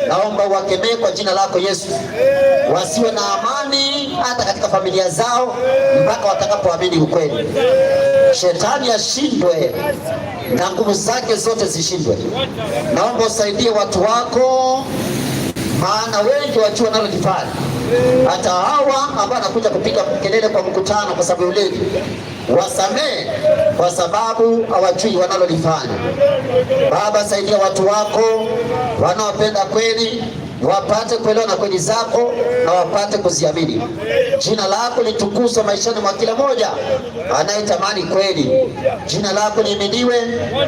Naomba uwakemee kwa jina lako Yesu, wasiwe na amani hata katika familia zao mpaka watakapoamini ukweli. Shetani ashindwe na nguvu zake zote zishindwe. Naomba usaidie watu wako, maana wengi wajua wanalolifanya. Hata hawa ambao wanakuja kupiga kelele kwa mkutano kwa sababu ulevi, wasamee kwa sababu hawajui wanalolifanya. Baba, saidia watu wako wanaopenda kweli, wapate kuelewa na kweli zako na wapate kuziamini. Jina lako litukuzwe maishani mwa kila moja anayetamani kweli. Jina lako lihimidiwe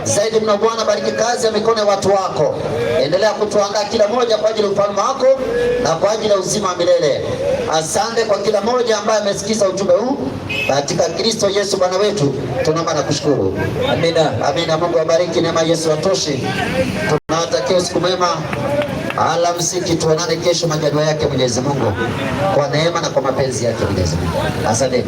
zaidi mno. Bwana, bariki kazi ya mikono ya watu wako, endelea kutuandaa kila moja kwa ajili ya ufalme wako na kwa ajili ya uzima wa milele. Asante kwa kila moja ambaye amesikiza ujumbe huu, katika Kristo Yesu Bwana wetu tunaomba na kushukuru. Amina. Amina. Mungu abariki, neema Yesu atoshe. Tunawatakia usiku mwema. Alamsiki, tuonane kesho majaliwa yake Mwenyezi Mungu, kwa neema na kwa mapenzi yake Mwenyezi Mungu. Asante.